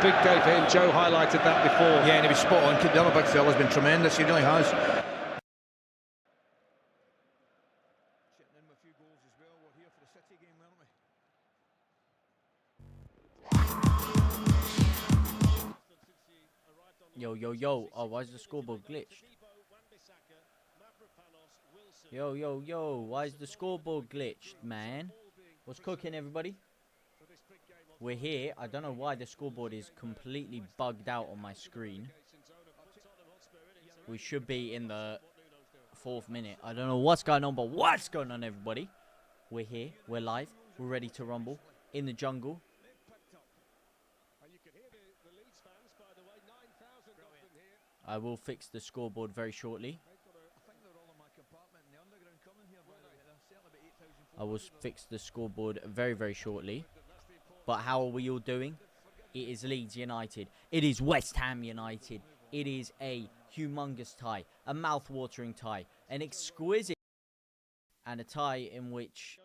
Big day for him. Joe highlighted that before. Yeah, and he was spot on. The other big fella's been tremendous. He really has. Yo, yo, yo. Oh, why is the scoreboard glitched? Yo, yo, yo. Why is the scoreboard glitched, man? What's cooking, everybody? We're here. I don't know why the scoreboard is completely bugged out on my screen. We should be in the 4th minute. I don't know what's going on, but what's going on, everybody? We're here. We're live. We're ready to rumble in the jungle. I will fix the scoreboard very shortly. I will fix the scoreboard very, very shortly. But how are we all doing? It is Leeds United. It is West Ham United. It is a humongous tie. A mouth-watering tie. An exquisite... And a tie in which...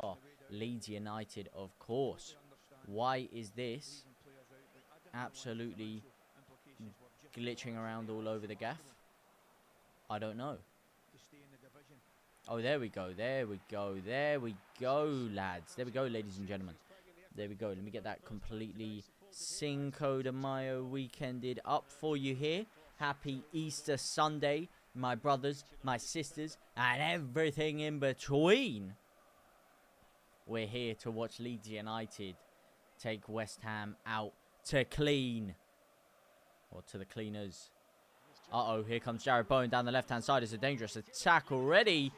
Oh, Leeds United, of course. Why is this absolutely glitching around all over the gaff? I don't know. Oh, there we go. There we go. There we go, lads. There we go, ladies and gentlemen. There we go. Let me get that completely Cinco de Mayo weekended up for you here. Happy Easter Sunday, my brothers, my sisters, and everything in between. We're here to watch Leeds United take West Ham out to clean. Or to the cleaners. Uh-oh, here comes Jared Bowen down the left-hand side. It's a dangerous attack already.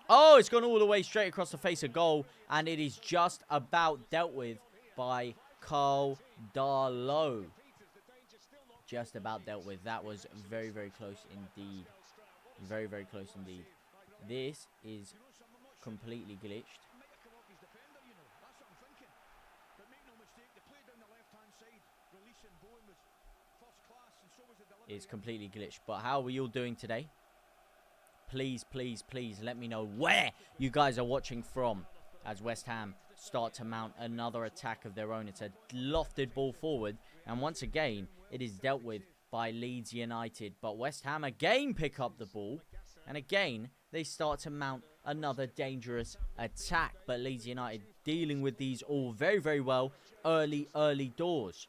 Oh, it's gone all the way straight across the face of goal. And it is just about dealt with by Carl Darlow. Just about dealt with. That was very, very close indeed. Very, very close indeed. This is completely glitched. Is completely glitched. But how are we all doing today? Please, please, please let me know where you guys are watching from as West Ham start to mount another attack of their own. It's a lofted ball forward, and once again it is dealt with by Leeds United. But West Ham again pick up the ball, and again they start to mount another dangerous attack. But Leeds United dealing with these all very, very well early doors.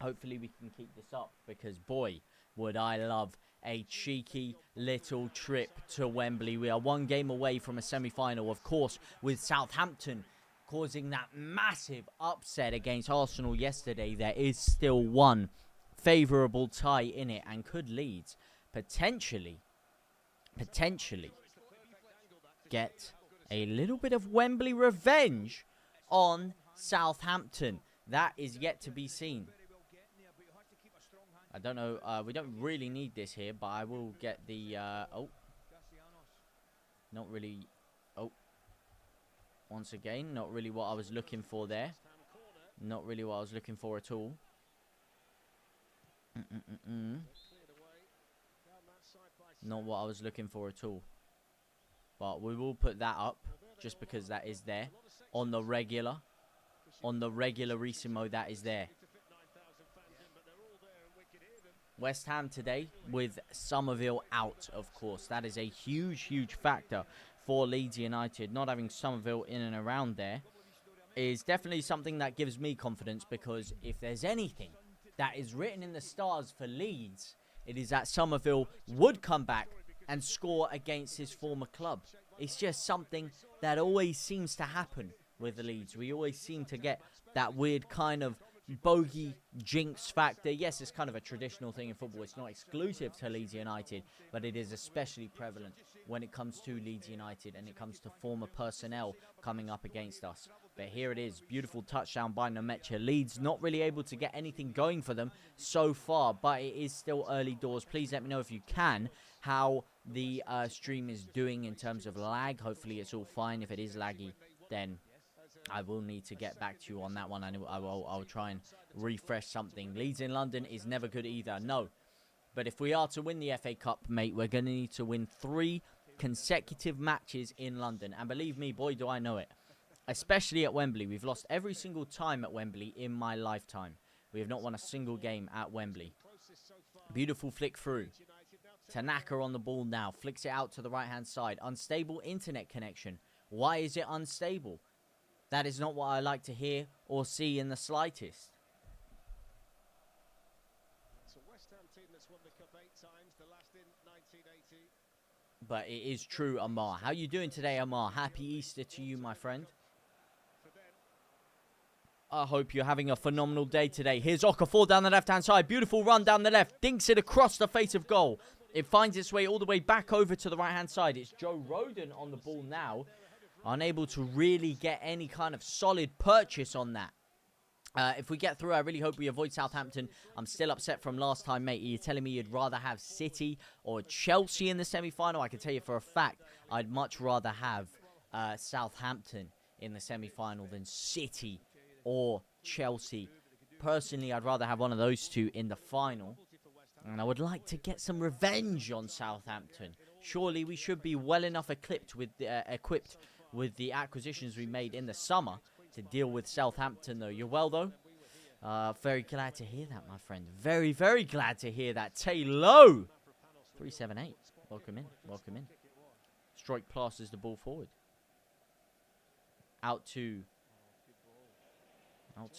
Hopefully we can keep this up, because boy, would I love a cheeky little trip to Wembley. We are one game away from a semi-final, of course, with Southampton causing that massive upset against Arsenal yesterday. There is still one favourable tie in it, and could Leeds potentially get a little bit of Wembley revenge on Southampton. That is yet to be seen. I don't know. We don't really need this here, but I will get the... oh. Not really... Oh. Once again, not really what I was looking for there. Not really what I was looking for at all. Not what I was looking for at all. But we will put that up, just because that is there. On the regular. On the regularissimo, that is there. West Ham today with Somerville out, of course. That is a huge, huge factor for Leeds United. Not having Somerville in and around there is definitely something that gives me confidence, because if there's anything that is written in the stars for Leeds, it is that Somerville would come back and score against his former club. It's just something that always seems to happen with the Leeds. We always seem to get that weird kind of bogey jinx factor. Yes, it's kind of a traditional thing in football. It's not exclusive to Leeds United, but it is especially prevalent when it comes to Leeds United and it comes to former personnel coming up against us. But here it is. Beautiful touchdown by Nemecha. Leeds not really able to get anything going for them so far, but it is still early doors. Please let me know if you can how the stream is doing in terms of lag. Hopefully it's all fine. If it is laggy, then I will need to get back to you on that one. I'll try and refresh something. Leeds in London is never good either. No. But if we are to win the FA Cup, mate, we're going to need to win 3 consecutive matches in London. And believe me, boy, do I know it. Especially at Wembley. We've lost every single time at Wembley in my lifetime. We have not won a single game at Wembley. Beautiful flick through. Tanaka on the ball now. Flicks it out to the right-hand side. Unstable internet connection. Why is it unstable? That is not what I like to hear or see in the slightest. It's a West Ham team that's won the Cup 8 times, the last in 1980. But it is true, Amar. How you doing today, Amar? Happy Easter to you, my friend. I hope you're having a phenomenal day today. Here's Okafor down the left-hand side. Beautiful run down the left. Dinks it across the face of goal. It finds its way all the way back over to the right-hand side. It's Joe Rodon on the ball now. Unable to really get any kind of solid purchase on that. If we get through, I really hope we avoid Southampton. I'm still upset from last time, mate. You're telling me you'd rather have City or Chelsea in the semi-final? I can tell you for a fact, I'd much rather have Southampton in the semi-final than City or Chelsea. Personally, I'd rather have one of those two in the final. And I would like to get some revenge on Southampton. Surely we should be well enough equipped with the acquisitions we made in the summer to deal with Southampton, though. You're well, though? Very glad to hear that, my friend. Very, very glad to hear that. Taylor 378. Welcome in. Welcome in. Strike plasters the ball forward. Out to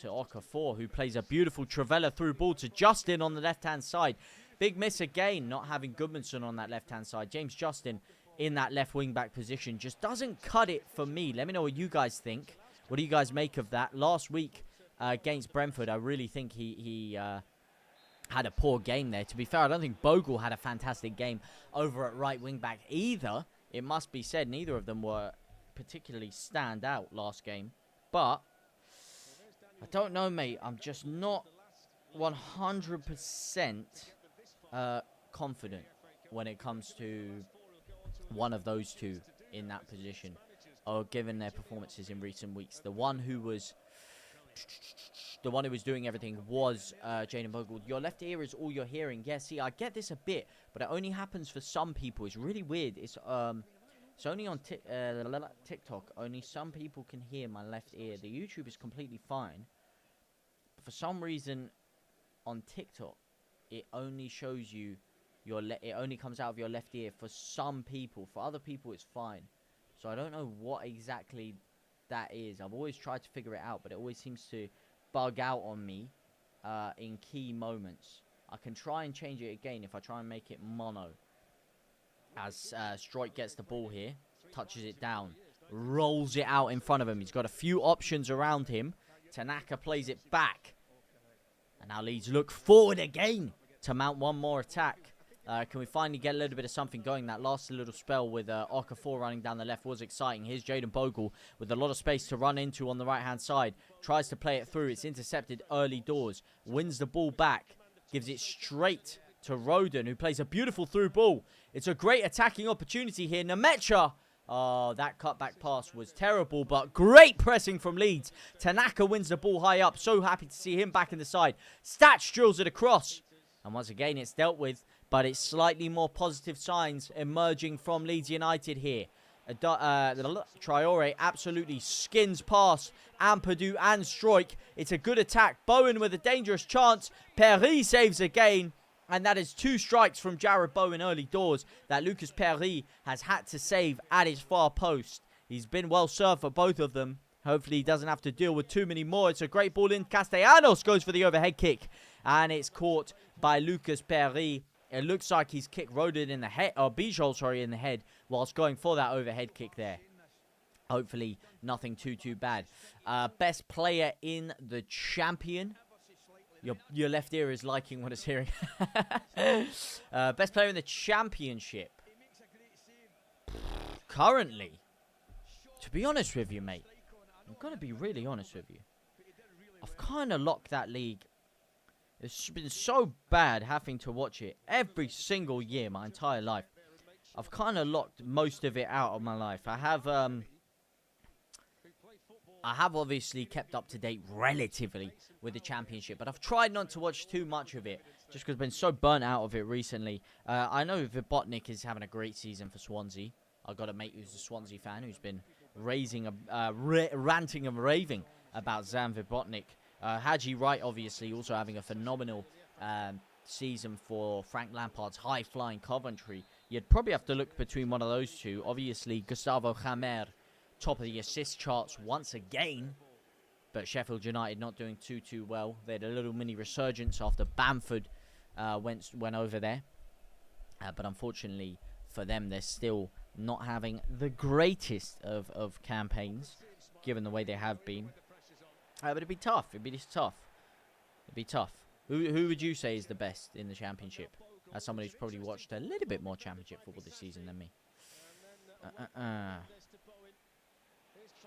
Okafor, who plays a beautiful Trivela through ball to Justin on the left-hand side. Big miss again, not having Goodmanson on that left-hand side. James Justin in that left wing-back position just doesn't cut it for me. Let me know what you guys think. What do you guys make of that? Last week against Brentford, I really think he had a poor game there. To be fair, I don't think Bogle had a fantastic game over at right wing-back either. It must be said, neither of them were particularly stand out last game. But I don't know, mate. I'm just not 100% confident when it comes to one of those two in that position, or given their performances in recent weeks. The one who was doing everything was Jayden Bogle. Your left ear is all you're hearing. Yeah, see, I get this a bit, but it only happens for some people. It's really weird. It's only on TikTok. Only some people can hear my left ear. The YouTube is completely fine. But for some reason, on TikTok, it only shows you it only comes out of your left ear for some people. For other people, it's fine. So I don't know what exactly that is. I've always tried to figure it out, but it always seems to bug out on me in key moments. I can try and change it again if I try and make it mono. As Strike gets the ball here, touches it down, rolls it out in front of him. He's got a few options around him. Tanaka plays it back. And now Leeds look forward again to mount one more attack. Can we finally get a little bit of something going? That last little spell with Okafor running down the left was exciting. Here's Jayden Bogle with a lot of space to run into on the right-hand side. Tries to play it through. It's intercepted early doors. Wins the ball back. Gives it straight to Rodon, who plays a beautiful through ball. It's a great attacking opportunity here. Nemecha. Oh, that cutback pass was terrible, but great pressing from Leeds. Tanaka wins the ball high up. So happy to see him back in the side. Stach drills it across. And once again, it's dealt with. But it's slightly more positive signs emerging from Leeds United here. Traore absolutely skins past Ampadu and Strike. It's a good attack. Bowen with a dangerous chance. Perry saves again. And that is 2 strikes from Jared Bowen early doors that Lucas Perry has had to save at his far post. He's been well served for both of them. Hopefully he doesn't have to deal with too many more. It's a great ball in. Castellanos goes for the overhead kick. And it's caught by Lucas Perry. It looks like he's kicked Rodon in the head, or Bijol, sorry, in the head, whilst going for that overhead kick there. Hopefully, nothing too bad. Best player in the champion. Your left ear is liking what it's hearing. Best player in the championship. Currently, to be honest with you, mate, I'm going to be really honest with you. I've kind of locked that league. It's been so bad having to watch it every single year my entire life. I've kind of locked most of it out of my life. I have obviously kept up to date relatively with the championship, but I've tried not to watch too much of it just because I've been so burnt out of it recently. I know Vibotnik is having a great season for Swansea. I've got a mate who's a Swansea fan who's been ranting and raving about Zan Vibotnik. Haji Wright, obviously, also having a phenomenal season for Frank Lampard's high-flying Coventry. You'd probably have to look between one of those two. Obviously, Gustavo Hamer, top of the assist charts once again. But Sheffield United not doing too well. They had a little mini resurgence after Bamford went over there. But unfortunately for them, they're still not having the greatest of campaigns, given the way they have been. But it'd be tough. It'd be tough. Who would you say is the best in the Championship? As someone who's probably watched a little bit more Championship football this season than me.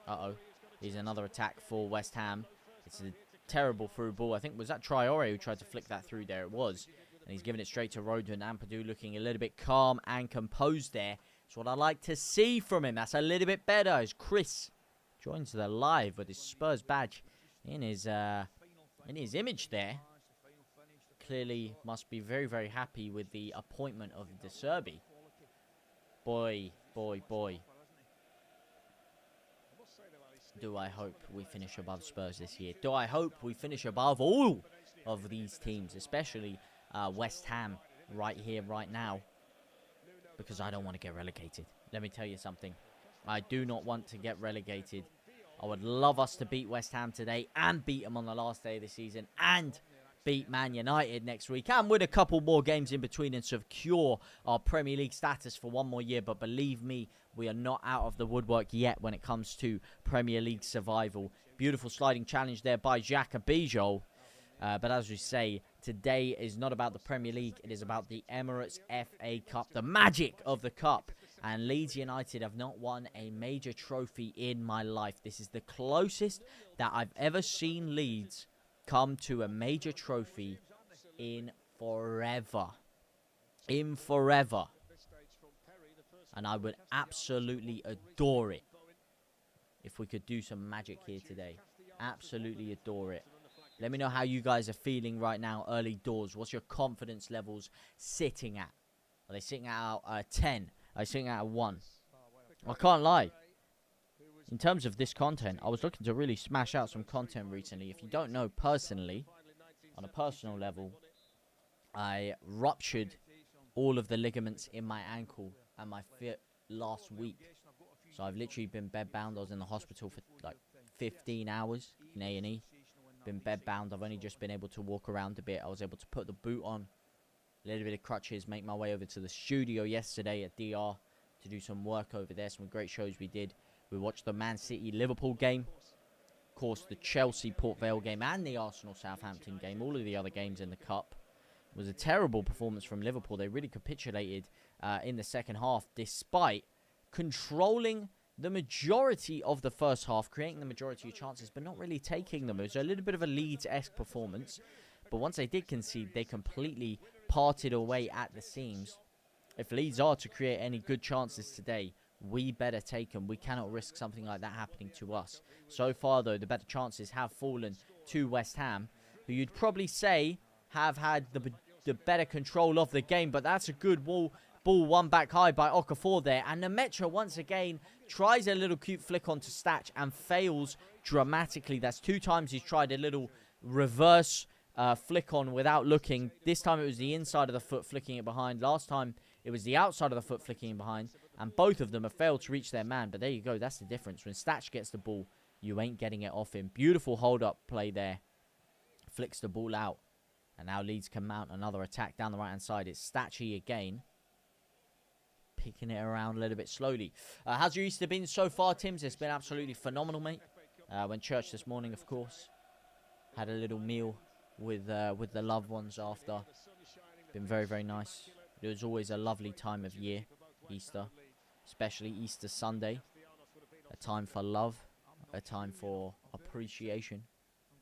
Uh-oh. Here's another attack for West Ham. It's a terrible through ball. I think, was that Traore who tried to flick that through there? It was. And he's giving it straight to Rodman. Ampadu looking a little bit calm and composed there. That's what I like to see from him. That's a little bit better as Chris joins the live with his Spurs badge in his image there. Clearly must be very happy with the appointment of De Serbi. Boy. Do I hope we finish above Spurs this year? Do I hope we finish above all of these teams, especially West Ham right here, right now? Because I don't want to get relegated. Let me tell you something. I do not want to get relegated. I would love us to beat West Ham today and beat them on the last day of the season and beat Man United next week and with a couple more games in between and secure our Premier League status for one more year. But believe me, we are not out of the woodwork yet when it comes to Premier League survival. Beautiful sliding challenge there by Xhaka Bijol. But as we say, today is not about the Premier League. It is about the Emirates FA Cup, the magic of the cup. And Leeds United have not won a major trophy in my life. This is the closest that I've ever seen Leeds come to a major trophy in forever. And I would absolutely adore it if we could do some magic here today. Absolutely adore it. Let me know how you guys are feeling right now, early doors. What's your confidence levels sitting at? Are they sitting at 10? Are they sitting at 1? I can't lie. In terms of this content, I was looking to really smash out some content recently. If you don't know personally, on a personal level, I ruptured all of the ligaments in my ankle and my foot last week. So I've literally been bedbound. I was in the hospital for like 15 hours in A&E. Been bedbound. I've only just been able to walk around a bit. I was able to put the boot on, a little bit of crutches, make my way over to the studio yesterday at DR to do some work over there. Some great shows we did. We watched the Man City-Liverpool game, of course the Chelsea-Port Vale game and the Arsenal-Southampton game, all of the other games in the Cup. It was a terrible performance from Liverpool. They really capitulated in the second half, despite controlling the majority of the first half, creating the majority of chances, but not really taking them. It was a little bit of a Leeds-esque performance, but once they did concede, they completely parted away at the seams. If Leeds are to create any good chances today, we better take them. We cannot risk something like that happening to us. So far, though, the better chances have fallen to West Ham, who you'd probably say have had the better control of the game. But that's a good ball one back high by Okafor there. And Nemetra, once again, tries a little cute flick onto Stach and fails dramatically. That's 2 times he's tried a little reverse flick on without looking. This time it was the inside of the foot flicking it behind. Last time it was the outside of the foot flicking it behind. And both of them have failed to reach their man. But there you go. That's the difference. When Stach gets the ball, you ain't getting it off him. Beautiful hold-up play there. Flicks the ball out. And now Leeds can mount another attack down the right-hand side. It's Stachy again. Picking it around a little bit slowly. How's your Easter been so far, Tims? It's been absolutely phenomenal, mate. Went church this morning, of course. Had a little meal with the loved ones after. Been very nice. It was always a lovely time of year, Easter. Especially Easter Sunday. A time for love. A time for appreciation.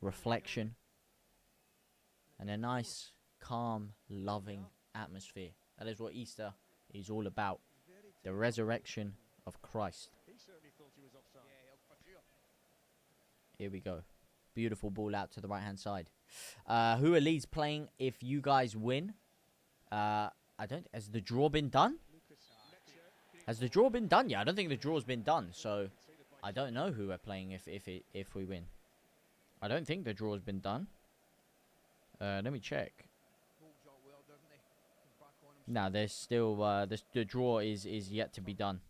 Reflection. And a nice, calm, loving atmosphere. That is what Easter is all about. The resurrection of Christ. Here we go. Beautiful ball out to the right-hand side. Who are Leeds playing if you guys win? I don't... Has the draw been done? Has the draw been done? Yeah, I don't think the draw's been done. So, I don't know who we're playing if we win. I don't think the draw's been done. Let me check. No, there's still... the draw is yet to be done.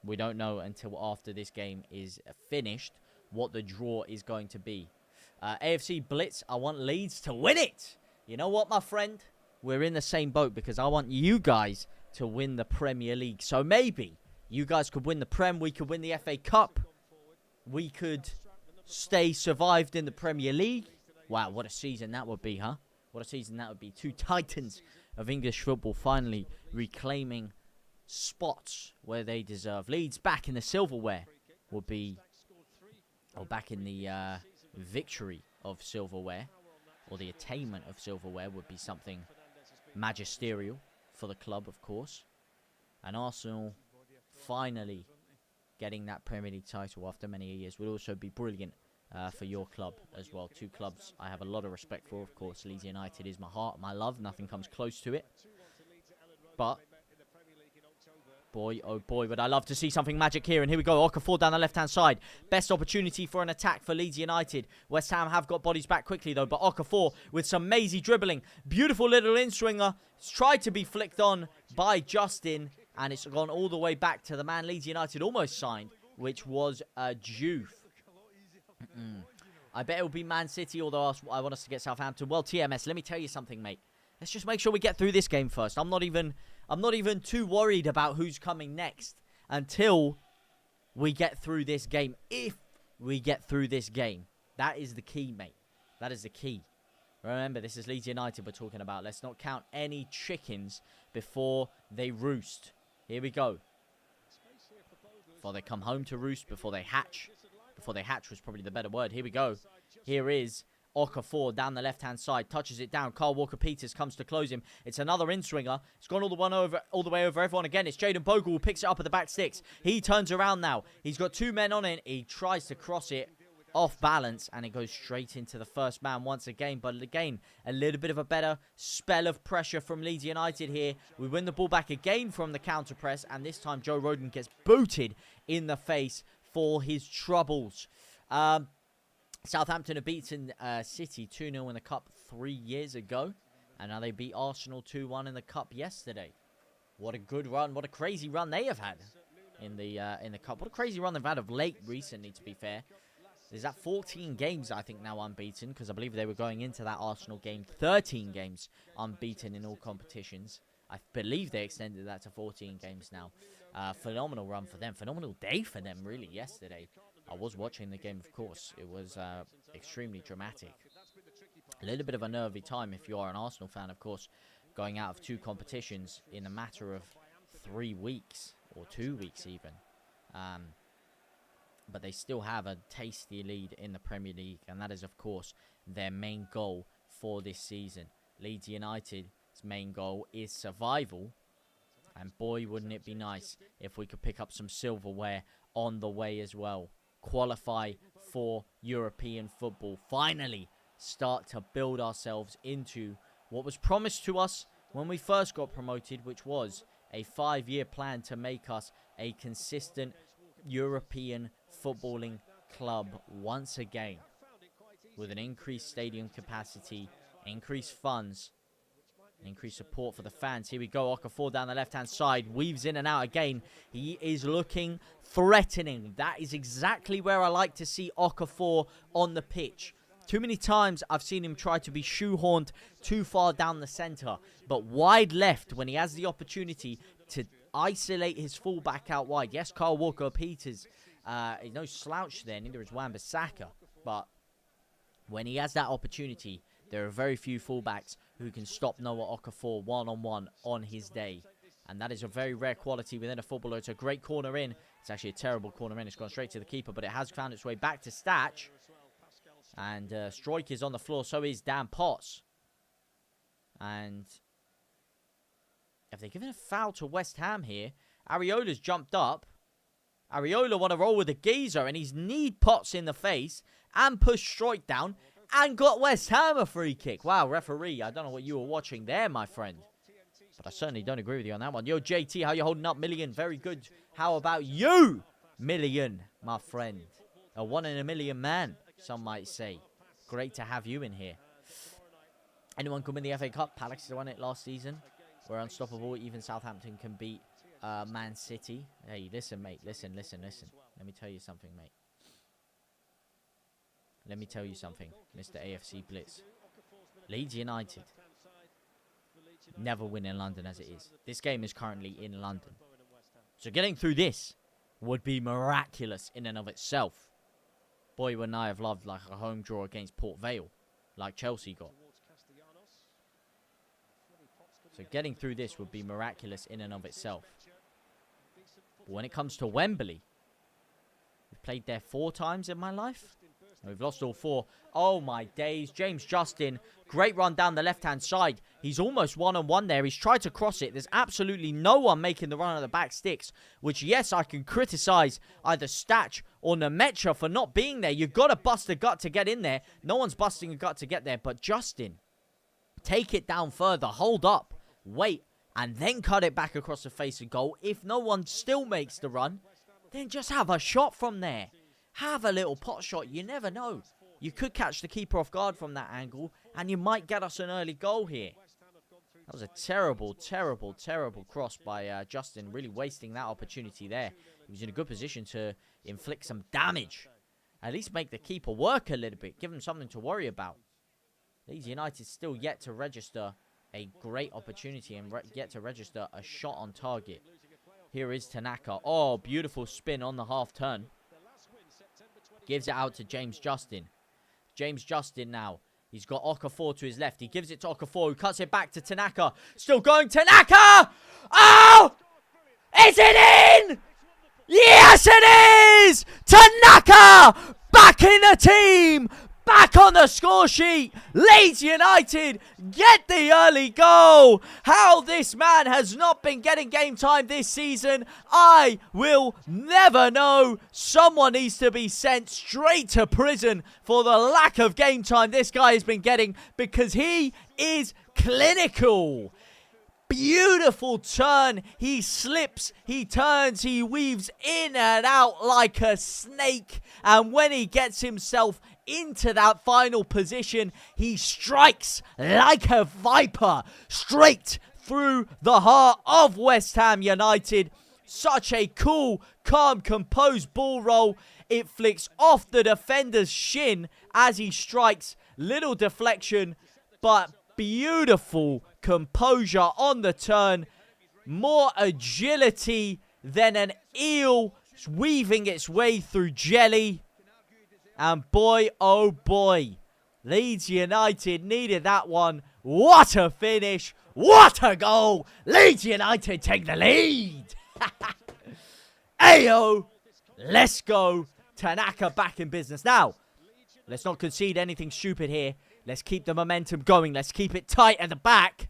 We don't know until after this game is finished what the draw is going to be. AFC Blitz, I want Leeds to win it. You know what, my friend? We're in the same boat because I want you guys to win the Premier League. So maybe you guys could win the Prem. We could win the FA Cup. We could stay survived in the Premier League. Wow, what a season that would be, huh? What a season that would be. Two titans of English football finally reclaiming spots where they deserve. Leeds back in the silverware would be, or back in the victory of silverware, or the attainment of silverware would be something magisterial for the club, of course. And Arsenal finally getting that Premier League title after many years would also be brilliant for your club as well. Two clubs I have a lot of respect for, of course. Leeds United is my heart, my love. Nothing comes close to it. But boy, oh boy, would I love to see something magic here. And here we go, Okafor down the left-hand side. Best opportunity for an attack for Leeds United. West Ham have got bodies back quickly, though. But Okafor with some mazy dribbling. Beautiful little in-swinger. It's tried to be flicked on by Justin. And it's gone all the way back to the man Leeds United almost signed, which was Juve. I bet it will be Man City, although I want us to get Southampton. Well, TMS, let me tell you something, mate. Let's just make sure we get through this game first. I'm not even too worried about who's coming next until we get through this game. If we get through this game. That is the key, mate. That is the key. Remember, this is Leeds United we're talking about. Let's not count any chickens before they roost. Here we go. Before they come home to roost, before they hatch. Before they hatch was probably the better word. Here we go. Here is Okafor down the left-hand side. Touches it down. Kyle Walker-Peters comes to close him. It's another in-swinger. It's gone all the way over everyone again. It's Jayden Bogle who picks it up at the back sticks. He turns around now. He's got two men on it. He tries to cross it off balance, and it goes straight into the first man once again. But again, a little bit of a better spell of pressure from Leeds United here. We win the ball back again from the counter press, and this time Joe Rodon gets booted in the face for his troubles. Southampton have beaten City 2-0 in the Cup 3 years ago, and now they beat Arsenal 2-1 in the Cup yesterday. What a good run. What a crazy run they have had in the Cup. What a crazy run they've had of late recently, to be fair. There's that 14 games, I think, now unbeaten, because I believe they were going into that Arsenal game 13 games unbeaten in all competitions. I believe they extended that to 14 games now. Phenomenal run for them. Phenomenal day for them, really, yesterday. I was watching the game, of course. It was extremely dramatic. A little bit of a nervy time if you are an Arsenal fan, of course, going out of 2 competitions in a matter of 3 weeks, or 2 weeks even. But they still have a tasty lead in the Premier League, and that is, of course, their main goal for this season. Leeds United's main goal is survival, and boy, wouldn't it be nice if we could pick up some silverware on the way as well. Qualify for European football. Finally start to build ourselves into what was promised to us when we first got promoted, which was a 5-year plan to make us a consistent European footballing club once again, with an increased stadium capacity, increased funds, increased support for the fans. Here we go, Okafor down the left-hand side, weaves in and out again. He is looking threatening. That is exactly where I like to see Okafor on the pitch. Too many times I've seen him try to be shoehorned too far down the centre, but wide left when he has the opportunity to isolate his fullback out wide. Yes, Kyle Walker-Peters, he's no slouch there, neither is Wan-Bissaka, but when he has that opportunity, there are very few fullbacks who can stop Noah Okafor one-on-one on his day. And that is a very rare quality within a footballer. It's a great corner in. It's actually a terrible corner in. It's gone straight to the keeper, but it has found its way back to Stach. And Struijk is on the floor, so is Dan Potts. And have they given a foul to West Ham here? Areola's jumped up. Areola want to roll with the geezer, and he's kneed Potts in the face. and pushed strike down and got West Ham a free kick. Wow, referee, I don't know what you were watching there, my friend. But I certainly don't agree with you on that one. Yo, JT, how you holding up? Million, very good. How about you? Million, my friend. A 1 in a million man, some might say. Great to have you in here. Anyone can win the FA Cup? Palace won it last season. We're unstoppable. Even Southampton can beat Man City. Hey, listen, mate. Listen. Let me tell you something, mate. Let me tell you something, Mr. AFC Blitz. Leeds United never win in London as it is. This game is currently in London. So getting through this would be miraculous in and of itself. Boy, wouldn't I have loved like a home draw against Port Vale, like Chelsea got. So getting through this would be miraculous in and of itself. But when it comes to Wembley, we've played there 4 times in my life. And we've lost all 4. Oh my days. James Justin, great run down the left-hand side. He's almost one-on-one there. He's tried to cross it. There's absolutely no one making the run at the back sticks. Which, yes, I can criticize either Stach or Nemecha for not being there. You've got to bust a gut to get in there. No one's busting a gut to get there. But Justin, take it down further. Hold up. Wait, and then cut it back across the face of goal. If no one still makes the run, then just have a shot from there. Have a little pot shot. You never know. You could catch the keeper off guard from that angle, and you might get us an early goal here. That was a terrible cross by Justin, really wasting that opportunity there. He was in a good position to inflict some damage. At least make the keeper work a little bit. Give him something to worry about. Leeds United still yet to register a great opportunity and yet to register a shot on target. Here is Tanaka. Oh, beautiful spin on the half turn. Gives it out to James Justin. James Justin now. He's got Okafor to his left. He gives it to Okafor, who cuts it back to Tanaka. Still going, Tanaka! Oh! Is it in? Yes, it is! Tanaka! Back in the team! Back on the score sheet. Leeds United get the early goal. How this man has not been getting game time this season, I will never know. Someone needs to be sent straight to prison for the lack of game time this guy has been getting, because he is clinical. Beautiful turn. He slips, he turns, he weaves in and out like a snake. And when he gets himself into that final position, he strikes like a viper straight through the heart of West Ham United. Such a cool, calm, composed ball roll. It flicks off the defender's shin as he strikes. Little deflection, but beautiful composure on the turn. More agility than an eel weaving its way through jelly. And boy, oh boy, Leeds United needed that one. What a finish. What a goal. Leeds United take the lead. Ayo, let's go. Tanaka back in business. Now, let's not concede anything stupid here. Let's keep the momentum going. Let's keep it tight at the back.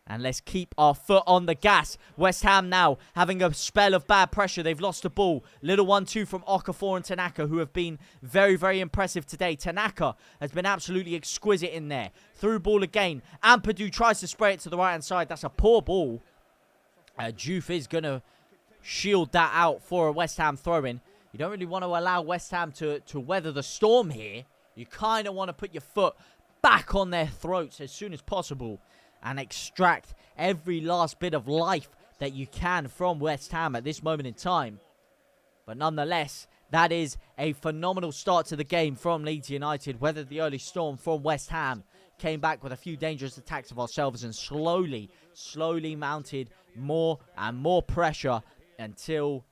And let's keep our foot on the gas. West Ham now having a spell of bad pressure. They've lost the ball. Little 1-2 from Okafor and Tanaka, who have been very, very impressive today. Tanaka has been absolutely exquisite in there. Through ball again. Ampadu tries to spray it to the right-hand side. That's a poor ball. Juve is going to shield that out for a West Ham throw-in. You don't really want to allow West Ham to weather the storm here. You kind of want to put your foot back on their throats as soon as possible and extract every last bit of life that you can from West Ham at this moment in time. But nonetheless, that is a phenomenal start to the game from Leeds United. Weathered the early storm from West Ham. Came back with a few dangerous attacks of ourselves and slowly mounted more and more pressure until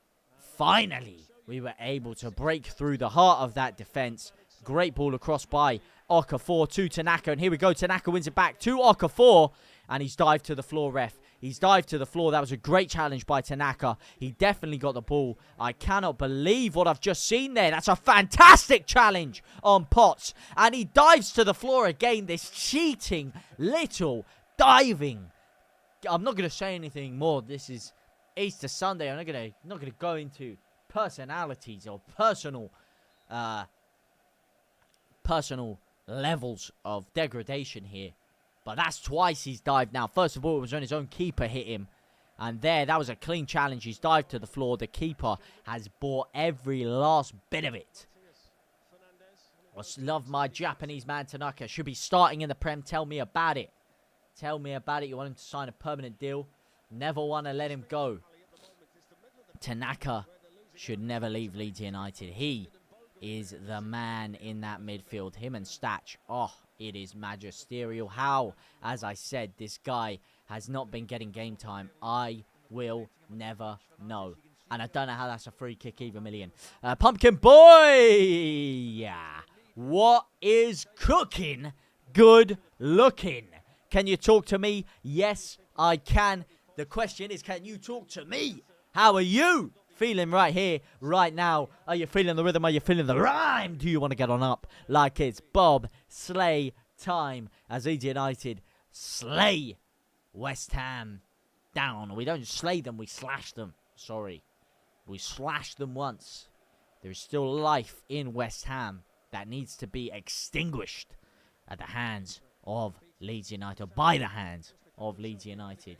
finally we were able to break through the heart of that defense. Great ball across by Okafor to Tanaka. And here we go. Tanaka wins it back to Okafor. And he's dived to the floor, ref. He's dived to the floor. That was a great challenge by Tanaka. He definitely got the ball. I cannot believe what I've just seen there. That's a fantastic challenge on Potts. And he dives to the floor again. This cheating little diving. I'm not going to say anything more. This is Easter Sunday. I'm not going to go into personalities or personal personal levels of degradation here. But that's twice he's dived now. First of all, it was when his own keeper hit him. And that was a clean challenge. He's dived to the floor. The keeper has bought every last bit of it. I love my Japanese man, Tanaka. Should be starting in the Prem. Tell me about it. Tell me about it. You want him to sign a permanent deal. Never want to let him go. Tanaka should never leave Leeds United. He is the man in that midfield. Him and Stach. Oh, it is magisterial. How, as I said, this guy has not been getting game time. I will never know. And I don't know how that's a free kick either, Million. Pumpkin Boy! Yeah. What is cooking? Good looking. Can you talk to me? Yes, I can. The question is, can you talk to me? How are you feeling right here, right now? Are you feeling the rhythm? Are you feeling the rhyme? Do you want to get on up like it's Bob Slay time as Leeds United slay West Ham down? We don't slay them, we slash them. Sorry. We slashed them once. There's still life in West Ham that needs to be extinguished at the hands of Leeds United. By the hands of Leeds United.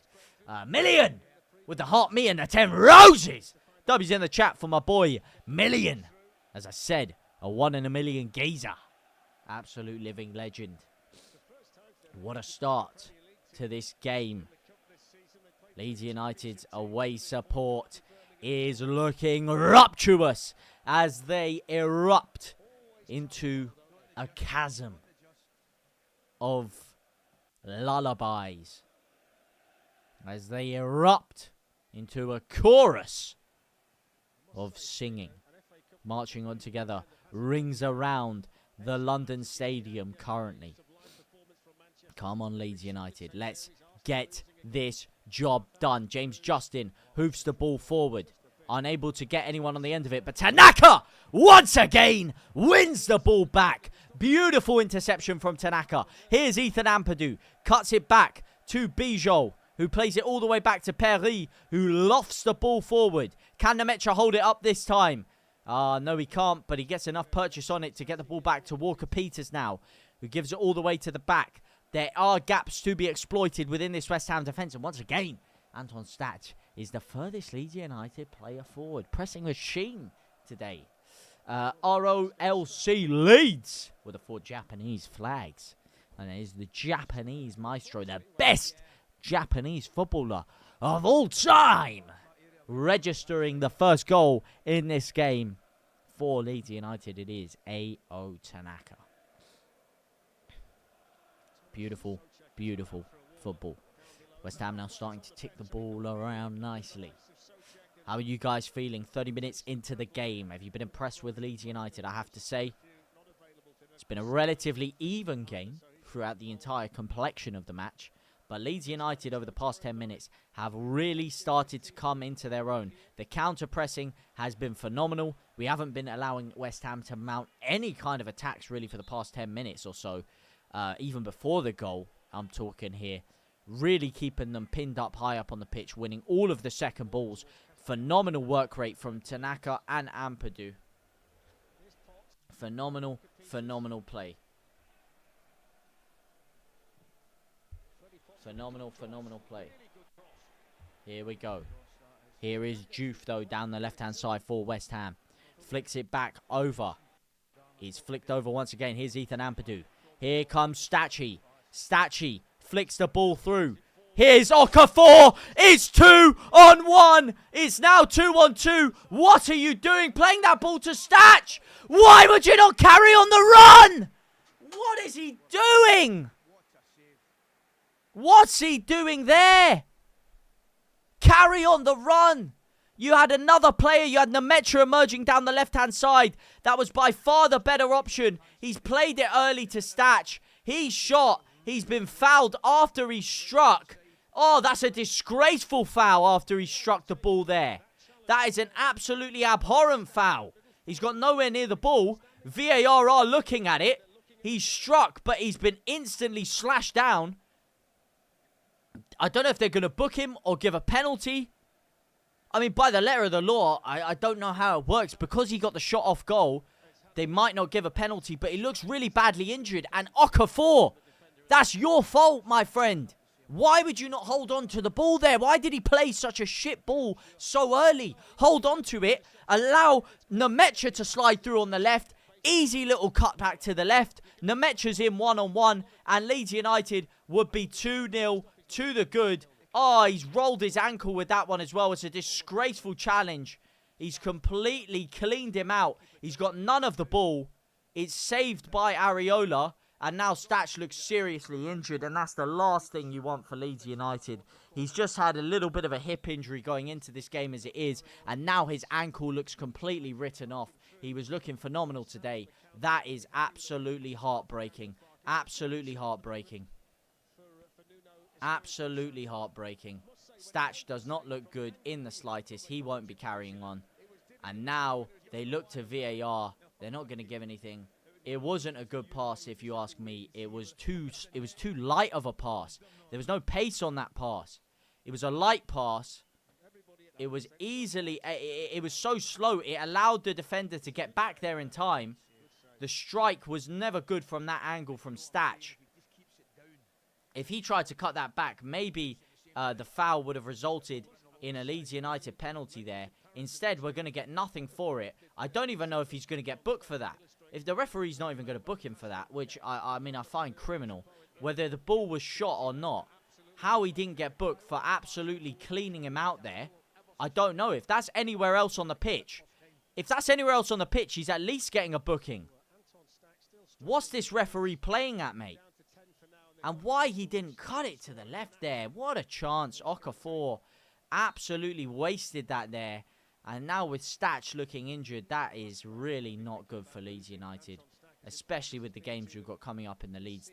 Million with the heart, me and the 10 roses. W's in the chat for my boy Million. As I said, a 1 in a million geezer. Absolute living legend. What a start to this game. Leeds United's away support is looking rapturous as they erupt into a chasm of lullabies. As they erupt into a chorus of singing. Marching on together. Rings around the London Stadium currently. Come on, Leeds United. Let's get this job done. James Justin hoofs the ball forward. Unable to get anyone on the end of it. But Tanaka, once again, wins the ball back. Beautiful interception from Tanaka. Here's Ethan Ampadu. Cuts it back to Bijol, who plays it all the way back to Perry, who lofts the ball forward. Can Nemetra hold it up this time? No, he can't, but he gets enough purchase on it to get the ball back to Walker-Peters now, who gives it all the way to the back. There are gaps to be exploited within this West Ham defence. And once again, Anton Stach is the furthest Leeds United player forward. Pressing machine today. ROLC Leeds with the 4 Japanese flags. And it is the Japanese maestro, the best Japanese footballer of all time, registering the first goal in this game for Leeds United. It is A.O. Tanaka. Beautiful, beautiful football. West Ham now starting to tick the ball around nicely. How are you guys feeling 30 minutes into the game? Have you been impressed with Leeds United? I have to say, it's been a relatively even game throughout the entire complexion of the match. But Leeds United over the past 10 minutes have really started to come into their own. The counter-pressing has been phenomenal. We haven't been allowing West Ham to mount any kind of attacks really for the past 10 minutes or so. Even before the goal, I'm talking here. Really keeping them pinned up high up on the pitch, winning all of the second balls. Phenomenal work rate from Tanaka and Ampadu. Phenomenal, phenomenal play. Phenomenal, phenomenal play. Here we go. Here is Juve, though, down the left-hand side for West Ham. Flicks it back over. He's flicked over once again. Here's Ethan Ampadu. Here comes Stachy. Stachy flicks the ball through. Here's Okafor. It's 2-on-1. It's now 2-on-2. What are you doing? Playing that ball to Stach. Why would you not carry on the run? What is he doing? What's he doing there? Carry on the run. You had another player. You had Nemetra emerging down the left-hand side. That was by far the better option. He's played it early to Stach. He shot. He's been fouled after he struck. Oh, that's a disgraceful foul after he struck the ball there. That is an absolutely abhorrent foul. He's got nowhere near the ball. VAR are looking at it. He's struck, but he's been instantly slashed down. I don't know if they're going to book him or give a penalty. I mean, by the letter of the law, I don't know how it works. Because he got the shot off goal, They might not give a penalty, but he looks really badly injured. And Okafor, that's your fault, my friend. Why would you not hold on to the ball there? Why did he play such a shit ball so early? Hold on to it. Allow Nemecha to slide through on the left. Easy little cutback to the left. Nemecha's in one-on-one. And Leeds United would be 2-0 to the good. Oh, he's rolled his ankle with that one as well. It's a disgraceful challenge. He's completely cleaned him out. He's got none of the ball. It's saved by Areola. And now Stach looks seriously injured, and that's the last thing you want for Leeds United. He's just had a little bit of a hip injury going into this game as it is, and now his ankle looks completely written off. He was looking phenomenal today. That is absolutely heartbreaking. Absolutely heartbreaking. Absolutely heartbreaking. Stach does not look good in the slightest. He won't be carrying on. And now they look to VAR. They're not going to give anything. It wasn't a good pass, if you ask me. It was too light of a pass. There was no pace on that pass. It was a light pass. It was it was so slow. It allowed the defender to get back there in time. The strike was never good from that angle from Stach. If he tried to cut that back, maybe the foul would have resulted in a Leeds United penalty there. Instead, we're going to get nothing for it. I don't even know if he's going to get booked for that. If the referee's not even going to book him for that, which I mean I find criminal, whether the ball was shot or not, how he didn't get booked for absolutely cleaning him out there, I don't know. If that's anywhere else on the pitch, he's at least getting a booking. What's this referee playing at, mate? And why he didn't cut it to the left there? What a chance. Okafor absolutely wasted that there. And now with Stach looking injured, that is really not good for Leeds United. Especially with the games we've got coming up in the league.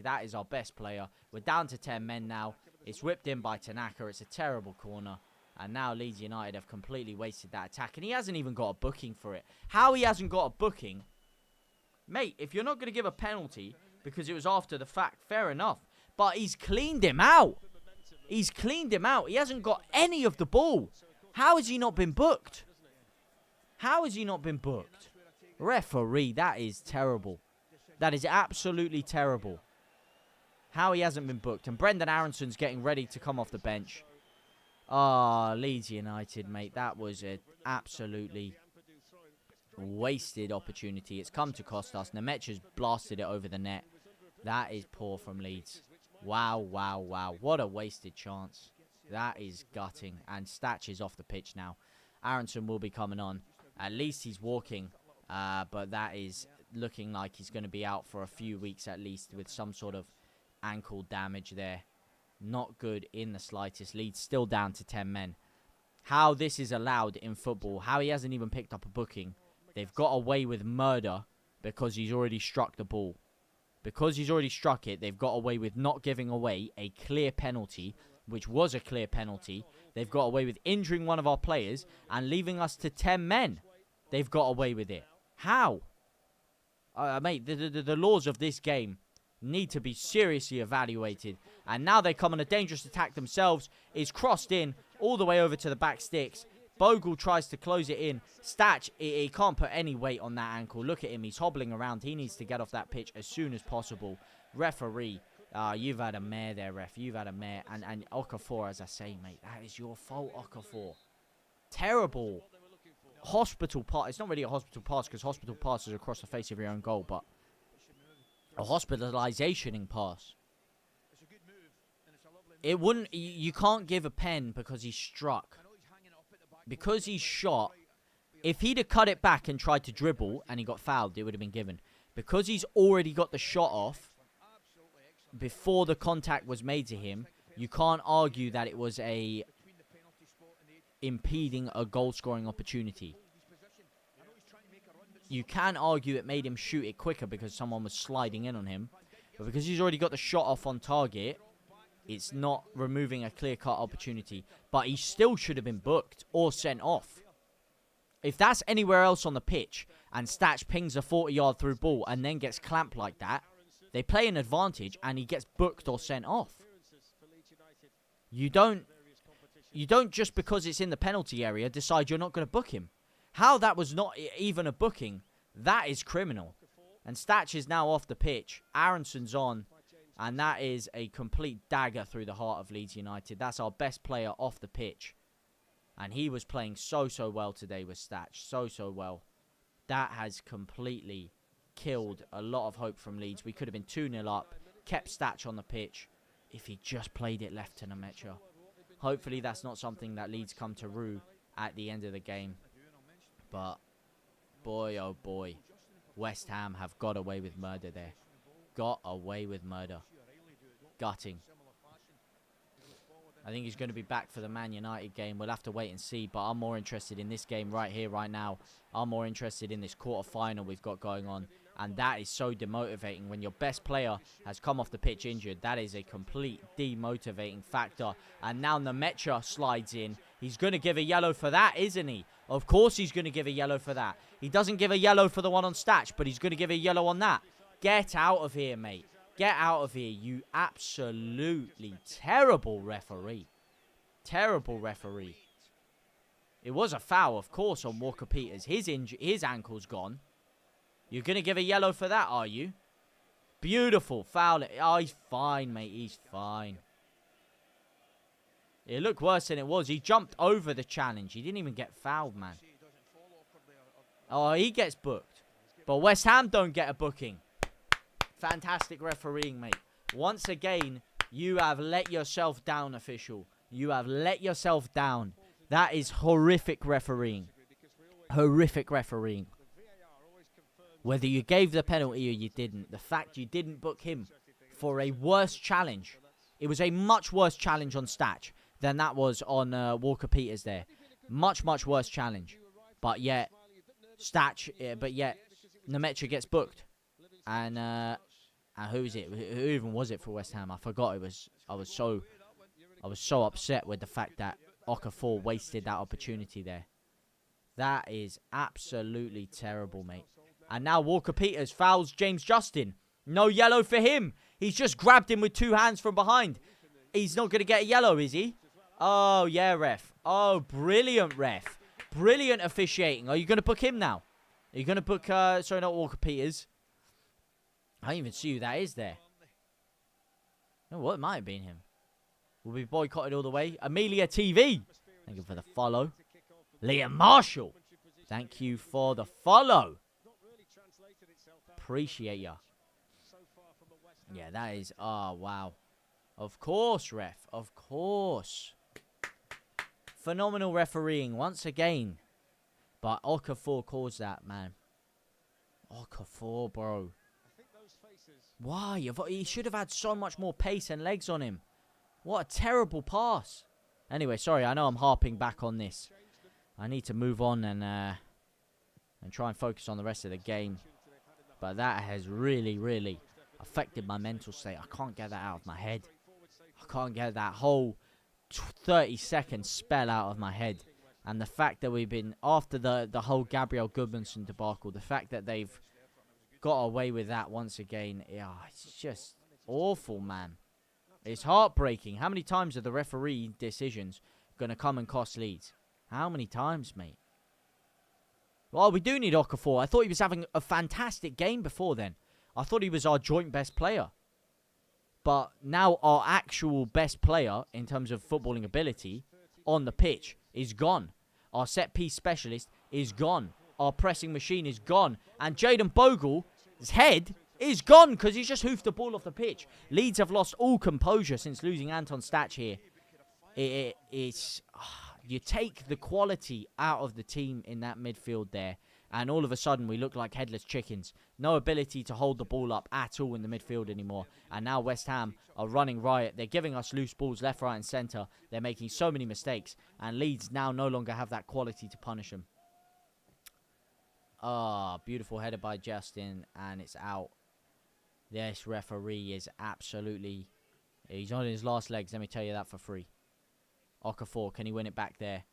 That is our best player. We're down to 10 men now. It's whipped in by Tanaka. It's a terrible corner. And now Leeds United have completely wasted that attack. And he hasn't even got a booking for it. How he hasn't got a booking? Mate, if you're not going to give a penalty because it was after the fact, fair enough. But he's cleaned him out. He's cleaned him out. He hasn't got any of the ball. How has he not been booked? How has he not been booked? Referee, that is terrible. That is absolutely terrible. How he hasn't been booked. And Brendan Aronson's getting ready to come off the bench. Ah, Leeds United, mate. That was an absolutely wasted opportunity. It's come to cost us. Nemecha's blasted it over the net. That is poor from Leeds. Wow, wow, wow. What a wasted chance. That is gutting. And Stach is off the pitch now. Aronson will be coming on. At least he's walking. But that is looking like he's going to be out for a few weeks at least with some sort of ankle damage there. Not good in the slightest. Leeds still down to 10 men. How this is allowed in football. How he hasn't even picked up a booking. They've got away with murder because he's already struck the ball. Because he's already struck it, they've got away with not giving away a clear penalty, which was a clear penalty. They've got away with injuring one of our players and leaving us to 10 men. They've got away with it. How? Mate, the laws of this game need to be seriously evaluated. And now they come on a dangerous attack themselves. It's crossed in all the way over to the back sticks. Bogle tries to close it in. Stach, he can't put any weight on that ankle. Look at him. He's hobbling around. He needs to get off that pitch as soon as possible. Referee, you've had a mare there, ref. You've had a mare. And Okafor, as I say, mate, that is your fault, Okafor. Terrible. Hospital pass. It's not really a hospital pass because hospital pass is across the face of your own goal, but a hospitalizationing pass. It wouldn't. You can't give a pen because he's struck. Because he's shot, if he'd have cut it back and tried to dribble and he got fouled, it would have been given. Because he's already got the shot off before the contact was made to him, you can't argue that it was a impeding a goal-scoring opportunity. You can argue it made him shoot it quicker because someone was sliding in on him. But because he's already got the shot off on target, it's not removing a clear-cut opportunity. But he still should have been booked or sent off. If that's anywhere else on the pitch and Stach pings a 40-yard through ball and then gets clamped like that, they play an advantage and he gets booked or sent off. You don't just because it's in the penalty area decide you're not going to book him. How that was not even a booking, that is criminal. And Stach is now off the pitch. Aronson's on. And that is a complete dagger through the heart of Leeds United. That's our best player off the pitch. And he was playing so well today with Stach. So well. That has completely killed a lot of hope from Leeds. We could have been 2-0 up. Kept Stach on the pitch. If he just played it left to Nemecha. Hopefully that's not something that Leeds come to rue at the end of the game. But, boy oh boy. West Ham have got away with murder there. Got away with murder. Gutting. I think he's going to be back for the Man United game. We'll have to wait and see. But I'm more interested in this game right here, right now. I'm more interested in this quarter-final we've got going on. And that is so demotivating. When your best player has come off the pitch injured, that is a complete demotivating factor. And now Nemecha slides in. He's going to give a yellow for that, isn't he? Of course he's going to give a yellow for that. He doesn't give a yellow for the one on Stach, but he's going to give a yellow on that. Get out of here, mate. Get out of here, you absolutely terrible referee. Terrible referee. It was a foul, of course, on Walker Peters. His ankle's gone. You're going to give a yellow for that, are you? Beautiful. Foul it. Oh, he's fine, mate. He's fine. It looked worse than it was. He jumped over the challenge. He didn't even get fouled, man. Oh, he gets booked. But West Ham don't get a booking. Fantastic refereeing, mate. Once again, you have let yourself down, official. You have let yourself down. That is horrific refereeing. Horrific refereeing. Whether you gave the penalty or you didn't, the fact you didn't book him for a worse challenge. It was a much worse challenge on Stach than that was on Walker Peters there. Much worse challenge. But yet, Nemecha gets booked. And who is it? Who even was it for West Ham? I forgot. I was so upset with the fact that Okafor wasted that opportunity there. That is absolutely terrible, mate. And now Walker Peters fouls James Justin. No yellow for him. He's just grabbed him with two hands from behind. He's not going to get a yellow, is he? Oh, yeah, ref. Oh, brilliant, ref. Brilliant officiating. Are you going to book him now? Are you going to book, sorry, not Walker Peters. I don't even see who that is there. Oh, what? It might have been him. Will be boycotted all the way. Amelia TV. Thank you for the follow. Liam Marshall. Thank you for the follow. Appreciate ya. Yeah, that is... Oh, wow. Of course, ref. Of course. Phenomenal refereeing once again. But Okafor caused that, man. Okafor, bro. Why? He should have had so much more pace and legs on him. What a terrible pass. Anyway, sorry, I know I'm harping back on this. I need to move on and try and focus on the rest of the game. But that has really affected my mental state. I can't get that out of my head. I can't get that whole 30-second spell out of my head. And the fact that we've been, after the whole Gabriel Goodmanson debacle, the fact that they've got away with that once again, yeah, it's just awful, man. It's heartbreaking. How many times are the referee decisions going to come and cost Leeds? How many times, mate? Well, we do need Okafor. I thought he was having a fantastic game before then. I thought he was our joint best player. But now our actual best player, in terms of footballing ability, on the pitch, is gone. Our set-piece specialist is gone. Our pressing machine is gone. And Jayden Bogle's head is gone because he's just hoofed the ball off the pitch. Leeds have lost all composure since losing Anton Stach here. It's... You take the quality out of the team in that midfield there, and all of a sudden we look like headless chickens. No ability to hold the ball up at all in the midfield anymore. And now West Ham are running riot. They're giving us loose balls left, right and centre. They're making so many mistakes. And Leeds now no longer have that quality to punish them. Ah, beautiful header by Justin, and it's out. This referee is absolutely... He's on his last legs, let me tell you that for free. Okafor, can he win it back there?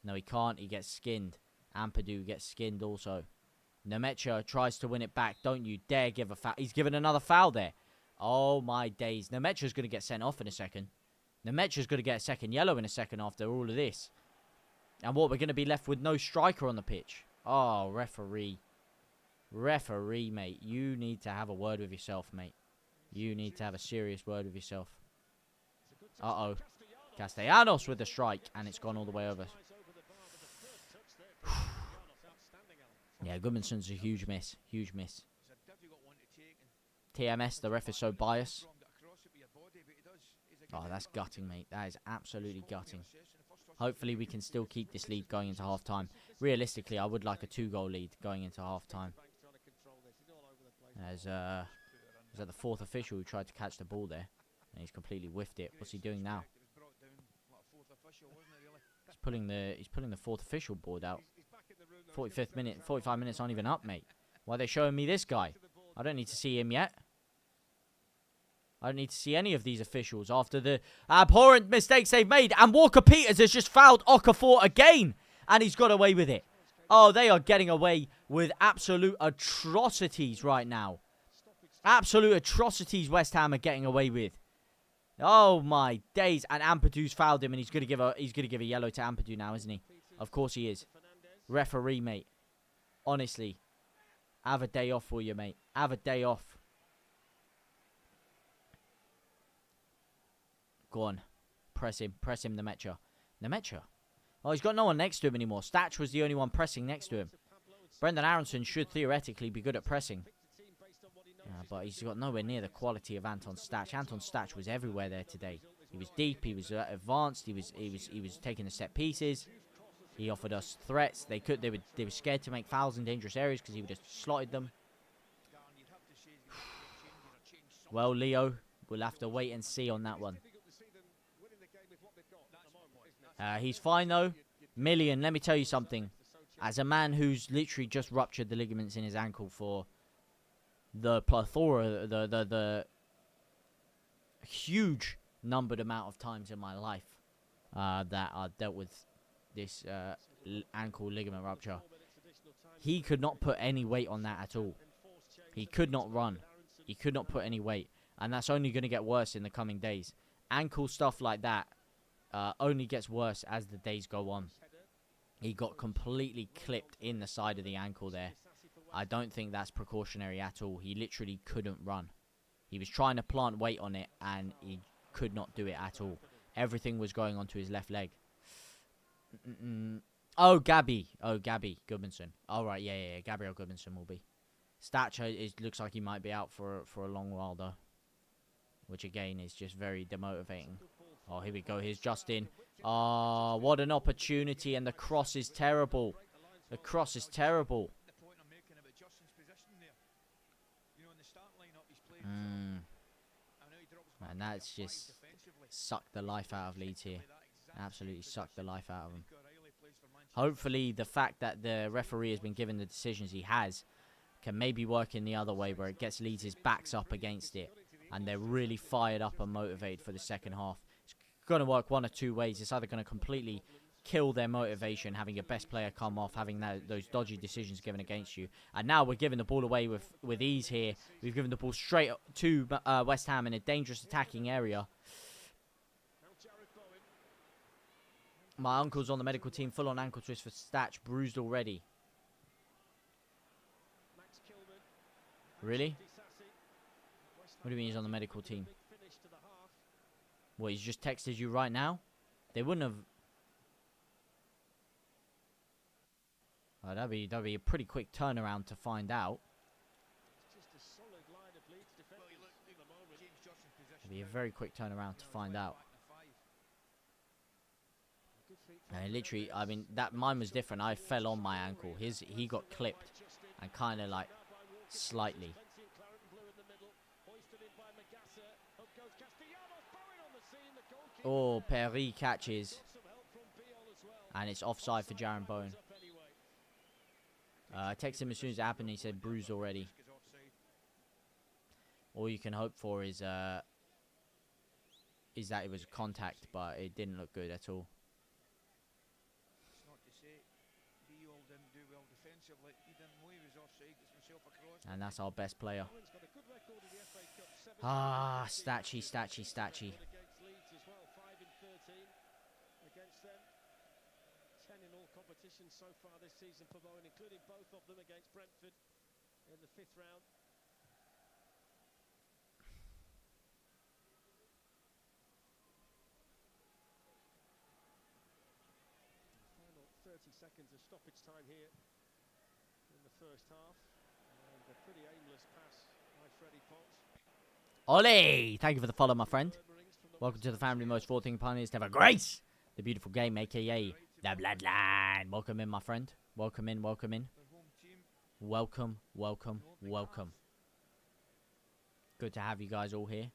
No, he can't. He gets skinned. Ampadu gets skinned also. Nemecha tries to win it back. Don't you dare give a foul. He's given another foul there. Oh, my days. Nemecha's going to get sent off in a second. Nemecha's going to get a second yellow in a second after all of this. And what, we're going to be left with no striker on the pitch. Oh, referee. Referee, mate. You need to have a word with yourself, mate. You need to have a serious word with yourself. Uh-oh. Castellanos with the strike, and it's gone all the way over. Yeah, Goodmanson's a huge miss. Huge miss. TMS, the ref is so biased. Oh, that's gutting, mate. That is absolutely gutting. Hopefully we can still keep this lead going into half-time. Realistically, I would like a 2-goal lead going into half-time. As, is that the fourth official who tried to catch the ball there? And he's completely whiffed it. What's he doing now? He's pulling the fourth official board out. 45th minute, 45 minutes aren't even up, mate. Why are they showing me this guy? I don't need to see him yet. I don't need to see any of these officials after the abhorrent mistakes they've made. And Walker Peters has just fouled Okafor again. And he's got away with it. Oh, they are getting away with absolute atrocities right now. Absolute atrocities West Ham are getting away with. Oh my days! And Ampadu's fouled him, and he's gonna give a yellow to Ampadu now, isn't he? Of course he is. Referee, mate. Honestly, have a day off for you, mate. Have a day off. Go on, press him, Nemecha. Nemecha. Oh, he's got no one next to him anymore. Stach was the only one pressing next to him. Brendan Aronson should theoretically be good at pressing. But he's got nowhere near the quality of Anton Stach. Anton Stach was everywhere there today. He was deep. He was advanced. He was taking the set pieces. He offered us threats. They were scared to make fouls in dangerous areas because he would have slotted them. Well, Leo, we'll have to wait and see on that one. He's fine though. Million, let me tell you something. As a man who's literally just ruptured the ligaments in his ankle for the plethora, the huge numbered amount of times in my life that I've dealt with this ankle ligament rupture, he could not put any weight on that at all. He could not run. He could not put any weight. And that's only going to get worse in the coming days. Ankle stuff like that only gets worse as the days go on. He got completely clipped in the side of the ankle there. I don't think that's precautionary at all. He literally couldn't run. He was trying to plant weight on it, and he could not do it at all. Everything was going onto his left leg. Oh, Gabby. Oh, Gabby Goodmanson. All right, yeah. Gabriel Goodmanson will be. Stach, it looks like he might be out for a long while, though. Which, again, is just very demotivating. Oh, here we go. Here's Justin. Oh, what an opportunity, and the cross is terrible. The cross is terrible. And that's just sucked the life out of Leeds here. Absolutely sucked the life out of him. Hopefully, the fact that the referee has been given the decisions he has can maybe work in the other way, where it gets Leeds' backs up against it, and they're really fired up and motivated for the second half. It's going to work one of two ways. It's either going to completely kill their motivation, having your best player come off, having those dodgy decisions given against you. And now we're giving the ball away with ease here. We've given the ball straight to West Ham in a dangerous attacking area. My uncle's on the medical team, full on ankle twist for Stach, bruised already. Really? What do you mean he's on the medical team? What, he's just texted you right now? They wouldn't have... Oh, that'd be a pretty quick turnaround to find out. It'd be a very quick turnaround to find out. Literally, I mean, mine was different. I fell on my ankle. He got clipped and kind of like slightly. Oh, Perry catches. And it's offside for Jaron Bowen. I texted him as soon as it happened. He said bruised already. All you can hope for is that it was contact, but it didn't look good at all. And that's our best player. Ah, Stachy. competition so far this season for Bowen, including both of them against Brentford in the 5th round. Final 30 seconds of stoppage time here in the first half, and a pretty aimless pass by Freddie Potts. Ollie! Thank you for the follow, my friend. Welcome to the family, most forwarding pioneers to have a grace. The beautiful game, a.k.a. the Bloodline. Welcome in, my friend. Welcome in, welcome in. Welcome, welcome, welcome. Good to have you guys all here.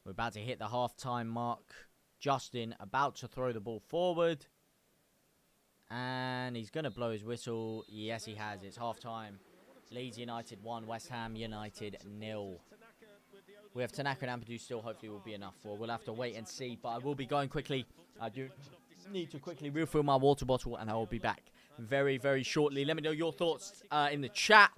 We're about to hit the half-time mark. Justin about to throw the ball forward. And he's going to blow his whistle. Yes, he has. It's half-time. Leeds United 1, West Ham United 0. We have Tanaka and Ampadu still. Hopefully will be enough. Well, we'll have to wait and see. But I will be going quickly. I do need to quickly refill my water bottle. And I will be back very, very shortly. Let me know your thoughts in the chat.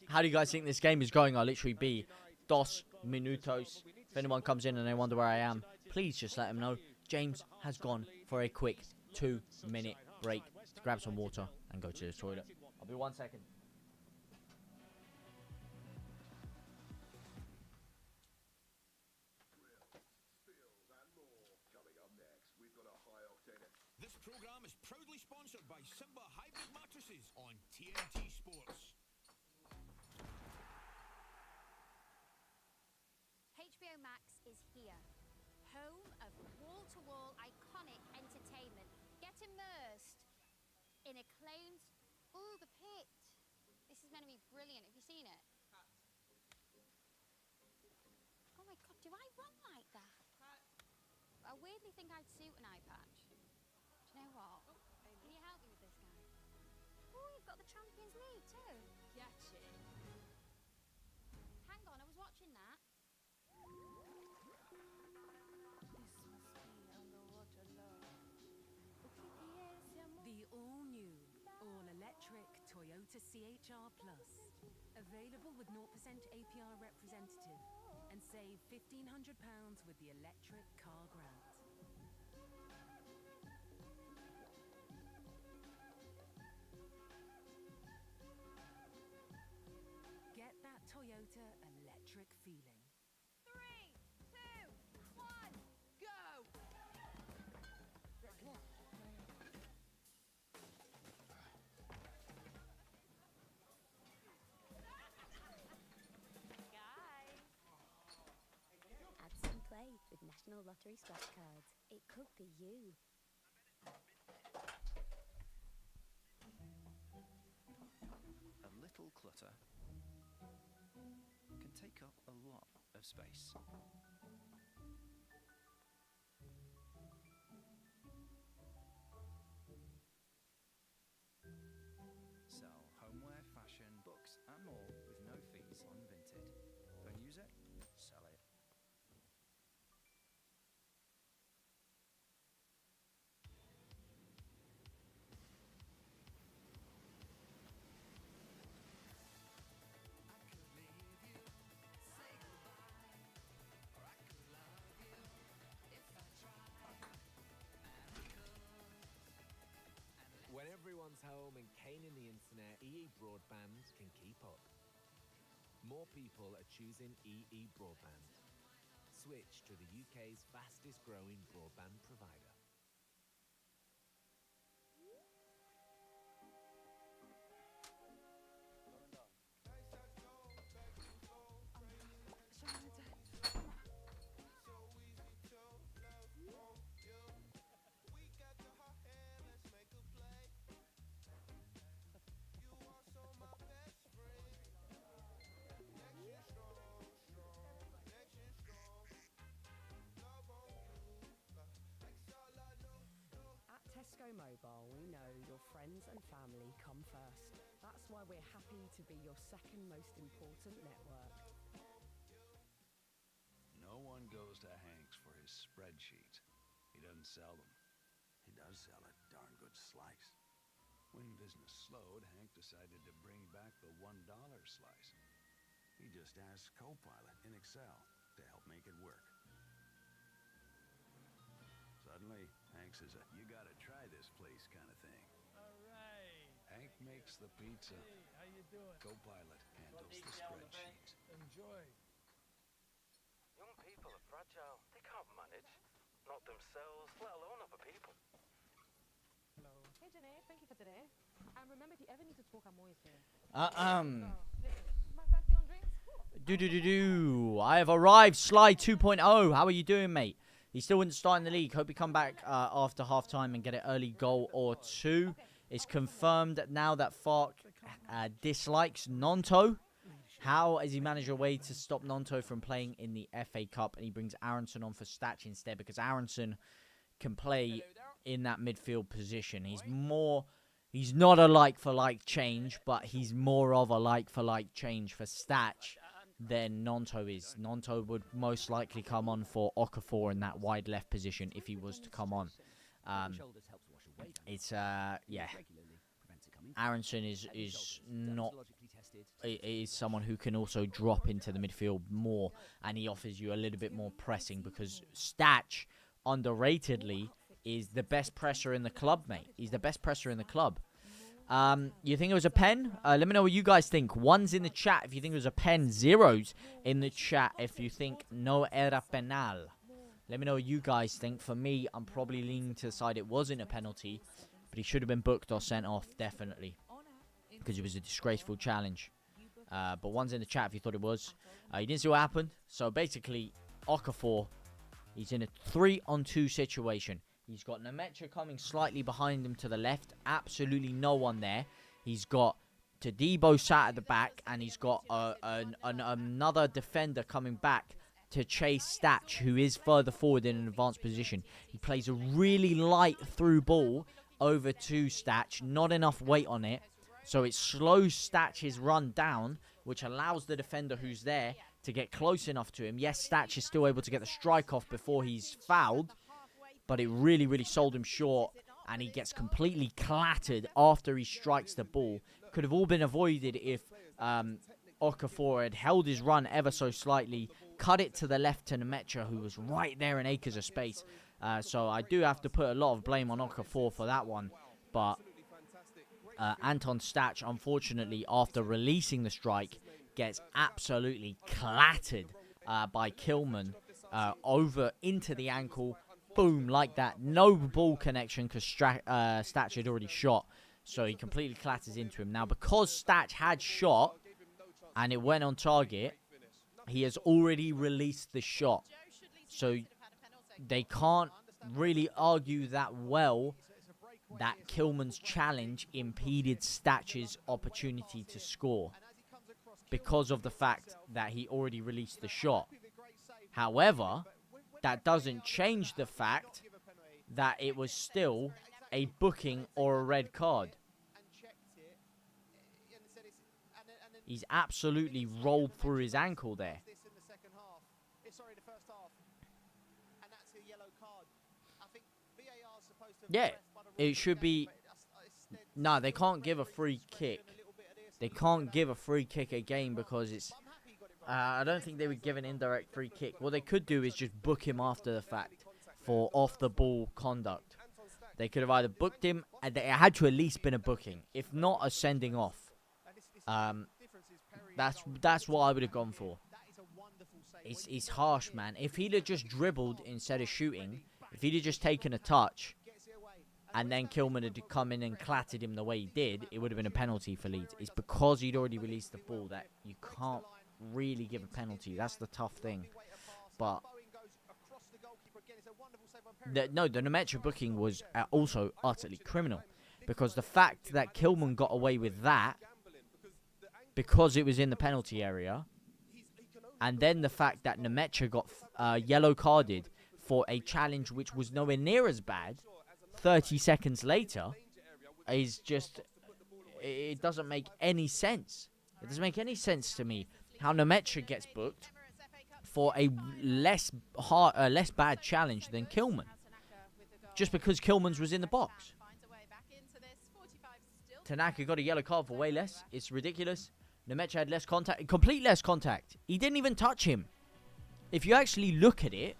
How do you guys think this game is going? I'll literally be dos minutos. If anyone comes in and they wonder where I am, please just let them know. James has gone for a quick 2-minute break to grab some water and go to the toilet. I'll be 1 second. This programme is proudly sponsored by Simba Hybrid Mattresses on TNT Sports. HBO Max is here. Home of wall-to-wall iconic entertainment. Get immersed in acclaimed... Ooh, The Pit. This is meant to be brilliant. Have you seen it? Oh my God, do I run like that? I weirdly think I'd suit an eye patch. Do you know what? Can you help me with this guy? Oh, you've got the Champions League too. Getcha. Hang on, I was watching that. The all-new, all-electric Toyota CHR Plus. Available with 0% APR representative. And save £1,500 with the electric car grant. Get that Toyota electric feeling. 3, 2, 1, go! Guys! Add some play with National Lottery scratch cards. It could be you. A little clutter can take up a lot of space. Sell homeware, fashion, books and more with no fees on Vinted. Don't use it? Sell it. When everyone's home and caning the internet, EE Broadband can keep up. More people are choosing EE Broadband. Switch to the UK's fastest growing broadband provider. Tesco Mobile, we know your friends and family come first. That's why we're happy to be your second most important network. No one goes to Hank's for his spreadsheets. He doesn't sell them. He does sell a darn good slice. When business slowed, Hank decided to bring back the $1 slice. He just asked Copilot in Excel to help make it work. Suddenly, Hank says, "You gotta try this place," kind of thing. makes the pizza. How you doing? Copilot handles the spreadsheet. Enjoy. Young people are fragile. They can't manage. Not themselves, let alone other people. Hello. Hey, Janae. Thank you for today. And remember, if you ever need to talk, I'm always here. I have arrived, Sly 2.0. How are you doing, mate? He still wouldn't start in the league. Hope you come back after half-time and get an early goal or two. It's confirmed now that Fark dislikes Nonto. How has he managed a way to stop Nonto from playing in the FA Cup? And he brings Aronson on for Stach instead because Aronson can play in that midfield position. He's not a like-for-like change, but he's more of a like-for-like change for Stach than Nonto is. Nonto would most likely come on for Okafor in that wide left position if he was to come on. Aronson is not... is someone who can also drop into the midfield more, and he offers you a little bit more pressing because Stach, underratedly, is the best presser in the club, mate. He's the best presser in the club. You think it was a pen? Let me know what you guys think. 1's in the chat if you think it was a pen. 0's in the chat if you think no era penal. Let me know what you guys think. For me, I'm probably leaning to the side it wasn't a penalty, but he should have been booked or sent off, definitely, because it was a disgraceful challenge. But 1's in the chat if you thought it was. You didn't see what happened. So basically, Okafor, he's in a 3-on-2 situation. He's got Nemecha coming slightly behind him to the left. Absolutely no one there. He's got Todibo sat at the back, and he's got another defender coming back to chase Stach, who is further forward in an advanced position. He plays a really light through ball over to Stach. Not enough weight on it. So it slows Stach's run down, which allows the defender who's there to get close enough to him. Yes, Stach is still able to get the strike off before he's fouled, but it really, really sold him short, and he gets completely clattered after he strikes the ball. Could have all been avoided if Okafor had held his run ever so slightly, cut it to the left to Nemecha, who was right there in acres of space. So I do have to put a lot of blame on Okafor for that one. But Anton Stach, unfortunately, after releasing the strike, gets absolutely clattered by Kilman over into the ankle. Boom, like that. No ball connection because Stach had already shot. So he completely clatters into him. Now, because Stach had shot and it went on target, he has already released the shot. So they can't really argue that well that Kilman's challenge impeded Stach's opportunity to score because of the fact that he already released the shot. However, that doesn't change the fact that it was still a booking or a red card. He's absolutely rolled through his ankle there. Yeah, it should be... No, they can't give a free kick. They can't give a free kick again because it's... I don't think they would give an indirect free kick. What they could do is just book him after the fact for off-the-ball conduct. They could have either booked him, and it had to at least been a booking, if not a sending off. That's what I would have gone for. It's harsh, man. If he'd have just dribbled instead of shooting, if he'd have just taken a touch, and then Kilman had come in and clattered him the way he did, it would have been a penalty for Leeds. It's because he'd already released the ball that you can't really give a penalty. That's the tough thing. But the Nemecha booking was also utterly criminal, because the fact that Kilman got away with that because it was in the penalty area, and then the fact that Nemecha got yellow carded for a challenge which was nowhere near as bad 30 seconds later, is just... It doesn't make any sense. It doesn't make any sense to me how Nemecha gets booked for a less bad challenge than Kilman, just because Kilman's was in the box. Tanaka got a yellow card for way less. It's ridiculous. Nemecha had less contact, complete less contact. He didn't even touch him. If you actually look at it,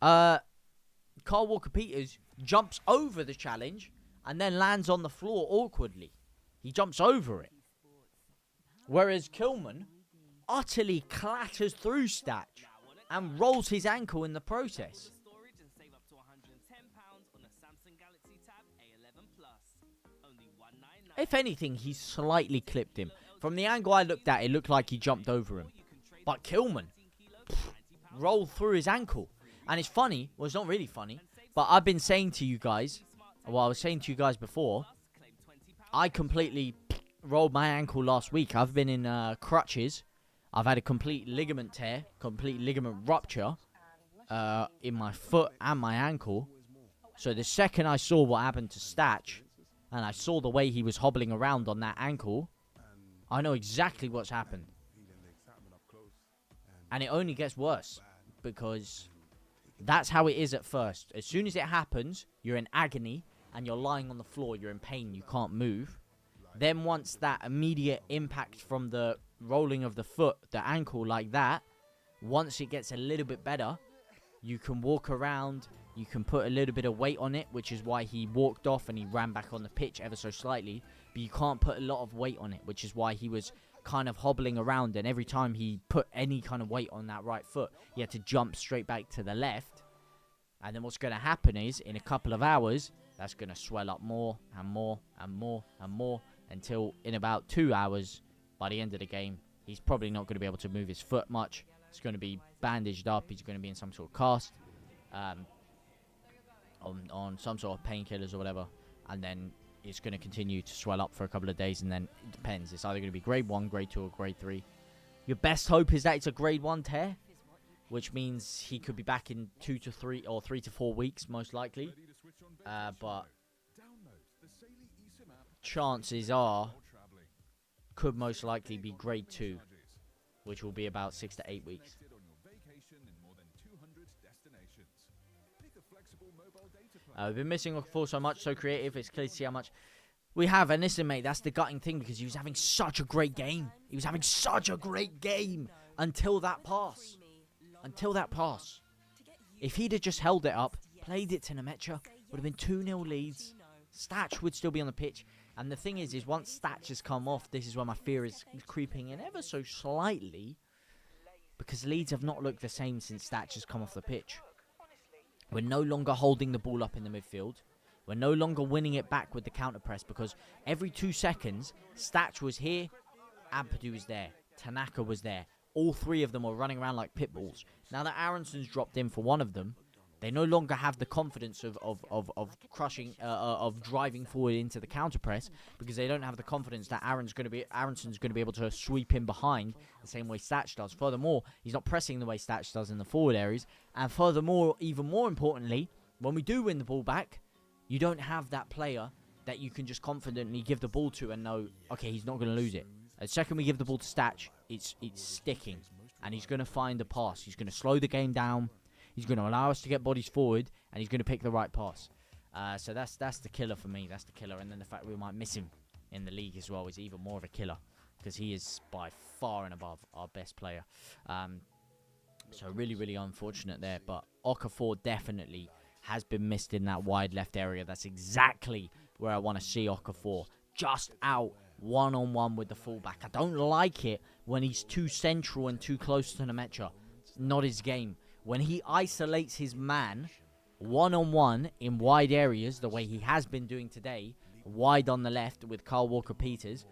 Carl Walker-Peters jumps over the challenge and then lands on the floor awkwardly. He jumps over it. Whereas Kilman utterly clatters through Stach and rolls his ankle in the process. If anything, he slightly clipped him. From the angle I looked at, it looked like he jumped over him. But Kilman rolled through his ankle. And it's funny. Well, it's not really funny. But I've been saying to you guys, well, I was saying to you guys before, I completely rolled my ankle last week. I've been in crutches. I've had a complete ligament tear, complete ligament rupture in my foot and my ankle. So the second I saw what happened to Stach, and I saw the way he was hobbling around on that ankle, I know exactly what's happened. And it only gets worse, because that's how it is at first. As soon as it happens, you're in agony, and you're lying on the floor, you're in pain, you can't move. Then once that immediate impact from the rolling of the foot, the ankle like that, once it gets a little bit better, you can walk around, you can put a little bit of weight on it, which is why he walked off and he ran back on the pitch ever so slightly. But you can't put a lot of weight on it, which is why he was kind of hobbling around. And every time he put any kind of weight on that right foot, he had to jump straight back to the left. And then what's going to happen is, in a couple of hours, that's going to swell up more and more and more and more, until in about 2 hours, by the end of the game, he's probably not going to be able to move his foot much. It's going to be bandaged up. He's going to be in some sort of cast, on some sort of painkillers or whatever. And then it's going to continue to swell up for a couple of days, and then it depends. It's either going to be grade 1, grade 2, or grade 3. Your best hope is that it's a grade 1 tear, which means he could be back in 2 to 3 or 3 to 4 weeks, most likely. But chances are, could most likely be grade 2, which will be about 6 to 8 weeks. We've been missing Okafor so much, so creative. It's clear to see how much we have. And listen, mate, that's the gutting thing, because he was having such a great game. He was having such a great game until that pass. Until that pass. If he'd have just held it up, played it to Nemecha, would have been 2-0 Leeds. Stach would still be on the pitch. And the thing is once Stach has come off, this is where my fear is creeping in ever so slightly. Because Leeds have not looked the same since Stach has come off the pitch. We're no longer holding the ball up in the midfield. We're no longer winning it back with the counter press, because every 2 seconds, Stach was here, Ampadu was there, Tanaka was there. All three of them were running around like pit bulls. Now that Aronson's dropped in for one of them, they no longer have the confidence of driving forward into the counter press, because they don't have the confidence that Aronson's going to be able to sweep in behind the same way Stach does. Furthermore, he's not pressing the way Stach does in the forward areas. And furthermore, even more importantly, when we do win the ball back, you don't have that player that you can just confidently give the ball to and know, okay, he's not going to lose it. The second we give the ball to Stach, it's sticking, and he's going to find the pass. He's going to slow the game down. He's going to allow us to get bodies forward, and he's going to pick the right pass. So that's the killer for me. That's the killer. And then the fact we might miss him in the league as well is even more of a killer, because he is by far and above our best player. So really, really unfortunate there. But Okafor definitely has been missed in that wide left area. That's exactly where I want to see Okafor. Just out one-on-one with the fullback. I don't like it when he's too central and too close to Nemecha. It's not his game. When he isolates his man one-on-one in wide areas, the way he has been doing today, wide on the left with Kyle Walker-Peters,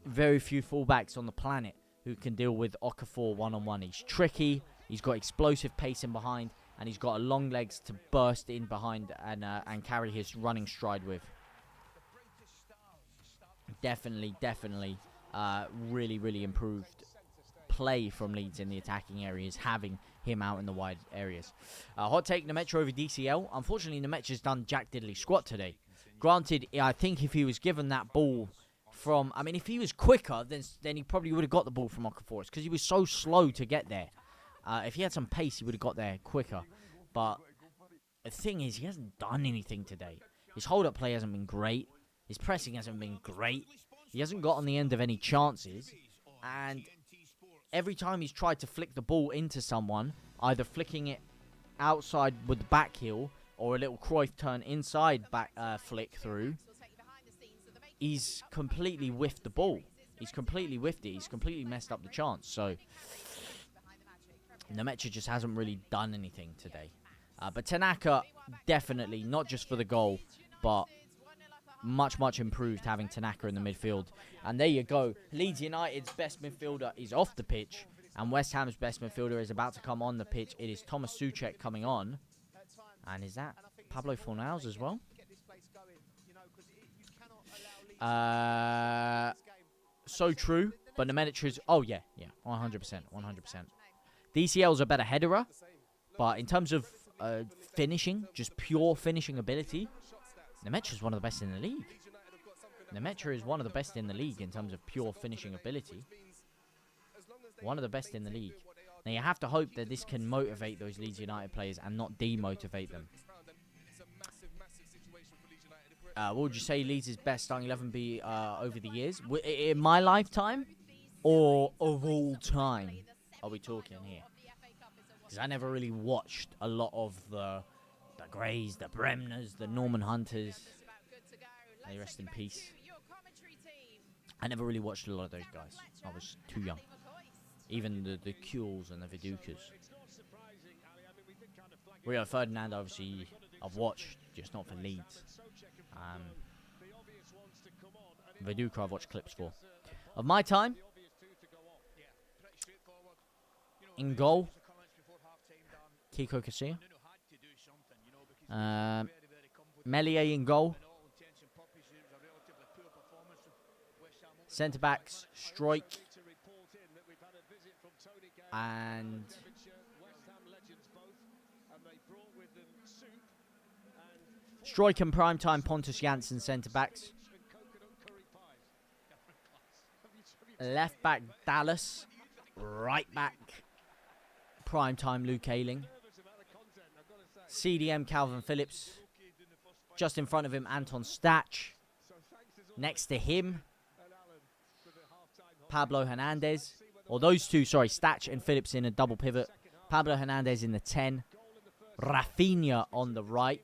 very few fullbacks on the planet who can deal with Okafor one-on-one. He's tricky, he's got explosive pace in behind, and he's got long legs to burst in behind and carry his running stride with. Definitely, really, really improved play from Leeds in the attacking areas, having him out in the wide areas. Hot take, Nemecha over DCL. Unfortunately, Nemecha's done jack diddly squat today. Granted, I think if he was given that ball from... I mean, if he was quicker, then he probably would have got the ball from Okafor, because he was so slow to get there. If he had some pace, he would have got there quicker. But the thing is, he hasn't done anything today. His hold-up play hasn't been great. His pressing hasn't been great. He hasn't got on the end of any chances. And every time he's tried to flick the ball into someone, either flicking it outside with the back heel or a little Cruyff turn inside back flick through, he's completely whiffed the ball. He's completely whiffed it. He's completely messed up the chance. So Nemecha just hasn't really done anything today. But Tanaka, definitely, not just for the goal, but much improved having Tanaka in the midfield. And there you go. Leeds United's best midfielder is off the pitch, and West Ham's best midfielder is about to come on the pitch. It is Thomas Souček coming on. And is that Pablo Fornals as well? So true, but the miniature is... Oh, yeah, 100%. DCL's a better headerer, but in terms of finishing, just pure finishing ability, Nemecha is one of the best in the league. Nemecha is one of the best in the league in terms of pure finishing ability. One of the best in the league. Now, you have to hope that this can motivate those Leeds United players and not demotivate them. What would you say Leeds' best starting 11 be over the years? In my lifetime? Or of all time are we talking here? Because I never really watched a lot of the Greys, the Bremners, the Norman Hunters. They rest in peace. I never really watched a lot of those guys. I was too young. Even the Kuhls and the Vidukas. Rio Ferdinand, obviously, I've watched, just not for Leeds. Viduka I've watched clips for. Of my time, in goal, Kiko Casilla. Melier in goal. Centre-backs, Stroik. And Stroik and primetime Pontus Jansson centre-backs. Left back Dallas. Right back primetime Luke Ayling. CDM Calvin Phillips. Just in front of him Anton Stach. Next to him Pablo Hernandez. Or those two, sorry, Stach and Phillips in a double pivot. Pablo Hernandez in the 10. Rafinha on the right.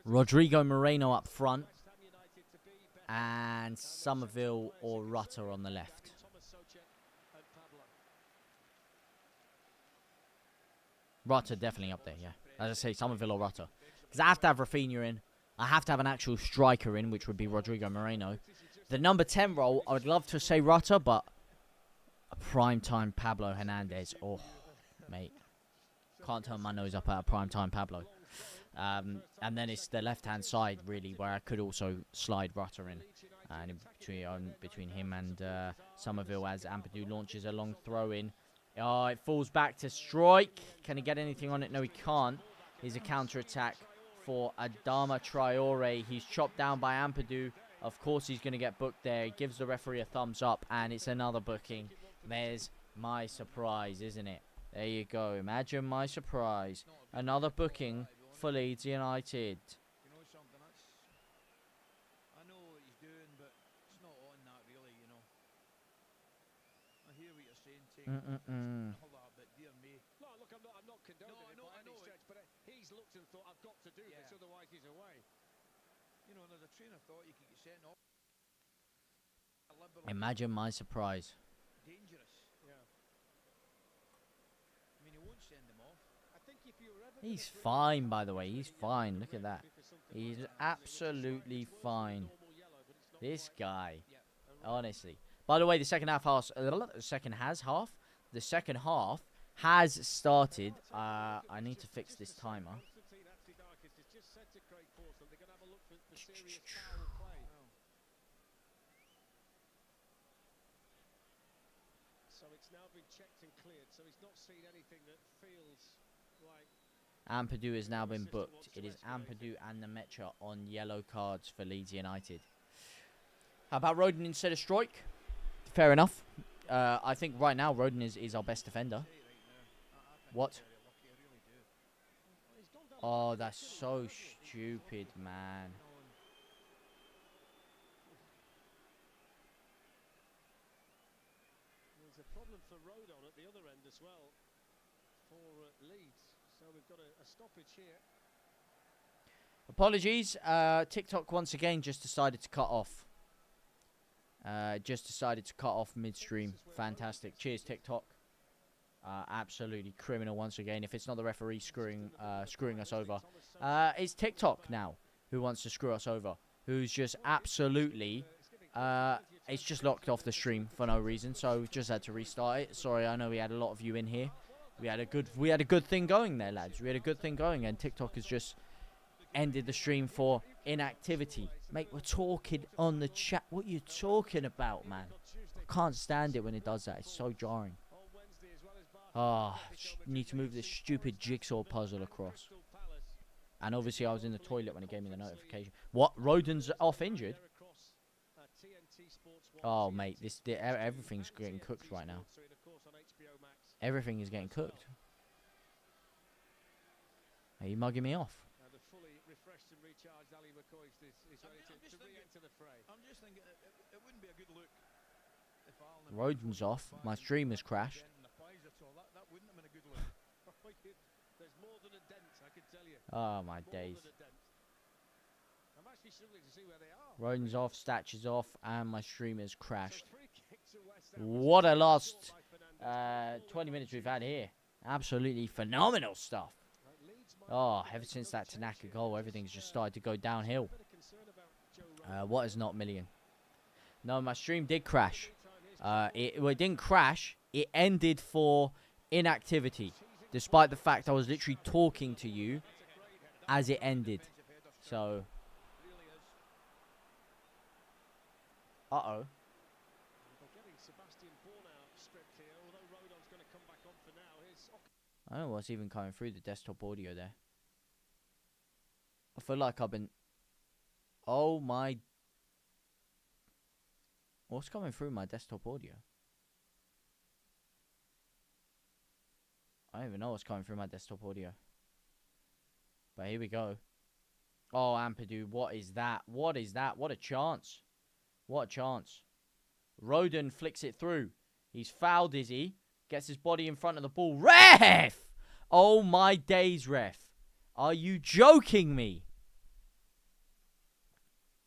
Rodrigo Moreno up front. And Somerville or Rutter on the left. Rutter definitely up there, yeah. As I say, Somerville or Rutter. Because I have to have Rafinha in. I have to have an actual striker in, which would be Rodrigo Moreno. The number 10 role, I would love to say Rutter, but a prime-time Pablo Hernandez. Oh, mate. Can't turn my nose up at a prime-time Pablo. And then it's the left-hand side, really, where I could also slide Rutter in. And between him and Somerville as Ampadu launches a long throw-in. Oh, it falls back to Stroik. Can he get anything on it? No, he can't. Here's a counter-attack for Adama Traore. He's chopped down by Ampadu. Of course he's going to get booked there. He gives the referee a thumbs up, and it's another booking. There's my surprise, isn't it? There you go. Imagine my surprise. Another booking for Leeds United. You know something, I know what he's doing, but it's not on that really, you know. I hear what you're saying, but dear me. No, look, I'm not condoning it by any stretch, but he's looked and thought, I've got to do this, otherwise he's away. You know, and as a trainer thought you could get sent off. Imagine my surprise. Dangerous. Yeah. I mean, he won't send them off. I think if you're ever He's fine, by the way. He's fine. Look at that. He's absolutely fine. This guy. Honestly. By the way, the second half has started. I need to fix this timer. So it's now been checked and cleared, so he's not seen anything that feels like... Ampadu has now been booked. It is Ampadu and Nemecha on yellow cards for Leeds United. How about Rodon instead of Stroik? Fair enough. I think right now Rodon is our best defender. What? Oh, that's so stupid, man. There's a problem for Rodon at the other end as well for Leeds. So we've got a stoppage here. Apologies. TikTok once again just decided to cut off. Just decided to cut off midstream. Fantastic. Cheers, TikTok. Absolutely criminal once again. If it's not the referee screwing us over, it's TikTok now who wants to screw us over. Who's just absolutely, it's just locked off the stream for no reason. So we've just had to restart it. Sorry, I know we had a lot of you in here. We had a good thing going there, lads. We had a good thing going, and TikTok has just ended the stream for inactivity. Mate, we're talking on the chat. What are you talking about, man? I can't stand it when it does that. It's so jarring. Oh, need to move this stupid jigsaw puzzle across. And obviously I was in the toilet when it gave me the notification. What? Rodon's off injured? Oh, mate, everything's getting cooked right now. Everything is getting cooked. Are you mugging me off? It wouldn't be a good look if Rodon's off. My stream has crashed. That wouldn't have been a good look. There's more than a dent, I can tell you. Oh, my days. I'm actually struggling to see where they are. Rodon's off, Stach is off, and my stream has crashed. What a last 20 minutes we've had here. Absolutely phenomenal stuff. Oh, ever since that Tanaka goal, everything's just started to go downhill. What is not million? No, my stream did crash. It didn't crash. It ended for inactivity, despite the fact I was literally talking to you as it ended. So, uh-oh. I don't know what's even coming through the desktop audio there. I feel like I've been... Oh my... What's coming through my desktop audio? I don't even know what's coming through my desktop audio. But here we go. Oh, Ampadu, what is that? What is that? What a chance. What a chance. Rodon flicks it through. He's fouled, is he? Gets his body in front of the ball. Ref! Oh my days, ref. Are you joking me?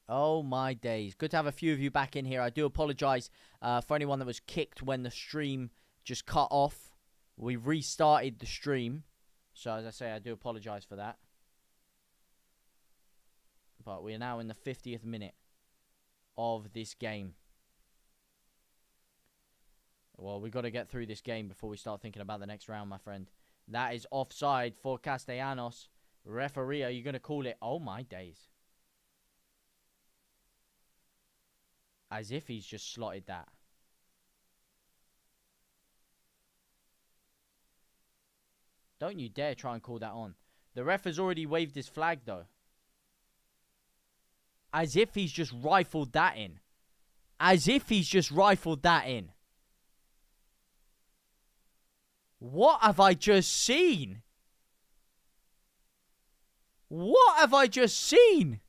Oh my days. Good to have a few of you back in here. I do apologise for anyone that was kicked when the stream just cut off. We restarted the stream. So as I say, I do apologise for that. But we're now in the 50th minute of this game. Well, we've got to get through this game before we start thinking about the next round, my friend. That is offside for Castellanos. Referee, are you going to call it? Oh, my days. As if he's just slotted that. Don't you dare try and call that on. The ref has already waved his flag, though. As if he's just rifled that in. As if he's just rifled that in. What have I just seen? What have I just seen?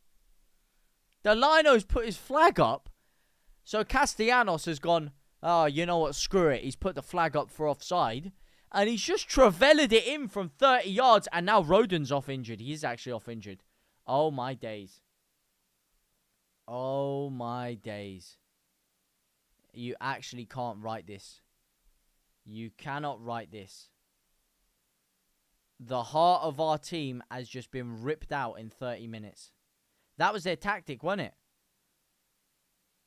The Lino's put his flag up. So Castellanos has gone, oh, you know what, screw it. He's put the flag up for offside. And he's just traveled it in from 30 yards. And now Rodon's off injured. He is actually off injured. Oh, my days. Oh, my days. You actually can't write this. You cannot write this. The heart of our team has just been ripped out in 30 minutes. That was their tactic, wasn't it?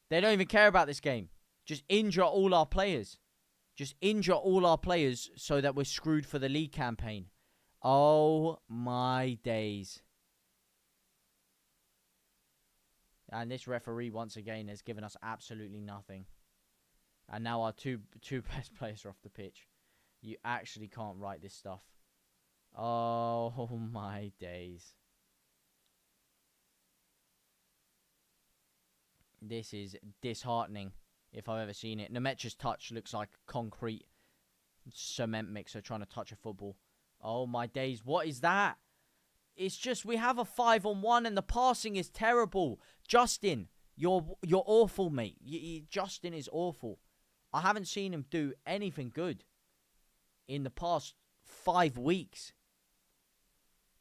They don't even care about this game. Just injure all our players. Just injure all our players so that we're screwed for the league campaign. Oh, my days. And this referee, once again, has given us absolutely nothing. And now our two best players are off the pitch. You actually can't write this stuff. Oh, my days. This is disheartening if I've ever seen it. Nemecha's touch looks like a concrete cement mixer trying to touch a football. Oh, my days. What is that? It's just we have a 5-on-1 and the passing is terrible. Justin, you're awful, mate. Justin is awful. I haven't seen him do anything good in the past 5 weeks.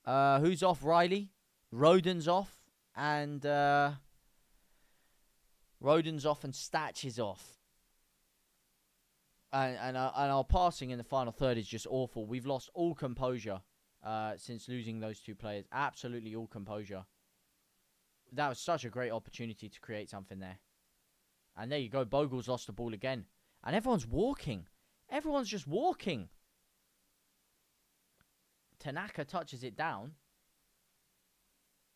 Who's off? Riley? Rodon's off, and Stach is off. And our passing in the final third is just awful. We've lost all composure since losing those two players. Absolutely all composure. That was such a great opportunity to create something there. And there you go. Bogle's lost the ball again. And everyone's walking. Everyone's just walking. Tanaka touches it down.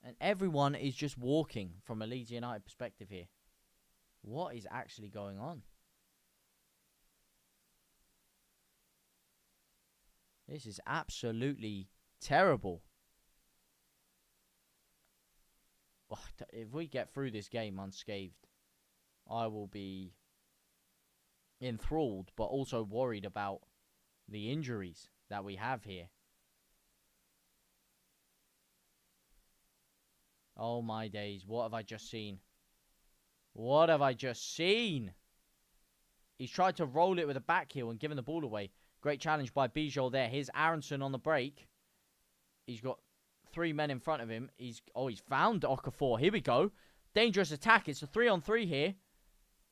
And everyone is just walking from a Leeds United perspective here. What is actually going on? This is absolutely terrible. Oh, if we get through this game unscathed, I will be enthralled, but also worried about the injuries that we have here. Oh my days, what have I just seen? What have I just seen? He's tried to roll it with a back heel and given the ball away. Great challenge by Bijol there. Here's Aronson on the break. He's got 3 men in front of him. He's found Okafor. Here we go. Dangerous attack. It's a 3-on-3 here.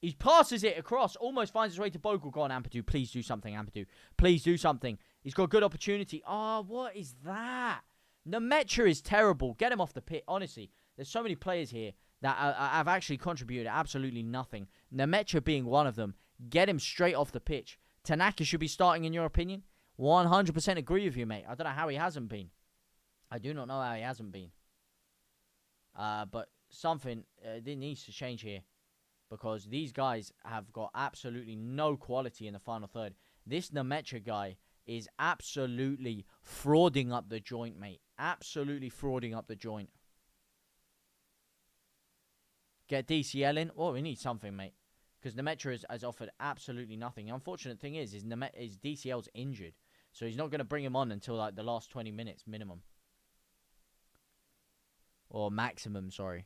He passes it across. Almost finds his way to Bogle. Go on, Ampadu. Please do something, Ampadu. Please do something. He's got a good opportunity. Oh, what is that? Nemetra is terrible. Get him off the pit. Honestly, there's so many players here that have actually contributed absolutely nothing. Nemetra being one of them. Get him straight off the pitch. Tanaka should be starting, in your opinion? 100% agree with you, mate. I don't know how he hasn't been. I do not know how he hasn't been. But something needs to change here. Because these guys have got absolutely no quality in the final third. This Nemetra guy is absolutely frauding up the joint, mate. Absolutely frauding up the joint. Get DCL in. Oh, we need something, mate. Because Nemetra has offered absolutely nothing. The unfortunate thing is DCL's injured. So he's not going to bring him on until like the last 20 minutes minimum. Or maximum, sorry.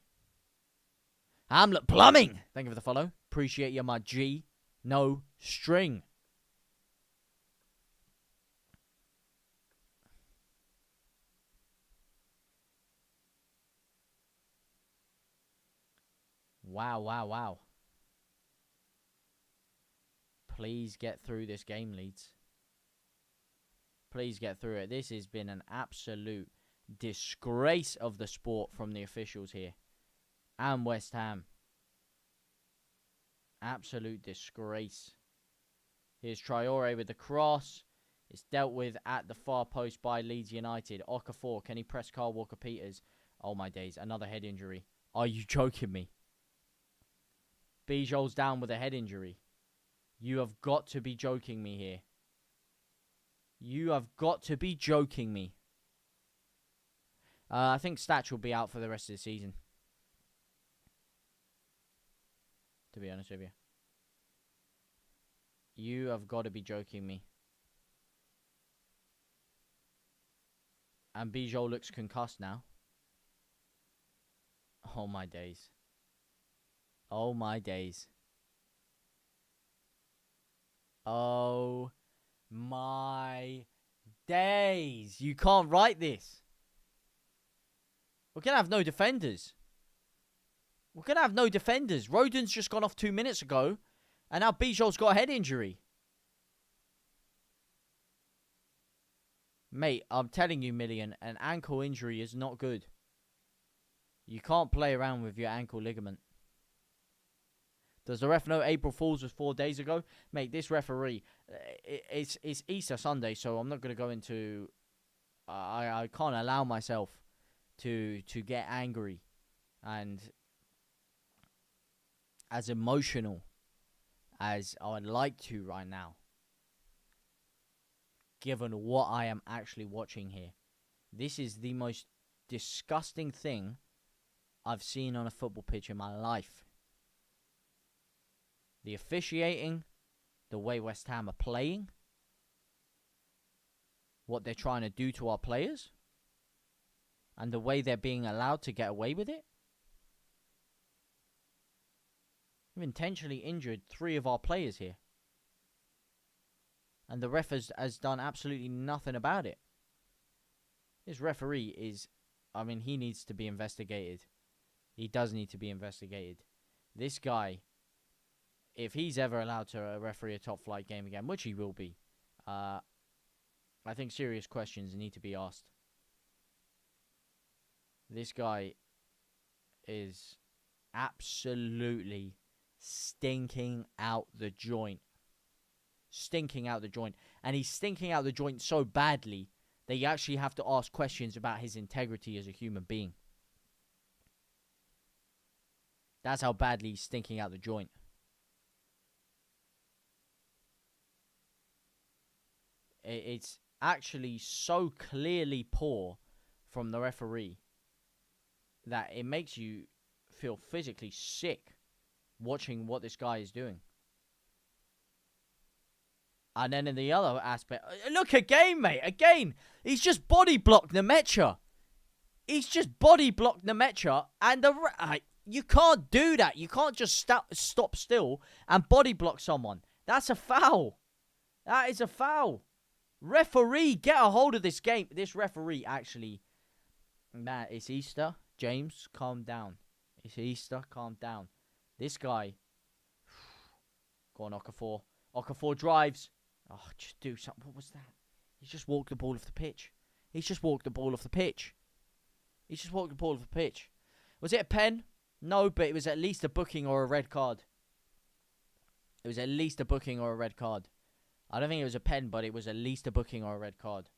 Hamlet Plumbing! Thank you for the follow. Appreciate you, my G. No string. Wow, wow, wow. Please get through this game, Leeds. Please get through it. This has been an absolute disgrace of the sport from the officials here. And West Ham. Absolute disgrace. Here's Traore with the cross. It's dealt with at the far post by Leeds United. Okafor, can he press Kyle Walker-Peters? Oh my days, another head injury. Are you joking me? Bijol's down with a head injury. You have got to be joking me here. You have got to be joking me. I think Stach will be out for the rest of the season. To be honest with you. You have got to be joking me. And Bijol looks concussed now. Oh my days. Oh my days. Oh my days. You can't write this. We're going to have no defenders. We're going to have no defenders. Rodon's just gone off 2 minutes ago. And now Bijol's got a head injury. Mate, I'm telling you, Million, an ankle injury is not good. You can't play around with your ankle ligament. Does the ref know April Fools was 4 days ago? Mate, this referee, it's Easter Sunday, so I'm not going to go into... I can't allow myself to get angry and as emotional as I'd like to right now, given what I am actually watching here. This is the most disgusting thing I've seen on a football pitch in my life. The officiating, the way West Ham are playing, what they're trying to do to our players, and the way they're being allowed to get away with it. We've intentionally injured 3 of our players here. And the ref has done absolutely nothing about it. This referee is I mean, he needs to be investigated. He does need to be investigated. This guy, if he's ever allowed to referee a top flight game again, which he will be, I think serious questions need to be asked. This guy is absolutely stinking out the joint. Stinking out the joint. And he's stinking out the joint so badly that you actually have to ask questions about his integrity as a human being. That's how badly he's stinking out the joint. It's actually so clearly poor from the referee that it makes you feel physically sick watching what this guy is doing. And then in the other aspect, look again, mate. Again, he's just body blocked Nemecha. He's just body blocked Nemecha, and you can't do that. You can't just stop still and body block someone. That's a foul. That is a foul. Referee, get a hold of this game. This referee actually, man, it's Easter. James, calm down. It's Easter, calm down. This guy, go on, Okafor. Okafor drives. Oh, just do something. What was that? He's just walked the ball off the pitch. He's just walked the ball off the pitch. He's just walked the ball off the pitch. Was it a pen? No, but it was at least a booking or a red card. It was at least a booking or a red card. I don't think it was a pen, but it was at least a booking or a red card.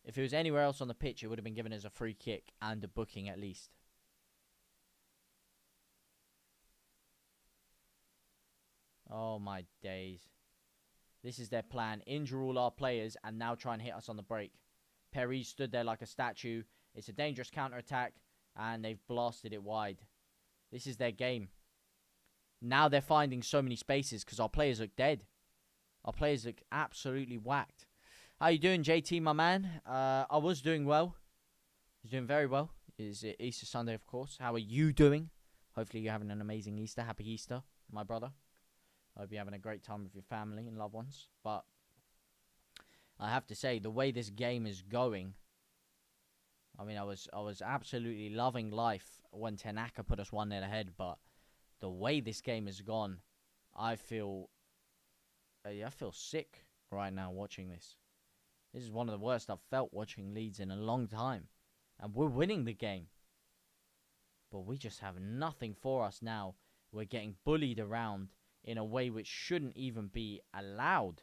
If it was anywhere else on the pitch, it would have been given as a free kick and a booking at least. Oh my days. This is their plan. Injure all our players and now try and hit us on the break. Perry stood there like a statue. It's a dangerous counter-attack and they've blasted it wide. This is their game. Now they're finding so many spaces because our players look dead. Our players look absolutely whacked. How you doing, JT, my man? I was doing well. I was doing very well. It's Easter Sunday, of course. How are you doing? Hopefully you're having an amazing Easter. Happy Easter, my brother. I hope you're having a great time with your family and loved ones. But I have to say, the way this game is going, I mean, I was absolutely loving life when Tanaka put us 1-0 ahead. But the way this game has gone, I feel sick right now watching this. This is one of the worst I've felt watching Leeds in a long time. And we're winning the game. But we just have nothing for us now. We're getting bullied around in a way which shouldn't even be allowed.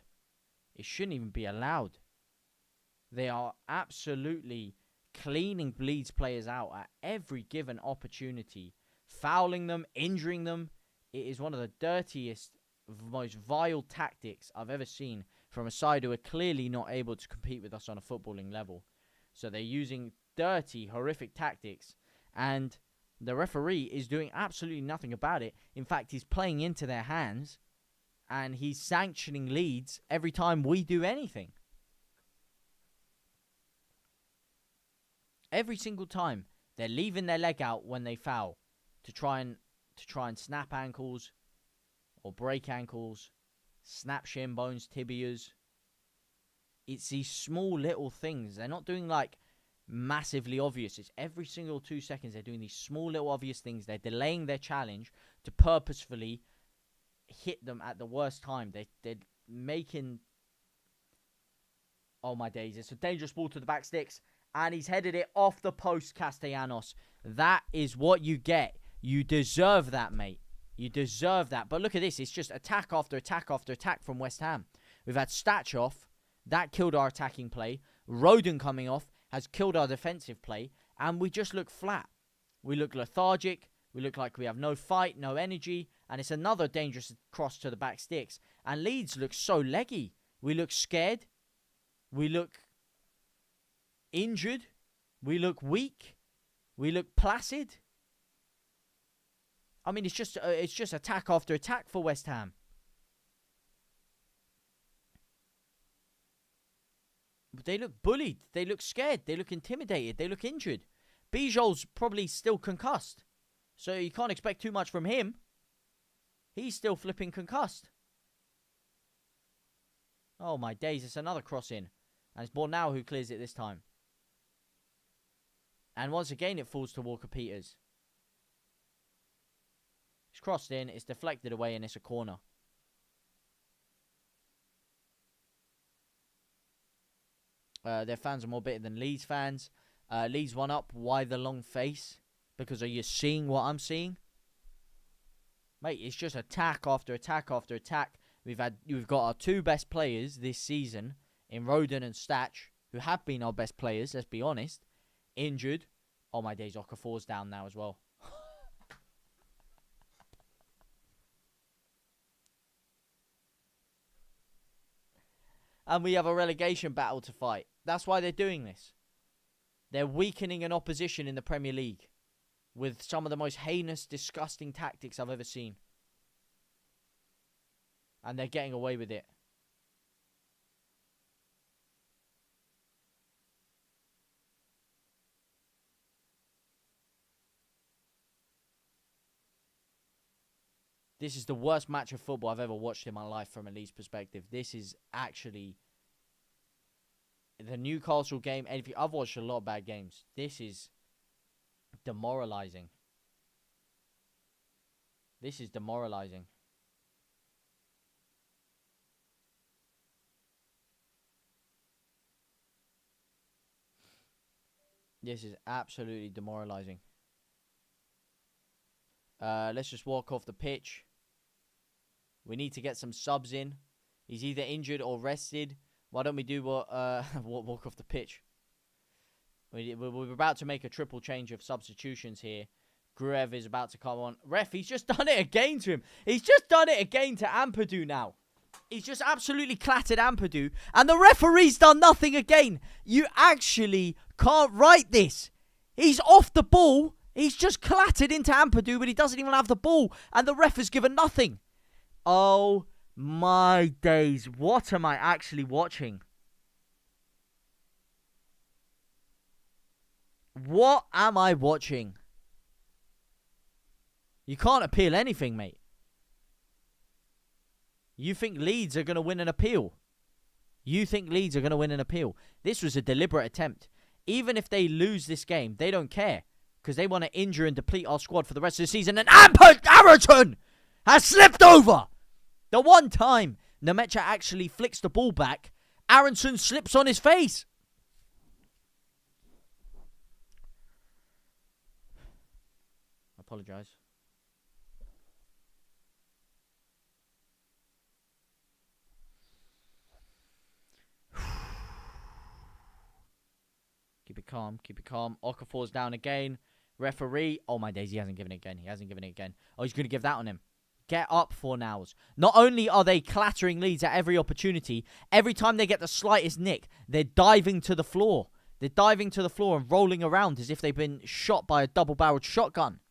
It shouldn't even be allowed. They are absolutely cleaning Leeds players out at every given opportunity. Fouling them, injuring them. It is one of the dirtiest, most vile tactics I've ever seen from a side who are clearly not able to compete with us on a footballing level. So they're using dirty, horrific tactics, and the referee is doing absolutely nothing about it. In fact, he's playing into their hands, and he's sanctioning Leeds every time we do anything. Every single time, they're leaving their leg out when they foul to try and snap ankles or break ankles, snap shin bones, tibias. It's these small little things. They're not doing like massively obvious. It's every single 2 seconds they're doing these small little obvious things. They're delaying their challenge to purposefully hit them at the worst time. They're making... Oh my days. It's a dangerous ball to the back sticks. And he's headed it off the post, Castellanos. That is what you get. You deserve that, mate. You deserve that. But look at this. It's just attack after attack after attack from West Ham. We've had Stach off. That killed our attacking play. Roden coming off has killed our defensive play. And we just look flat. We look lethargic. We look like we have no fight, no energy. And it's another dangerous cross to the back sticks. And Leeds look so leggy. We look scared. We look injured. We look weak. We look placid. I mean, it's just attack after attack for West Ham. They look bullied. They look scared. They look intimidated. They look injured. Bijol's probably still concussed. So you can't expect too much from him. He's still flipping concussed. Oh my days, it's another cross in. And it's Bornau who clears it this time. And once again, it falls to Walker-Peters. It's crossed in, it's deflected away, and it's a corner. Their fans are more bitter than Leeds fans. Leeds 1 up. Why the long face? Because are you seeing what I'm seeing? Mate, it's just attack after attack after attack. We've got our 2 best players this season in Roden and Stach, who have been our best players, let's be honest, injured. Oh my days, Okafor's down now as well. And we have a relegation battle to fight. That's why they're doing this. They're weakening an opposition in the Premier League with some of the most heinous, disgusting tactics I've ever seen. And they're getting away with it. This is the worst match of football I've ever watched in my life from a Leeds perspective. This is actually the Newcastle game. I've watched a lot of bad games. This is demoralizing. This is demoralizing. This is absolutely demoralizing. Let's just walk off the pitch. We need to get some subs in. He's either injured or rested. Why don't we do what? Walk off the pitch. We're about to make a triple change of substitutions here. Gruev is about to come on. Ref, he's just done it again to him. He's just done it again to Ampadu now. He's just absolutely clattered Ampadu. And the referee's done nothing again. You actually can't write this. He's off the ball. He's just clattered into Ampadu, but he doesn't even have the ball. And the ref has given nothing. Oh my days. What am I actually watching? What am I watching? You can't appeal anything, mate. You think Leeds are going to win an appeal? You think Leeds are going to win an appeal? This was a deliberate attempt. Even if they lose this game, they don't care. Because they want to injure and deplete our squad for the rest of the season. And Aronson has slipped over. The one time Nemecha actually flicks the ball back, Aronson slips on his face. I apologise. Keep it calm, keep it calm. Okafor's down again. Referee. Oh my days, he hasn't given it again. He hasn't given it again. Oh, he's going to give that on him. Get up for nows. Not only are they clattering Leeds at every opportunity, every time they get the slightest nick, they're diving to the floor. They're diving to the floor and rolling around as if they've been shot by a double-barreled shotgun.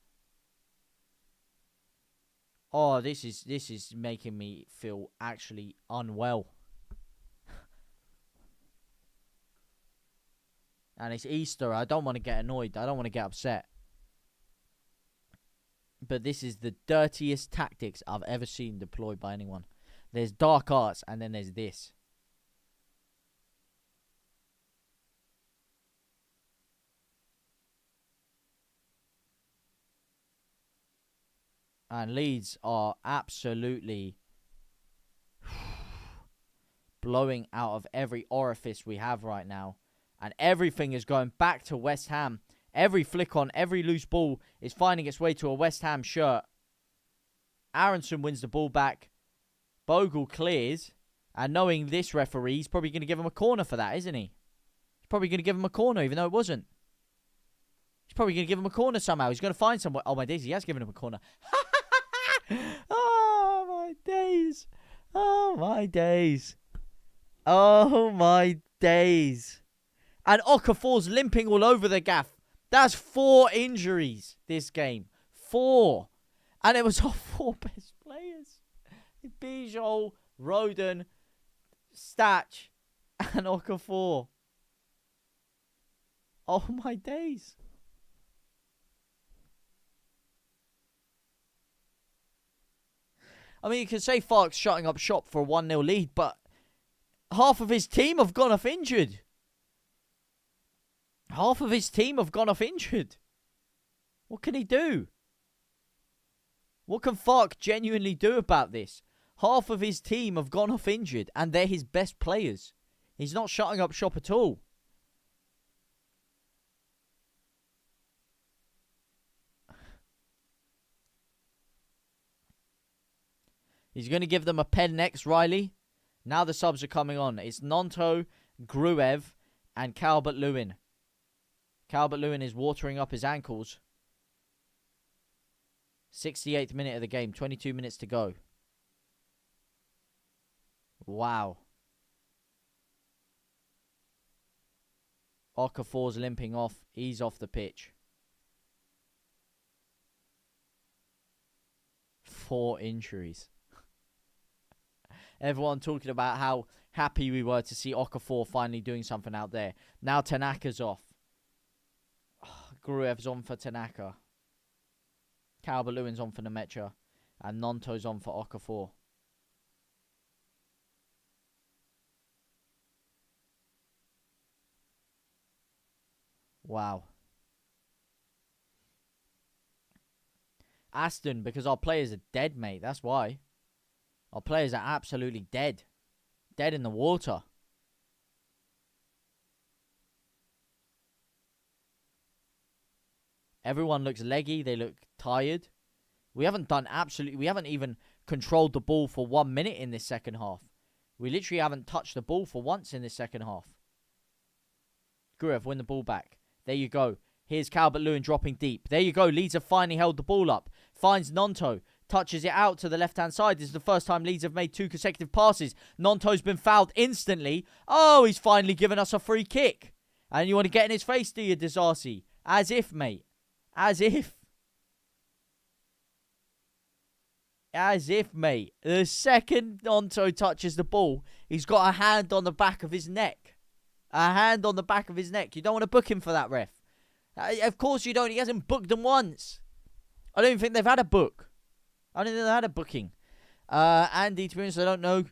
Oh, this is making me feel actually unwell. And it's Easter. I don't want to get annoyed. I don't want to get upset. But this is the dirtiest tactics I've ever seen deployed by anyone. There's dark arts and then there's this. And Leeds are absolutely blowing out of every orifice we have right now. And everything is going back to West Ham. Every flick on, every loose ball is finding its way to a West Ham shirt. Aronson wins the ball back. Bogle clears. And knowing this referee, he's probably going to give him a corner for that, isn't he? He's probably going to give him a corner, even though it wasn't. He's probably going to give him a corner somehow. He's going to find somewhere. Oh, my days, he has given him a corner. Oh, my days. Oh, my days. Oh, my days. And Okafor's limping all over the gaff. That's 4 injuries this game. 4. And it was our 4 best players. Bijol, Roden, Stach, and Okafor. Oh my days. I mean, you can say Fark's shutting up shop for a 1-0 lead, but half of his team have gone off injured. Half of his team have gone off injured. What can he do? What can Fark genuinely do about this? Half of his team have gone off injured, and they're his best players. He's not shutting up shop at all. He's going to give them a pen next, Riley. Now the subs are coming on. It's Nonto, Gruev, and Calvert-Lewin. Calvert-Lewin is watering up his ankles. 68th minute of the game. 22 minutes to go. Wow. Okafor's limping off. He's off the pitch. 4 injuries. Everyone talking about how happy we were to see Okafor finally doing something out there. Now Tanaka's off. Gruev's on for Tanaka. Calvert-Lewin's on for Nemecha. And Nonto's on for Okafor. Wow. Aston, because our players are dead, mate. That's why. Our players are absolutely dead. Dead in the water. Everyone looks leggy. They look tired. We haven't even controlled the ball for 1 minute in this second half. We literally haven't touched the ball for once in this second half. Gruev, win the ball back. There you go. Here's Calvert-Lewin dropping deep. There you go. Leeds have finally held the ball up. Finds Nonto. Touches it out to the left-hand side. This is the first time Leeds have made 2 consecutive passes. Nonto's been fouled instantly. Oh, he's finally given us a free kick. And you want to get in his face, do you, Disarcy? As if, mate. As if. As if, mate. The second Nonto touches the ball, he's got a hand on the back of his neck. A hand on the back of his neck. You don't want to book him for that, ref. Of course you don't. He hasn't booked them once. I don't even think they've had a book. I don't think they had a booking. Andy, to be honest, I don't know.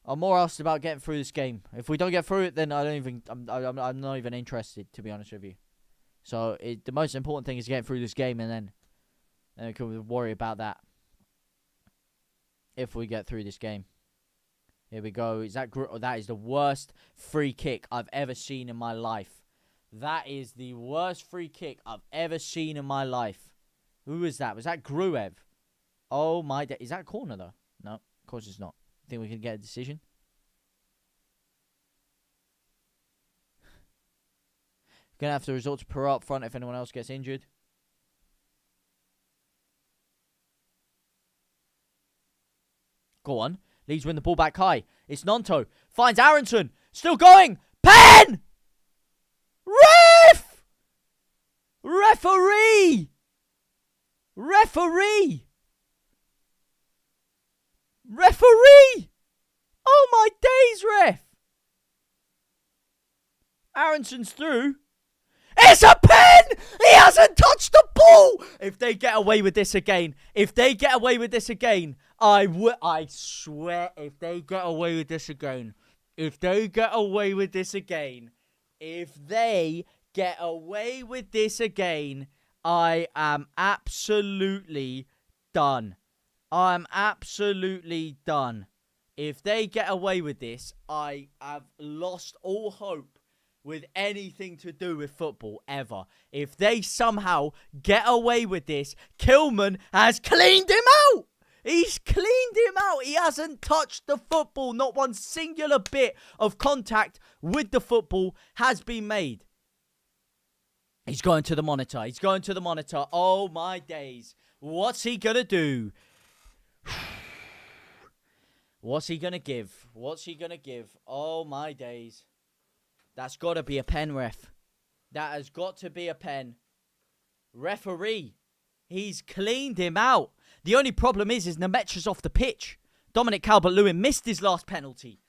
I'm more asked about getting through this game. If we don't get through it, then I'm not even interested, to be honest with you. So the most important thing is getting through this game, and then we can worry about that. If we get through this game. Here we go. That is the worst free kick I've ever seen in my life. That is the worst free kick I've ever seen in my life. Who was that? Was that Gruev? Oh my day. Is that a corner though? No, of course it's not. Think we can get a decision? Gonna have to resort to Perot up front if anyone else gets injured. Go on. Leeds win the ball back high. It's Nonto. Finds Aronson. Still going. Pen! Ref! Referee! Referee! Referee! Oh my days, ref! Aronson's through. It's a pen! He hasn't touched the ball! If they get away with this again, I swear, if they get away with this again, I am absolutely done. I'm absolutely done. If they get away with this, I have lost all hope with anything to do with football ever. If they somehow get away with this, Kilman has cleaned him out. He's cleaned him out. He hasn't touched the football. Not one singular bit of contact with the football has been made. He's going to the monitor. He's going to the monitor. Oh, my days. What's he going to do? What's he going to give? What's he going to give? Oh, my days. That's got to be a pen, ref. That has got to be a pen. Referee. He's cleaned him out. The only problem is Nemecha's off the pitch. Dominic Calvert-Lewin missed his last penalty.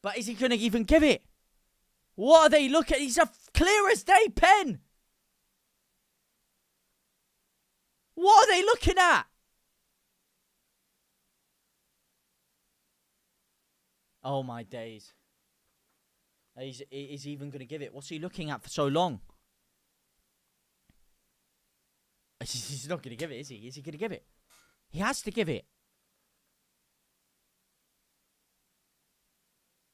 But is he going to even give it? What are they looking at? He's a clear as day pen. What are they looking at? Oh, my days. Is he even going to give it? What's he looking at for so long? He's not going to give it, is he? Is he going to give it? He has to give it.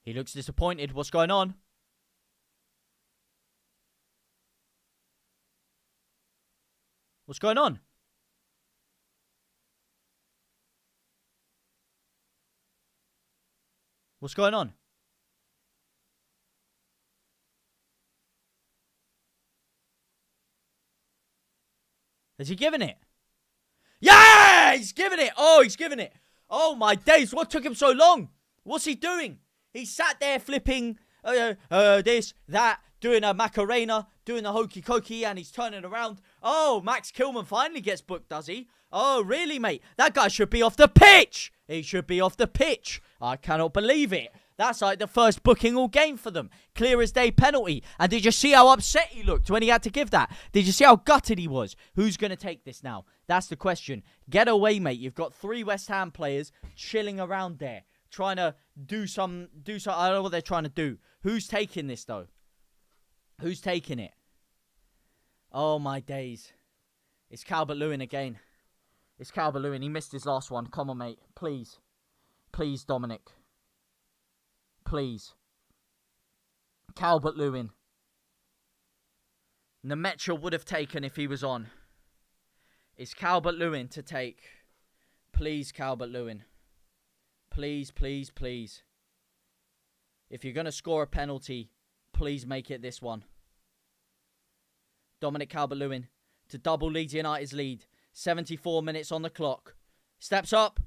He looks disappointed. What's going on? What's going on? What's going on? Has he given it? Yeah! He's given it! Oh, he's given it! Oh, my days. What took him so long? What's he doing? He sat there flipping this, that, doing a Macarena, doing a hokey cokey, and he's turning around. Oh, Max Kilman finally gets booked, does he? Oh, really, mate? That guy should be off the pitch. He should be off the pitch. I cannot believe it. That's like the first booking all game for them. Clear as day penalty. And did you see how upset he looked when he had to give that? Did you see how gutted he was? Who's going to take this now? That's the question. Get away, mate. You've got 3 West Ham players chilling around there, trying to do some. I don't know what they're trying to do. Who's taking this, though? Who's taking it? Oh, my days. It's Calvert-Lewin again. It's Calvert-Lewin. He missed his last one. Come on, mate. Please. Please, Dominic. Please. Calvert-Lewin. Nemetra would have taken if he was on. It's Calvert-Lewin to take. Please, Calvert-Lewin. Please, please, please. If you're going to score a penalty, please make it this one. Dominic Calvert-Lewin to double Leeds United's lead. 74 minutes on the clock. Steps up.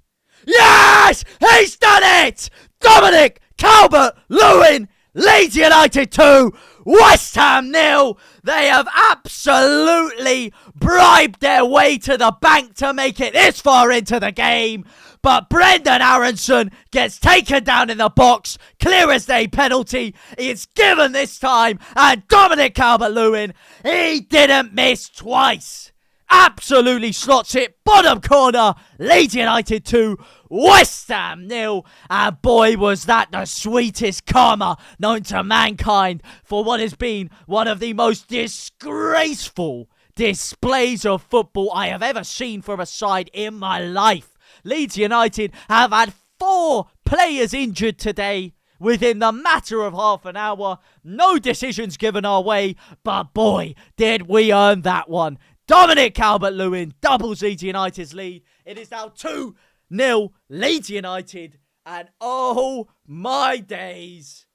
Yes! He's done it! Dominic Calvert-Lewin, Leeds United 2, West Ham 0. They have absolutely bribed their way to the bank to make it this far into the game. But Brendan Aronson gets taken down in the box. Clear as day penalty. It's given this time. And Dominic Calvert-Lewin, he didn't miss twice. Absolutely slots it. Bottom corner. Leeds United 2. West Ham 0. And boy, was that the sweetest karma known to mankind for what has been one of the most disgraceful displays of football I have ever seen from a side in my life. Leeds United have had 4 players injured today within the matter of half an hour. No decisions given our way, but boy, did we earn that one. Dominic Calvert-Lewin doubles Leeds United's lead. It is now 2-0 Leeds United. And oh my days,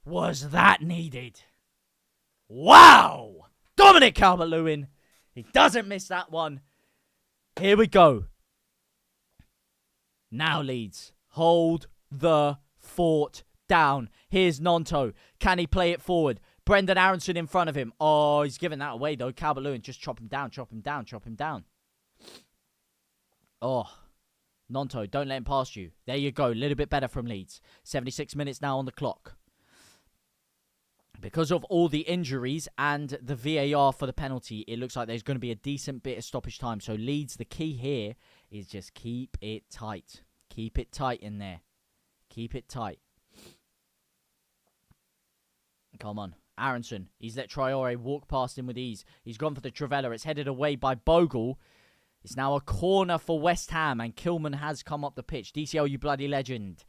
was that needed? Wow! Dominic Calvert-Lewin, he doesn't miss that one. Here we go. Now Leeds, hold the fort down. Here's Nonto. Can he play it forward? Brendan Aronson in front of him. Oh, he's giving that away, though. Calvert-Lewin, just chop him down, chop him down, chop him down. Oh, Nonto, don't let him past you. There you go. A little bit better from Leeds. 76 minutes now on the clock. Because of all the injuries and the VAR for the penalty, it looks like there's going to be a decent bit of stoppage time. So Leeds, the key here is just keep it tight. Keep it tight in there. Keep it tight. Come on. Aronson, he's let Traore walk past him with ease. He's gone for the Trivela. It's headed away by Bogle. It's now a corner for West Ham, and Kilman has come up the pitch. DCL, you bloody legend.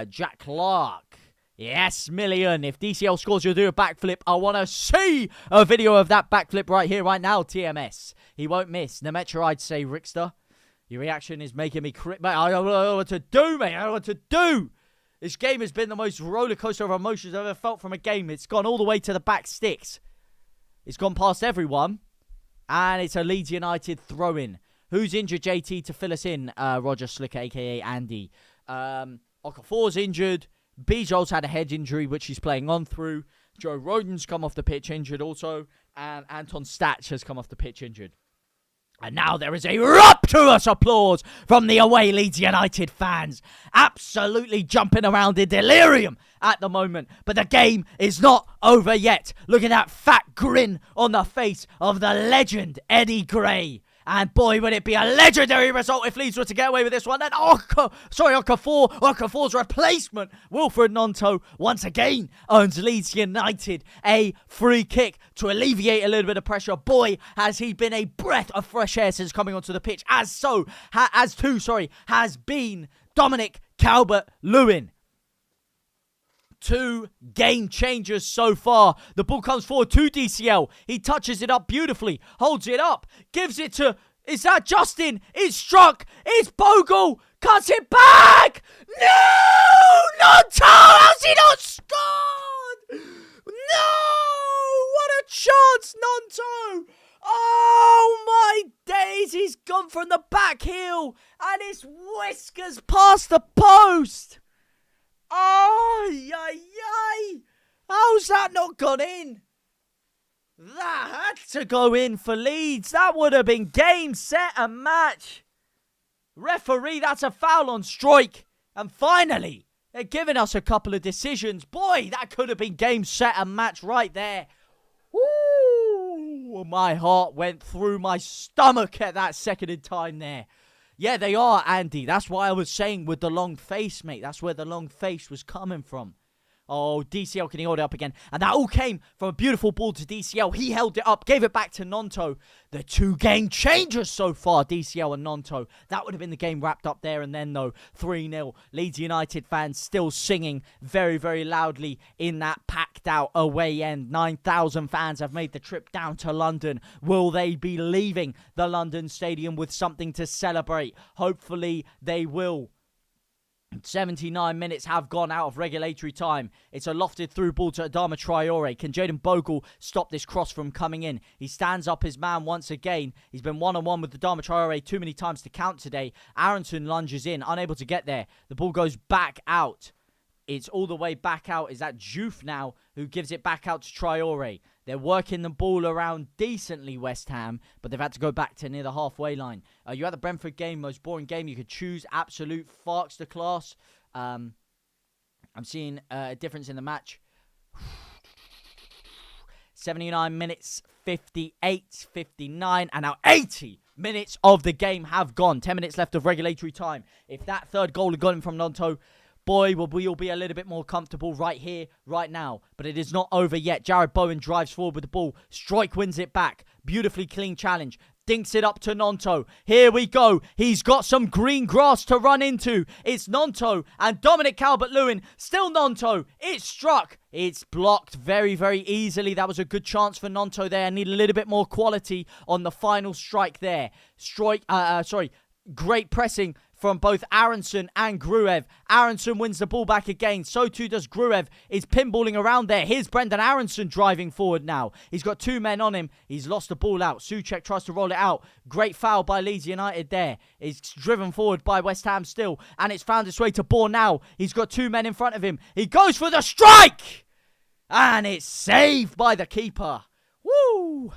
Jack Clark. Yes, million. If DCL scores, you'll do a backflip. I want to see a video of that backflip right here, right now, TMS. He won't miss. Nemetra, I'd say, Rickster. Your reaction is making me I don't know what to do, mate. I don't know what to do. This game has been the most roller coaster of emotions I've ever felt from a game. It's gone all the way to the back sticks. It's gone past everyone. And it's a Leeds United throw-in. Who's injured, JT, to fill us in? Roger Slicker, a.k.a. Andy. Okafor's injured. Bijol's had a head injury, which he's playing on through. Joe Rodon's come off the pitch injured also. And Anton Stach has come off the pitch injured. And now there is a rapturous applause from the away Leeds United fans. Absolutely jumping around in delirium at the moment. But the game is not over yet. Look at that fat grin on the face of the legend, Eddie Gray. And boy, would it be a legendary result if Leeds were to get away with this one. And Okafor's replacement, Wilfred Gnonto, once again earns Leeds United a free kick to alleviate a little bit of pressure. Boy, has he been a breath of fresh air since coming onto the pitch. Has been Dominic Calvert-Lewin. 2 game changers so far. The ball comes forward to DCL. He touches it up beautifully, holds it up, gives it to, is that Justin? It's struck. It's Bogle. Cuts it back. No! Gnonto! How's he not scored? No! What a chance, Gnonto! Oh my days, he's gone from the back heel and it's whiskers past the post. Oh, yay. How's that not gone in? That had to go in for Leeds. That would have been game, set and match. Referee, that's a foul on Strike. And finally, they're giving us a couple of decisions. Boy, that could have been game, set and match right there. Ooh, my heart went through my stomach at that second in time there. Yeah, they are, Andy. That's why I was saying with the long face, mate. That's where the long face was coming from. Oh, DCL, can he hold it up again? And that all came from a beautiful ball to DCL. He held it up, gave it back to Gnonto. The 2 game changers so far, DCL and Gnonto. That would have been the game wrapped up there and then, though. 3-0. Leeds United fans still singing very, very loudly in that packed out away end. 9,000 fans have made the trip down to London. Will they be leaving the London Stadium with something to celebrate? Hopefully they will. 79 minutes have gone out of regulatory time. It's a lofted through ball to Adama Traore. Can Jayden Bogle stop this cross from coming in? He stands up his man once again. He's been one-on-one with Adama Traore too many times to count today. Aronson lunges in, unable to get there. The ball goes back out. It's all the way back out. Is that Juve now who gives it back out to Traore? They're working the ball around decently, West Ham, but they've had to go back to near the halfway line. You had the Brentford game, most boring game you could choose. Absolute farks to class. I'm seeing a difference in the match. 79 minutes, 58, 59, and now 80 minutes of the game have gone. 10 minutes left of regulatory time. If that third goal had gone from Gnonto, boy, will we all be a little bit more comfortable right here, right now. But it is not over yet. Jared Bowen drives forward with the ball. Strike wins it back. Beautifully clean challenge. Dinks it up to Gnonto. Here we go. He's got some green grass to run into. It's Gnonto and Dominic Calvert-Lewin. Still Gnonto. It's struck. It's blocked very, very easily. That was a good chance for Gnonto there. I need a little bit more quality on the final strike there. Great pressing from both Aronson and Gruev. Aronson wins the ball back again. So too does Gruev. He's pinballing around there. Here's Brendan Aronson driving forward now. He's got 2 men on him. He's lost the ball out. Souček tries to roll it out. Great foul by Leeds United there. It's driven forward by West Ham still. And it's found its way to Bourne now. He's got 2 men in front of him. He goes for the strike! And it's saved by the keeper. Woo!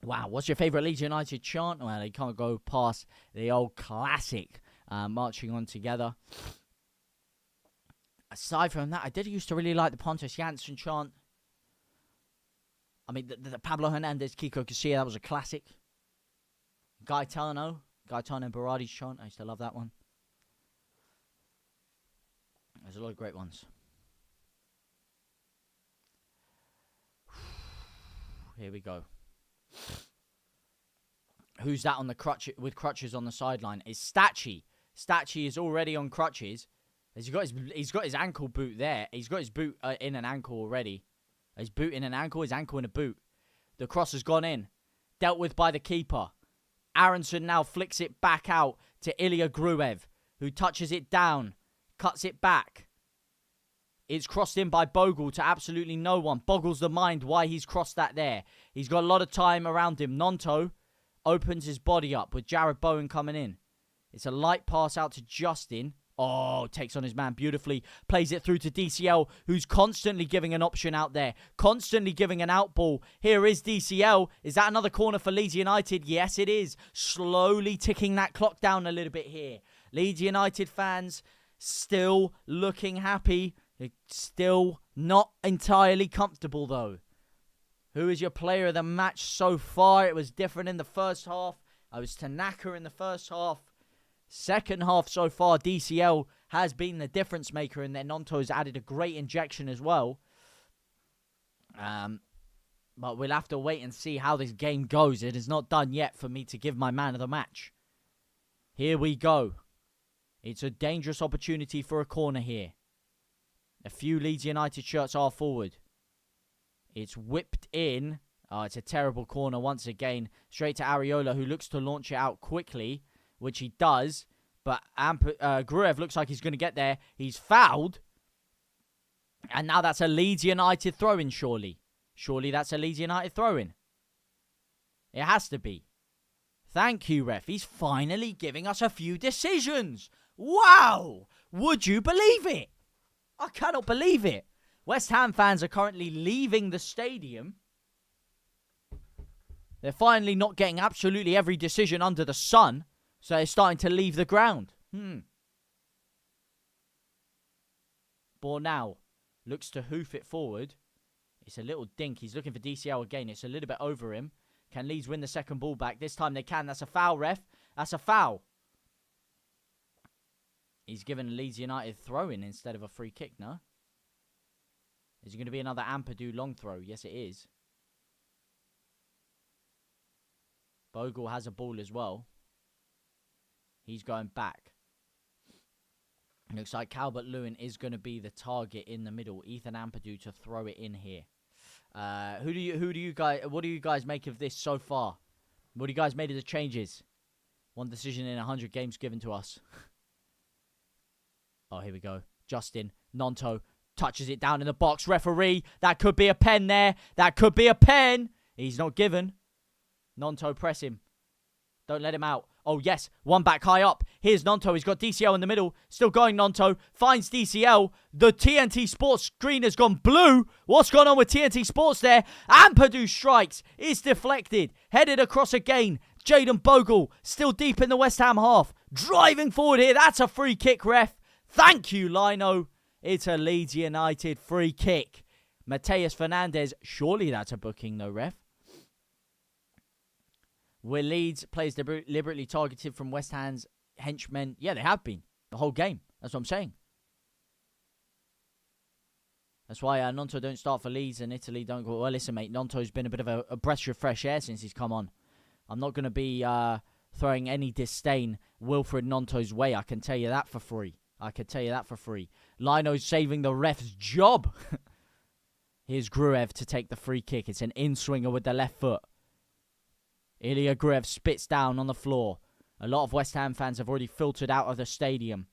Wow, what's your favourite Leeds United chant? Well, they can't go past the old classic, marching on together. Aside from that, I did used to really like the Pontus Jansson chant. I mean, the Pablo Hernandez, Kiko Casilla, that was a classic. Gaetano and Berardi's chant, I used to love that one. There's a lot of great ones. Here we go. Who's that on the crutch with crutches on the sideline? It's Stach. Stach is already on crutches. He's got his ankle boot there. He's got his boot in an ankle already. His boot in an ankle, his ankle in a boot. The cross has gone in. Dealt with by the keeper. Aronson now flicks it back out to Ilya Gruev, who touches it down, cuts it back. It's crossed in by Bogle to absolutely no one. Boggles the mind why he's crossed that there. He's got a lot of time around him. Gnonto opens his body up with Jared Bowen coming in. It's a light pass out to Justin. Oh, takes on his man beautifully. Plays it through to DCL, who's constantly giving an option out there. Constantly giving an out ball. Here is DCL. Is that another corner for Leeds United? Yes, it is. Slowly ticking that clock down a little bit here. Leeds United fans still looking happy. Still not entirely comfortable, though. Who is your player of the match so far? It was different in the first half. I was Tanaka in the first half. Second half so far, DCL has been the difference maker, and then Nonto has added a great injection as well. But we'll have to wait and see how this game goes. It is not done yet for me to give my man of the match. Here we go. It's a dangerous opportunity for a corner here. A few Leeds United shirts are forward. It's whipped in. Oh, it's a terrible corner once again. Straight to Areola, who looks to launch it out quickly, which he does. But Gruev looks like he's going to get there. He's fouled. And now that's a Leeds United throw-in, surely. Surely that's a Leeds United throw-in. It has to be. Thank you, ref. He's finally giving us a few decisions. Wow! Would you believe it? I cannot believe it. West Ham fans are currently leaving the stadium. They're finally not getting absolutely every decision under the sun, so they're starting to leave the ground. Bornau looks to hoof it forward. It's a little dink. He's looking for DCL again. It's a little bit over him. Can Leeds win the second ball back? This time they can. That's a foul, ref. That's a foul. He's given a Leeds United throw-in instead of a free kick, no? Is it going to be another Ampadu long throw? Yes, it is. Bogle has a ball as well. He's going back. Looks like Calvert-Lewin is going to be the target in the middle. Ethan Ampadu to throw it in here. What do you guys make of this so far? What do you guys made of the changes? One decision in 100 games given to us. Oh, here we go. Justin Nonto touches it down in the box. Referee, that could be a pen there. That could be a pen. He's not given. Nonto, press him. Don't let him out. Oh, yes. One back high up. Here's Nonto. He's got DCL in the middle. Still going, Nonto. Finds DCL. The TNT Sports screen has gone blue. What's going on with TNT Sports there? Ampadu strikes. It's deflected. Headed across again. Jayden Bogle still deep in the West Ham half. Driving forward here. That's a free kick, ref. Thank you, Lino. It's a Leeds United free kick. Mateus Fernandez. Surely that's a booking, though, ref. Were Leeds players deliberately targeted from West Ham's henchmen? Yeah, they have been. The whole game. That's what I'm saying. That's why Nonto don't start for Leeds and Italy don't go. Well, listen, mate. Nonto's been a bit of a breath of fresh air since he's come on. I'm not going to be throwing any disdain Wilfred Nonto's way. I can tell you that for free. Lino's saving the ref's job. Here's Gruev to take the free kick. It's an in-swinger with the left foot. Ilya Gruev spits down on the floor. A lot of West Ham fans have already filtered out of the stadium.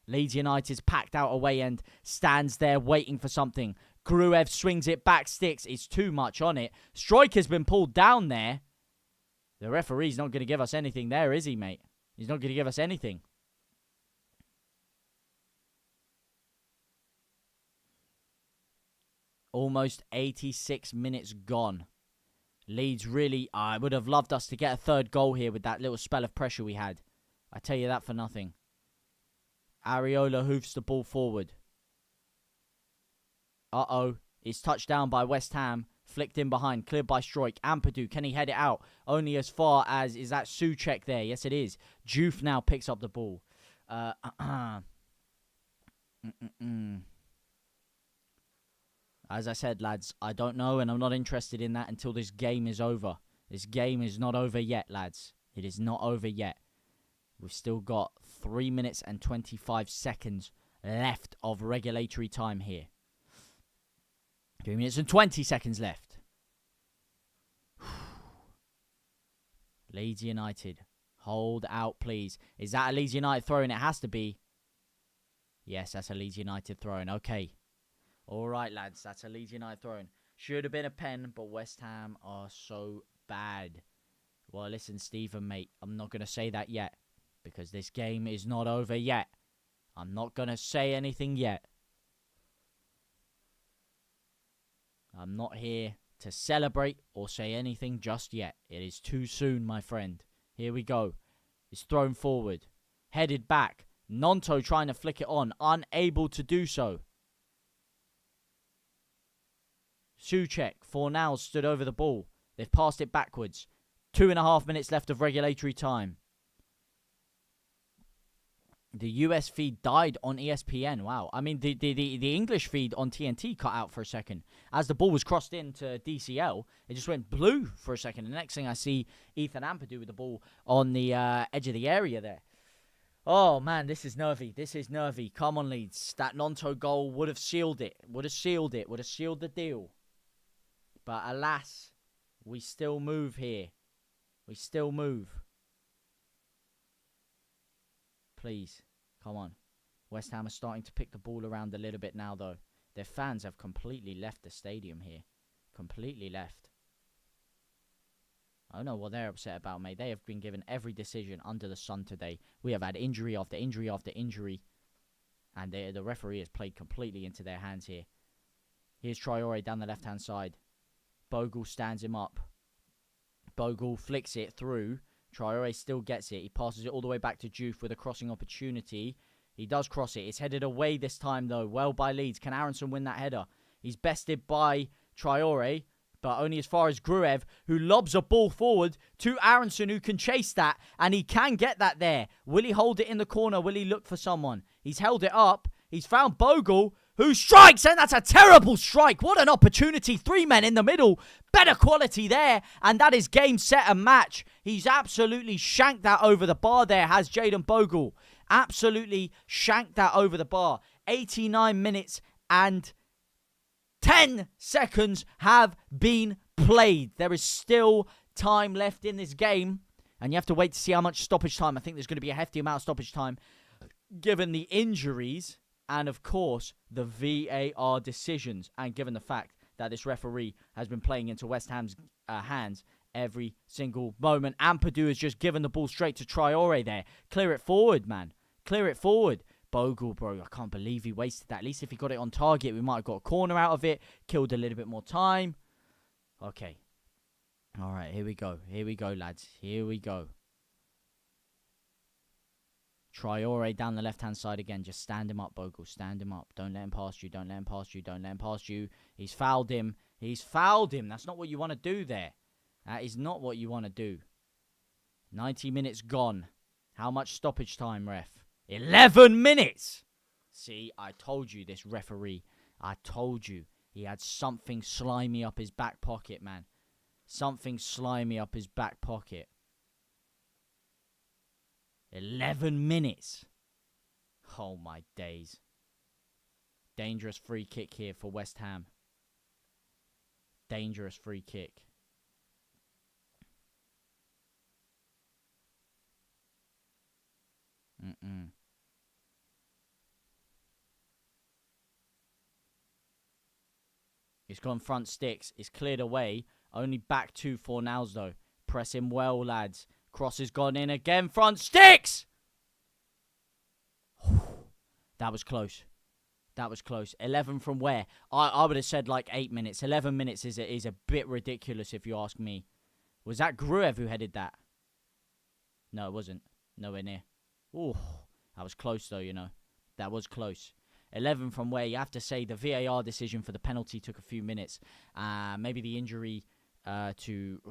Leeds United's packed out away end, stands there waiting for something. Gruev swings it back, sticks. It's too much on it. Striker's been pulled down there. The referee's not going to give us anything there, is he, mate? He's not going to give us anything. Almost 86 minutes gone. Leeds really, I would have loved us to get a third goal here with that little spell of pressure we had. I tell you that for nothing. Areola hoofs the ball forward. Uh-oh. It's touched down by West Ham. Flicked in behind. Cleared by Stroik. Ampadu. Can he head it out? Only as far as, is that Souček there? Yes, it is. Juve now picks up the ball. As I said, lads, I don't know, and I'm not interested in that until this game is over. This game is not over yet, lads. It is not over yet. We've still got 3 minutes and 25 seconds left of regulatory time here. 3 minutes and 20 seconds left. Leeds United. Hold out, please. Is that a Leeds United throw-in? It has to be. Yes, that's a Leeds United throw-in. Okay. All right, lads. That's a Leeds United throw-in. Should have been a pen, but West Ham are so bad. Well, listen, Stephen, mate. I'm not going to say that yet. Because this game is not over yet. I'm not going to say anything yet. I'm not here to celebrate or say anything just yet. It is too soon, my friend. Here we go. It's thrown forward. Headed back. Nonto trying to flick it on. Unable to do so. Souček Fornals stood over the ball. They've passed it backwards. 2.5 minutes left of regulatory time. The US feed died on ESPN. Wow. I mean, the English feed on TNT cut out for a second. As the ball was crossed into DCL, it just went blue for a second. The next thing I see, Ethan Ampadu with the ball on the edge of the area there. Oh, man, this is nervy. This is nervy. Come on, Leeds. That Nonto goal would have sealed it. Would have sealed it. Would have sealed the deal. But alas, we still move here. We still move. Please, come on. West Ham are starting to pick the ball around a little bit now, though. Their fans have completely left the stadium here. Completely left. I don't know what they're upset about, mate. They have been given every decision under the sun today. We have had injury after injury after injury. And the referee has played completely into their hands here. Here's Traore down the left-hand side. Bogle stands him up. Bogle flicks it through. Traore still gets it. He passes it all the way back to Juve with a crossing opportunity. He does cross it. It's headed away this time, though. Well by Leeds. Can Aronson win that header? He's bested by Traore, but only as far as Gruev, who lobs a ball forward to Aronson, who can chase that, and he can get that there. Will he hold it in the corner? Will he look for someone? He's held it up. He's found Bogle, who strikes, and that's a terrible strike. What an opportunity. 3 men in the middle. Better quality there, and that is game, set, and match. He's absolutely shanked that over the bar there, has Jayden Bogle. Absolutely shanked that over the bar. 89 minutes and 10 seconds have been played. There is still time left in this game, and you have to wait to see how much stoppage time. I think there's going to be a hefty amount of stoppage time, given the injuries and, of course, the VAR decisions, and given the fact that this referee has been playing into West Ham's hands every single moment. Ampadu has just given the ball straight to Traore there. Clear it forward, man. Clear it forward. Bogle, bro, I can't believe he wasted that. At least if he got it on target, we might have got a corner out of it. Killed a little bit more time. Okay. All right, here we go. Here we go, lads. Here we go. Traore down the left-hand side again. Just stand him up, Bogle. Stand him up. Don't let him past you. Don't let him past you. Don't let him past you. He's fouled him. He's fouled him. That's not what you want to do there. That is not what you want to do. 90 minutes gone. How much stoppage time, ref? 11 minutes! See, I told you this referee. I told you. He had something slimy up his back pocket, man. Something slimy up his back pocket. 11 minutes. Oh, my days. Dangerous free kick here for West Ham. Dangerous free kick. He's gone front sticks. It's cleared away. Only back 2 for nows, though. Press him well, lads. Cross has gone in again. Front sticks! That was close. That was close. 11 from where? I would have said like 8 minutes. 11 minutes is a bit ridiculous if you ask me. Was that Gruev who headed that? No, it wasn't. Nowhere near. Ooh, that was close though, you know. That was close. 11 from where? You have to say the VAR decision for the penalty took a few minutes. Maybe the injury to...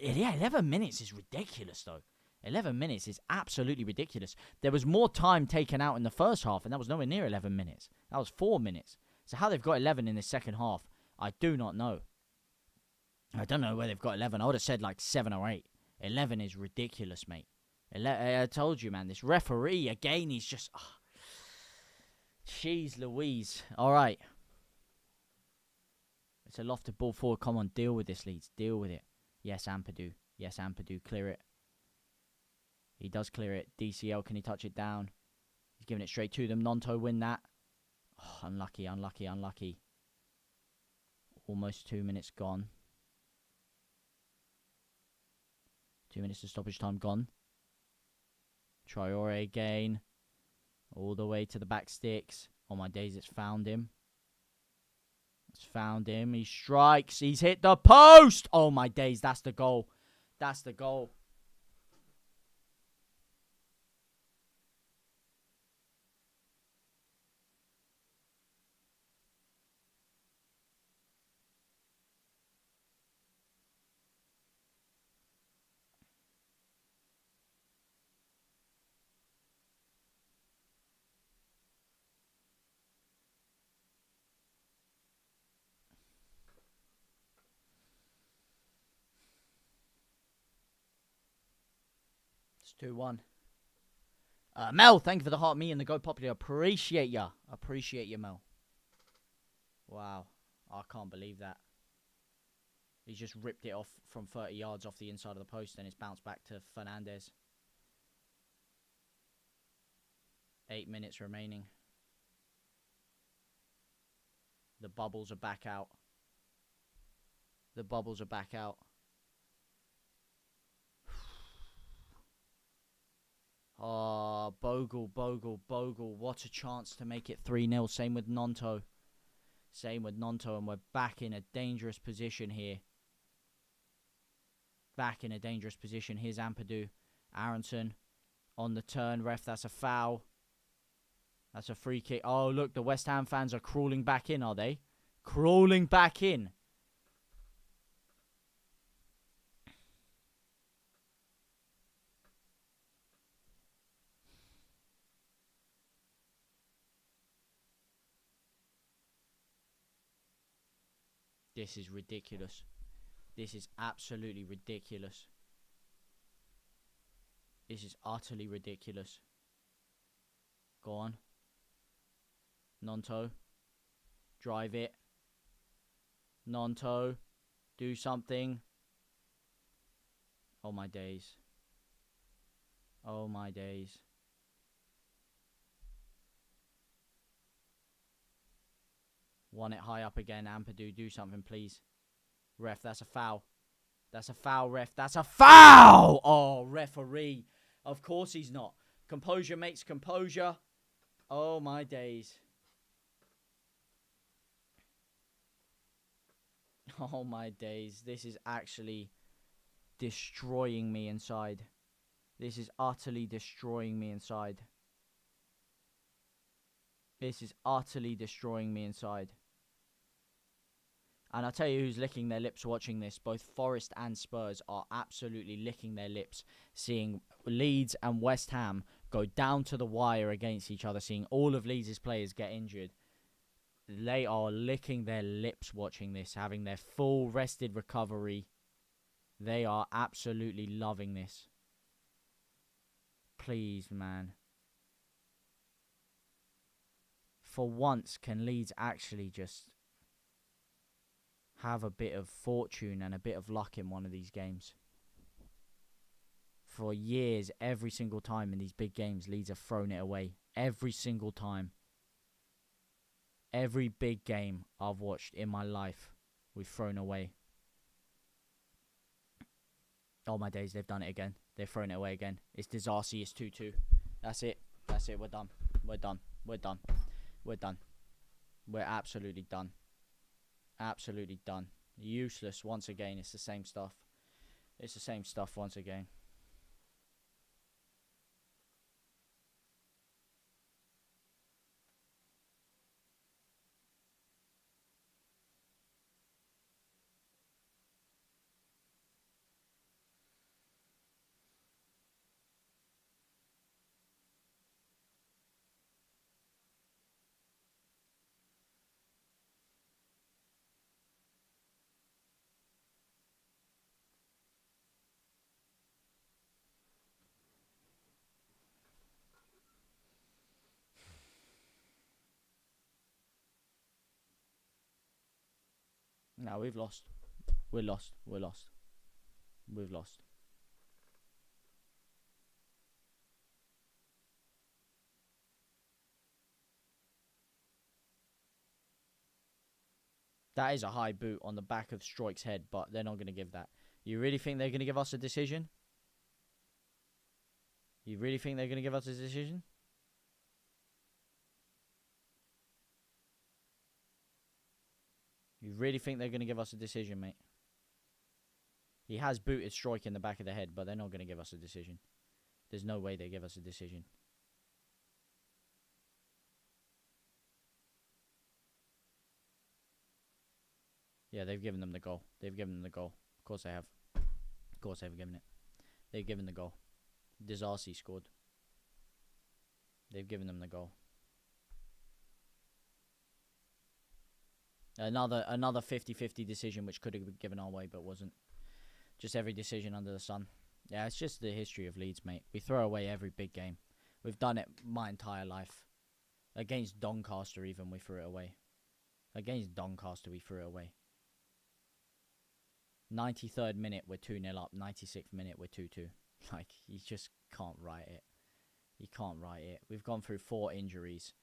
Yeah, 11 minutes is ridiculous though. 11 minutes is absolutely ridiculous. There was more time taken out in the first half, and that was nowhere near 11 minutes. That was 4 minutes. So how they've got 11 in the second half, I do not know. I don't know where they've got 11. I would have said like 7 or 8. 11 is ridiculous, mate. I told you, man. This referee, again, he's just... Jeez Louise. All right. It's a lofted ball forward. Come on, deal with this, Leeds. Deal with it. Yes, Ampadu. Yes, Ampadu. Clear it. He does clear it. DCL, can he touch it down? He's giving it straight to them. Nonto win that. Oh, unlucky, unlucky, unlucky. Almost 2 minutes gone. 2 minutes of stoppage time gone. Traore again. All the way to the back sticks. Oh my days, it's found him. It's found him. He strikes. He's hit the post. Oh my days, that's the goal. That's the goal. 2-1. Mel, thank you for the heart. Me and the Go Popular. Appreciate ya. Appreciate you, Mel. Wow. I can't believe that. He's just ripped it off from 30 yards off the inside of the post and it's bounced back to Fernandez. 8 minutes remaining. The bubbles are back out. The bubbles are back out. Oh, Bogle. What a chance to make it 3-0. Same with Nonto. And we're back in a dangerous position here. Here's Ampadu. Aronson on the turn. Ref, that's a foul. That's a free kick. Oh, look, the West Ham fans are crawling back in, are they? Crawling back in. This is ridiculous. This is absolutely ridiculous. This is utterly ridiculous. Go on. Nonto. Drive it. Nonto. Do something. Oh my days. Oh my days. Want it high up again. Ampadu, do something, please. Ref, that's a foul. That's a foul, ref. That's a foul! Oh, referee. Of course he's not. Composure makes composure. Oh, my days. Oh, my days. This is actually destroying me inside. This is utterly destroying me inside. This is utterly destroying me inside. And I'll tell you who's licking their lips watching this. Both Forest and Spurs are absolutely licking their lips, seeing Leeds and West Ham go down to the wire against each other, seeing all of Leeds' players get injured. They are licking their lips watching this, having their full rested recovery. They are absolutely loving this. Please, man. For once, can Leeds actually just have a bit of fortune and a bit of luck in one of these games? For years, every single time in these big games, Leeds have thrown it away. Every single time. Every big game I've watched in my life, we've thrown away. Oh my days, they've done it again. They've thrown it away again. It's disaster. It's 2-2. That's it. That's it. We're done. We're done. We're done. We're done. We're absolutely done. Absolutely done. Useless once again. It's the same stuff. It's the same stuff once again. No, we've lost. We're lost. We're lost. We've lost. That is a high boot on the back of Stroik's head, but they're not going to give that. You really think they're going to give us a decision? You really think they're going to give us a decision? You really think they're going to give us a decision, mate? He has booted Stroik in the back of the head, but they're not going to give us a decision. There's no way they give us a decision. Yeah, they've given them the goal. They've given them the goal. Of course they have. Of course they've given it. They've given the goal. Disasi scored. They've given them the goal. Another 50-50 decision which could have been given our way but wasn't. Just every decision under the sun. Yeah, it's just the history of Leeds, mate. We throw away every big game. We've done it my entire life. Against Doncaster even, we threw it away. Against Doncaster, we threw it away. 93rd minute, we're 2-0 up. 96th minute, we're 2-2. Like, you just can't write it. You can't write it. We've gone through 4 injuries.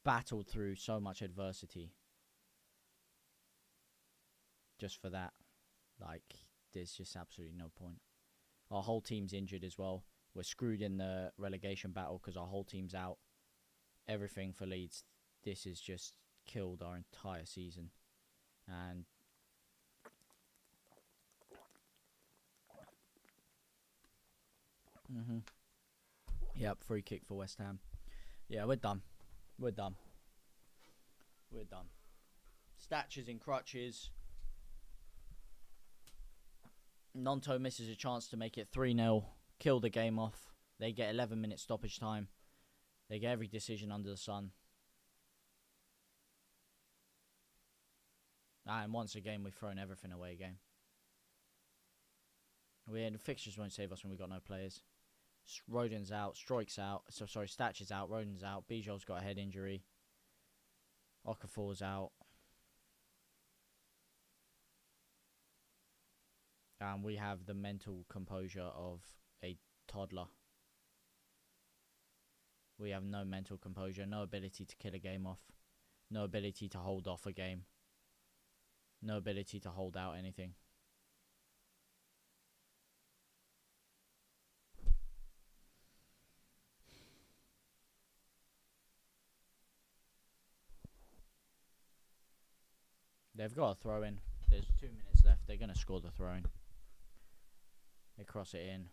Battled through so much adversity. Just for that. Like, there's just absolutely no point. Our whole team's injured as well. We're screwed in the relegation battle because our whole team's out. Everything for Leeds. This has just killed our entire season. And yep, free kick for West Ham. Yeah, we're done. We're done. We're done. Stach is in crutches. Nonto misses a chance to make it 3-0. Kill the game off. They get 11 minutes stoppage time. They get every decision under the sun. And once again, we've thrown everything away again. The fixtures won't save us when we've got no players. Rodin's out. Stroik's out. Stach is out. Rodin's out. Bijol's got a head injury. Okafor's out. And we have the mental composure of a toddler. We have no mental composure, no ability to kill a game off, no ability to hold off a game, no ability to hold out anything. They've got a throw in. There's 2 minutes left. They're going to score the throw in. They cross it in.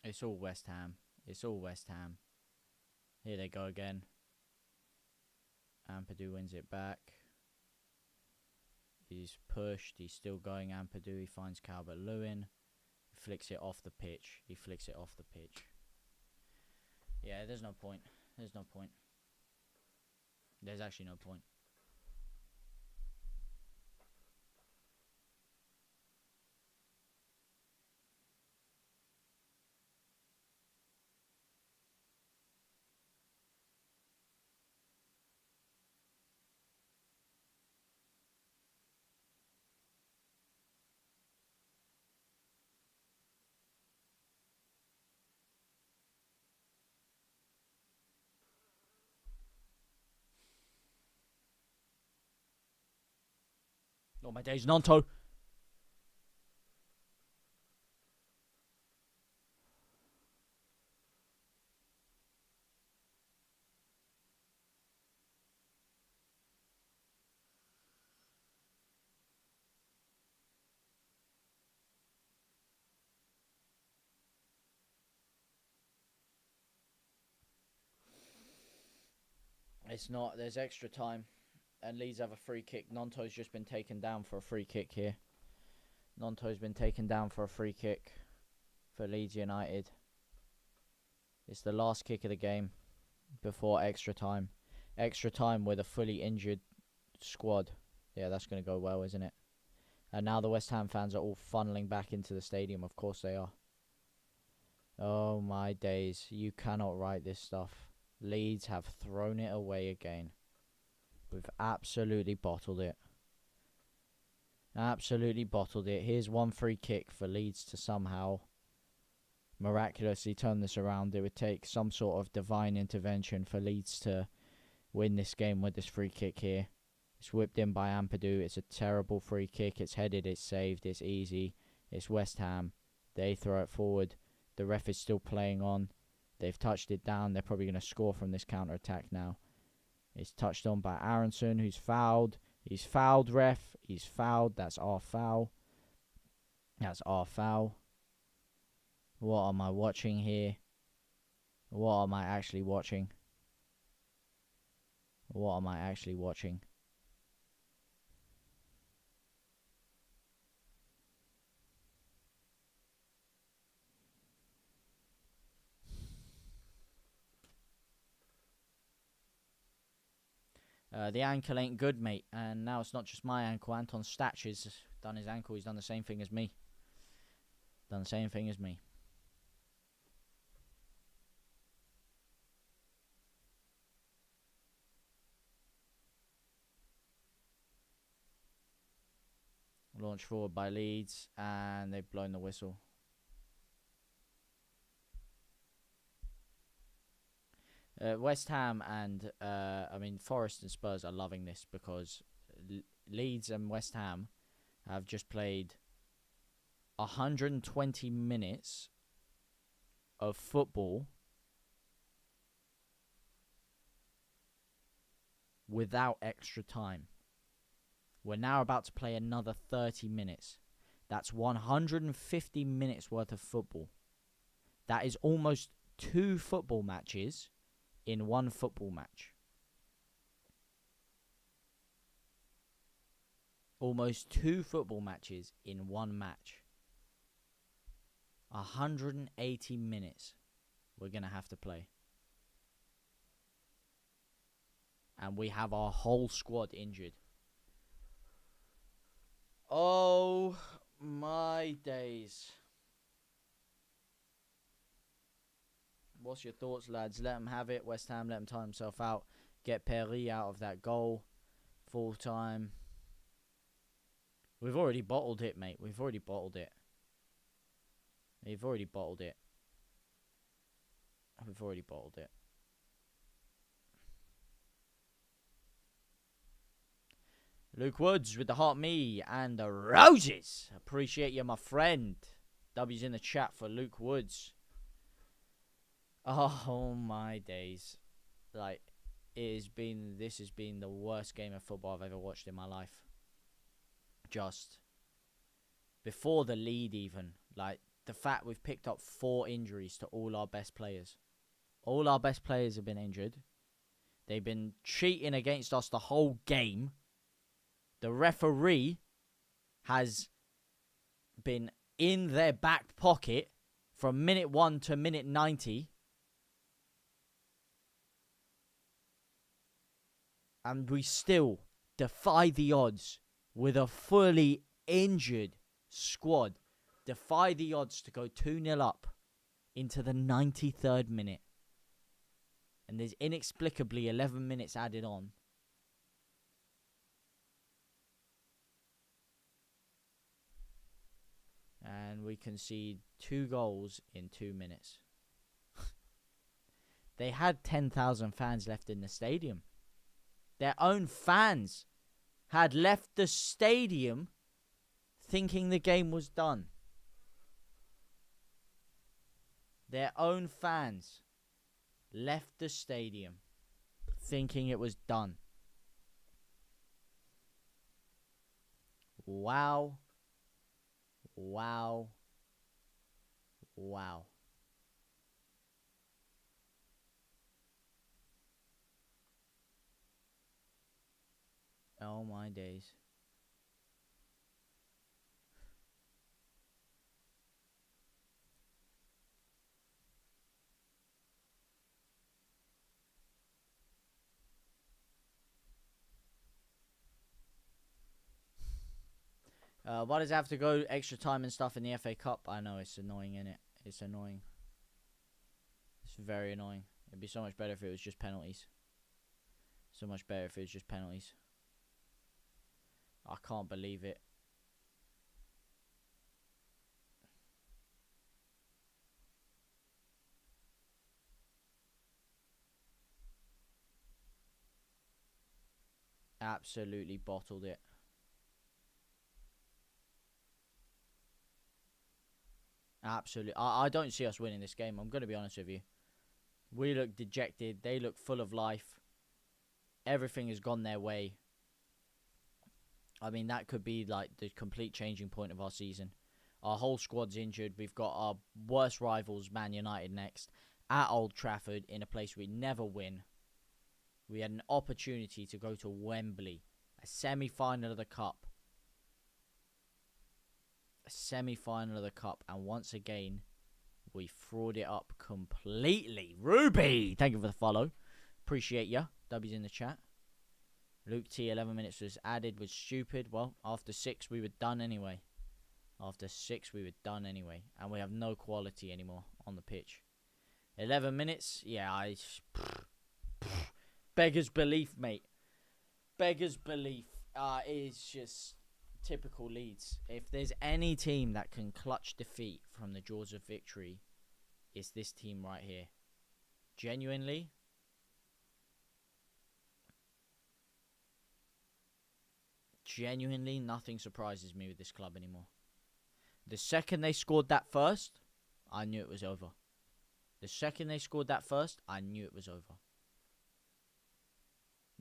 It's all West Ham. It's all West Ham. Here they go again. Ampadu wins it back. He's pushed. He's still going. Ampadu. He finds Calvert-Lewin. He flicks it off the pitch. He flicks it off the pitch. Yeah, there's no point. There's no point. There's actually no point. Oh my days, Nonto. It's not. There's extra time. And Leeds have a free kick. Nonto's just been taken down for a free kick here. Nonto's been taken down for a free kick for Leeds United. It's the last kick of the game before extra time. Extra time with a fully injured squad. Yeah, that's going to go well, isn't it? And now the West Ham fans are all funneling back into the stadium. Of course they are. Oh my days. You cannot write this stuff. Leeds have thrown it away again. We've absolutely bottled it. Absolutely bottled it. Here's one free kick for Leeds to somehow miraculously turn this around. It would take some sort of divine intervention for Leeds to win this game with this free kick here. It's whipped in by Ampadu. It's a terrible free kick. It's headed. It's saved. It's easy. It's West Ham. They throw it forward. The ref is still playing on. They've touched it down. They're probably going to score from this counter-attack now. It's touched on by Aronson, who's fouled. He's fouled, ref. He's fouled. That's our foul. That's our foul. What am I watching here? What am I actually watching? What am I actually watching? The ankle ain't good, mate. And now it's not just my ankle. Anton Stach has done his ankle. He's done the same thing as me. Done the same thing as me. Launch forward by Leeds, and they've blown the whistle. West Ham and, Forest and Spurs are loving this because Leeds and West Ham have just played 120 minutes of football without extra time. We're now about to play another 30 minutes. That's 150 minutes worth of football. That is almost 2 football matches in 1 football match. Almost 2 football matches in 1 match. 180 minutes we're going to have to play. And we have our whole squad injured. Oh my days. What's your thoughts, lads? Let them have it. West Ham, let him time himself out. Get Perry out of that goal. Full time. We've already bottled it, mate. We've already bottled it. We've already bottled it. We've already bottled it. Luke Woods with the heart me and the roses. Appreciate you, my friend. W's in the chat for Luke Woods. Oh my days. Like, this has been the worst game of football I've ever watched in my life. Just before the lead even. Like, the fact we've picked up 4 injuries to all our best players. All our best players have been injured. They've been cheating against us the whole game. The referee has been in their back pocket from minute 1 to minute 90. And we still defy the odds with a fully injured squad. Defy the odds to go 2-0 up into the 93rd minute. And there's inexplicably 11 minutes added on. And we concede 2 goals in 2 minutes. They had 10,000 fans left in the stadium. Their own fans had left the stadium thinking the game was done. Their own fans left the stadium thinking it was done. Wow. Wow. Wow. Oh my days. Why does it have to go extra time and stuff in the FA Cup? I know, it's annoying, innit? It's annoying. It's very annoying. It'd be so much better if it was just penalties. So much better if it was just penalties. I can't believe it. Absolutely bottled it. Absolutely. I don't see us winning this game. I'm going to be honest with you. We look dejected. They look full of life. Everything has gone their way. I mean, that could be like the complete changing point of our season. Our whole squad's injured. We've got our worst rivals, Man United, next. At Old Trafford, in a place we never win. We had an opportunity to go to Wembley. A semi-final of the Cup. A semi-final of the Cup, and once again we fraud it up completely. Ruby, thank you for the follow, appreciate ya. W's in the chat. Luke T, 11 minutes was added, was stupid. Well, after 6, we were done anyway. After 6, we were done anyway. And we have no quality anymore on the pitch. 11 minutes? Yeah, beggars belief, mate. Beggars belief. It's just typical Leeds. If there's any team that can clutch defeat from the jaws of victory, it's this team right here. Genuinely. Genuinely, nothing surprises me with this club anymore. The second they scored that first, I knew it was over. The second they scored that first, I knew it was over.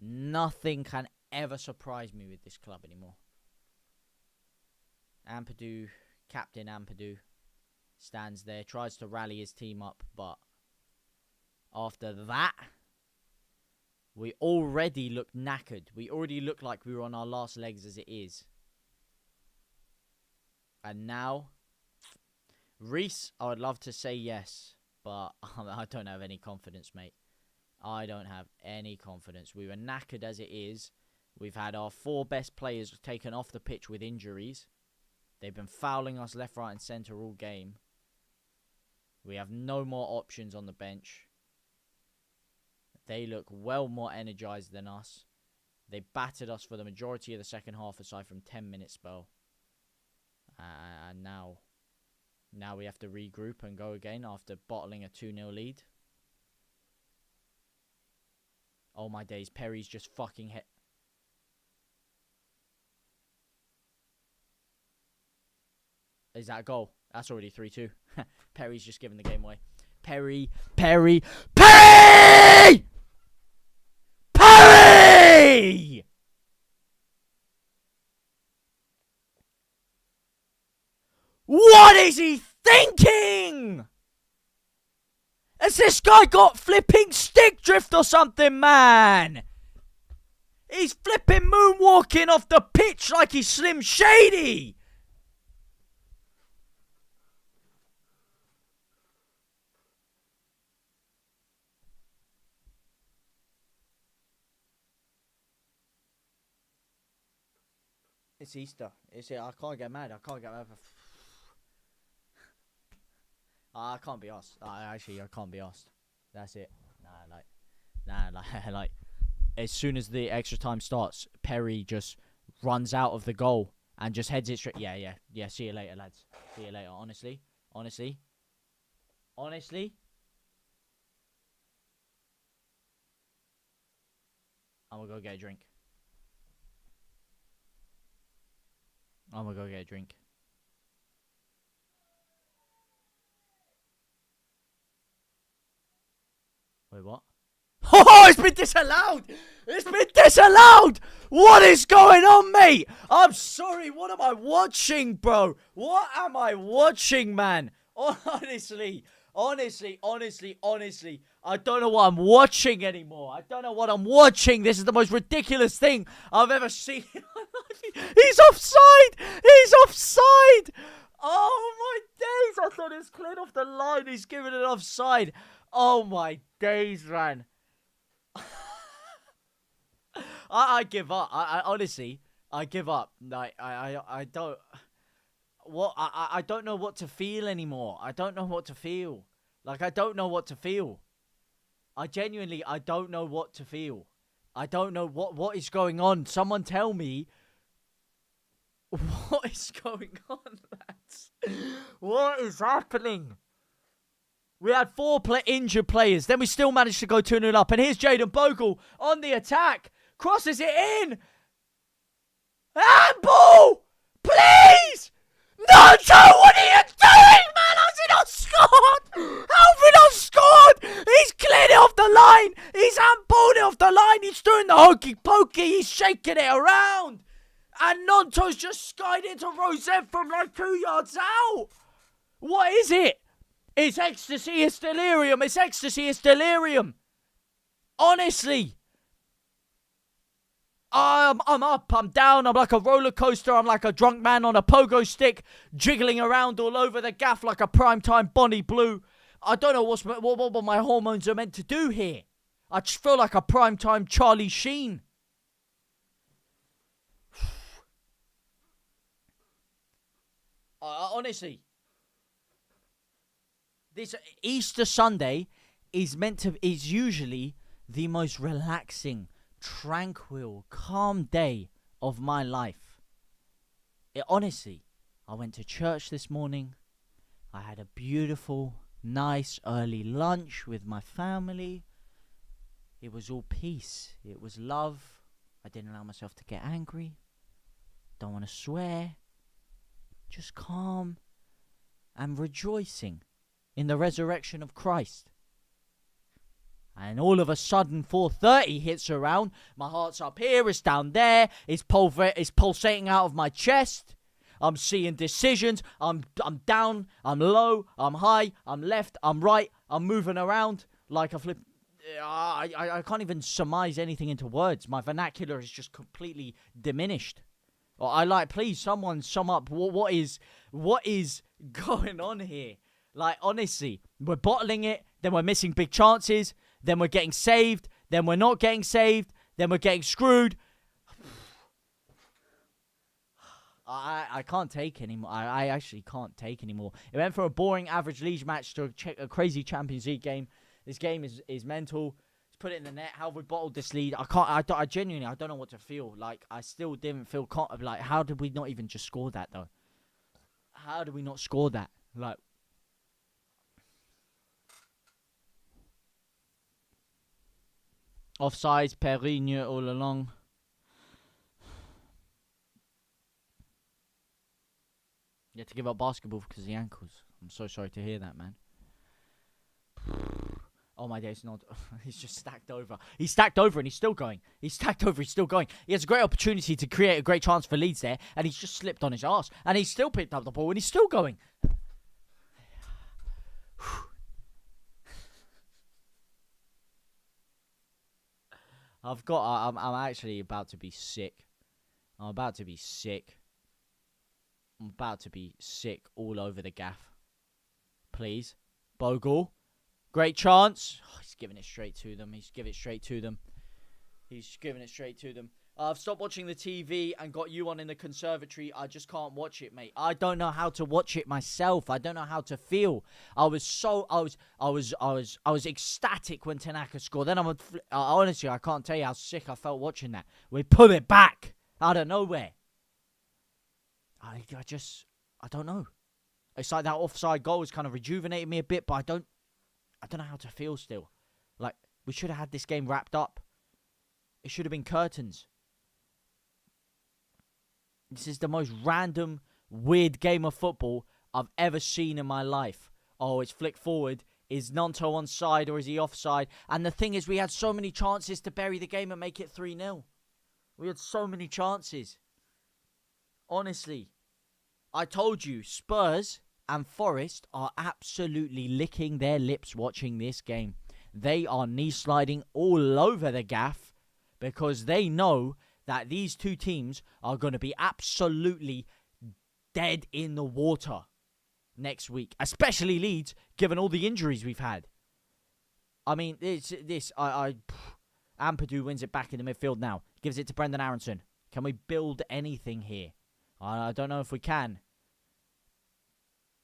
Nothing can ever surprise me with this club anymore. Ampadu, Captain Ampadu, stands there, tries to rally his team up, but after that, we already look knackered. We already look like we were on our last legs as it is. And now, Reece, I would love to say yes, but I don't have any confidence, mate. I don't have any confidence. We were knackered as it is. We've had our 4 best players taken off the pitch with injuries. They've been fouling us left, right and centre all game. We have no more options on the bench. They look well more energised than us. They battered us for the majority of the second half aside from 10-minute spell. And now we have to regroup and go again after bottling a 2-0 lead. Oh my days, Perry's just fucking hit. Is that a goal? That's already 3-2. Perry's just giving the game away. Perry! Perry! What is he thinking? Has this guy got flipping stick drift or something, man? He's flipping moonwalking off the pitch like he's Slim Shady. It's Easter. I can't get mad. I can't be asked. I can't be asked. That's it. Like, as soon as the extra time starts, Perry just runs out of the goal and just heads it straight. Yeah. See you later, lads. See you later. Honestly. I'm gonna go get a drink. Wait, what? Oh, it's been disallowed! What is going on, mate? I'm sorry, what am I watching, bro? What am I watching, man? Honestly, I don't know what I'm watching anymore. I don't know what I'm watching. This is the most ridiculous thing I've ever seen in my life. He's offside! Oh, my days. I thought it was cleared off the line. He's giving it offside. Oh, my days, man. I give up. I honestly, I give up. Like, I don't... What? I don't know what to feel anymore. I don't know what to feel. Like, I don't know what to feel. I don't know what to feel. I don't know what is going on. Someone tell me what is going on, lads. What is happening? We had 4 injured players. Then we still managed to go 2-0 up. And here's Jayden Bogle on the attack. Crosses it in. Handball! Please! No, Joe, what are you doing, man? How's he not scored? How have we not scored? He's cleared it off the line. He's handballed it off the line. He's doing the hokey pokey. He's shaking it around. And Nonto's just skied into Rosette from like 2 yards out. What is it? It's ecstasy. It's delirium. It's ecstasy. It's delirium. Honestly. I'm up, I'm down, I'm like a roller coaster, I'm like a drunk man on a pogo stick, jiggling around all over the gaff like a primetime Bonnie Blue. I don't know what my hormones are meant to do here. I just feel like a primetime Charlie Sheen. Honestly, this Easter Sunday is usually the most relaxing, tranquil, calm day of my life. Honestly, I went to church this morning. I had a beautiful, nice early lunch with my family. It was all peace. It was love. I didn't allow myself to get angry. Don't want to swear. Just calm and rejoicing in the resurrection of Christ. And all of a sudden, 4:30 hits around. My heart's up here, it's down there. It's pulsating out of my chest. I'm seeing decisions. I'm down, I'm low, I'm high, I'm left, I'm right. I'm moving around like a flip. I can't even surmise anything into words. My vernacular is just completely diminished. Please, someone sum up what is going on here. Like, honestly, we're bottling it, then we're missing big chances, then we're getting saved, then we're not getting saved, then we're getting screwed. I can't take anymore. I actually can't take anymore. It went from a boring average Leeds match to a crazy Champions League game. This game is mental. Let's put it in the net. How have we bottled this lead? I genuinely, I don't know what to feel. Like, I still didn't feel like, how did we not even just score that, though? How did we not score that? Like, offsides, Perrigne all along. You had to give up basketball because of the ankles. I'm so sorry to hear that, man. Oh my days, not. He's just stacked over. He's stacked over and he's still going. He's stacked over, he's still going. He has a great opportunity to create a great chance for Leeds there, and he's just slipped on his arse. And he's still picked up the ball and he's still going. I'm actually about to be sick. I'm about to be sick all over the gaff. Please. Bogle. Great chance. Oh, he's giving it straight to them. I've stopped watching the TV and got you on in the conservatory. I just can't watch it, mate. I don't know how to watch it myself. I don't know how to feel. I was ecstatic when Tanaka scored. Then honestly, I can't tell you how sick I felt watching that. We put it back out of nowhere. I don't know. It's like that offside goal has kind of rejuvenated me a bit, but I don't know how to feel still. Like, we should have had this game wrapped up. It should have been curtains. This is the most random, weird game of football I've ever seen in my life. Oh, it's flicked forward. Is Nanto onside or is he offside? And the thing is, we had so many chances to bury the game and make it 3-0. We had so many chances. Honestly, I told you, Spurs and Forest are absolutely licking their lips watching this game. They are knee sliding all over the gaff because they know that these two teams are going to be absolutely dead in the water next week, especially Leeds, given all the injuries we've had. I mean, Ampadu wins it back in the midfield now. Gives it to Brendan Aronson. Can we build anything here? I don't know if we can.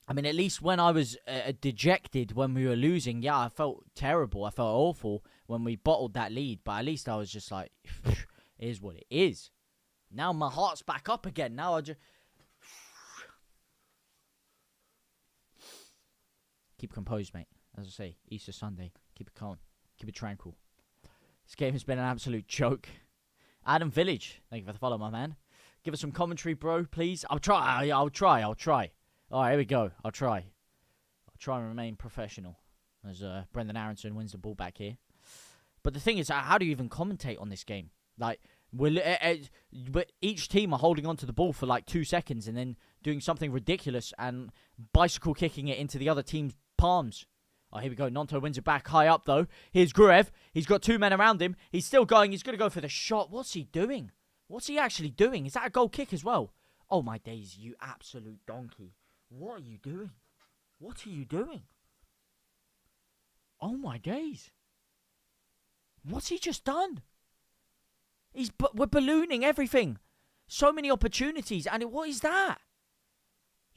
I mean, at least when I was dejected when we were losing, yeah, I felt terrible. I felt awful when we bottled that lead. But at least I was just like, it is what it is. Now my heart's back up again. Now I just... Keep composed, mate. As I say, Easter Sunday. Keep it calm. Keep it tranquil. This game has been an absolute joke. Adam Village, thank you for the follow, my man. Give us some commentary, bro, please. I'll try. All right, here we go. I'll try and remain professional as Brendan Aronson wins the ball back here. But the thing is, how do you even commentate on this game? Like, each team are holding on to the ball for like 2 seconds and then doing something ridiculous and bicycle kicking it into the other team's palms. Oh, here we go. Nanto wins it back high up, though. Here's Gruev. He's got 2 men around him. He's still going. He's going to go for the shot. What's he doing? What's he actually doing? Is that a goal kick as well? Oh, my days, you absolute donkey. What are you doing? What are you doing? Oh, my days. What's he just done? We're ballooning everything. So many opportunities. And what is that?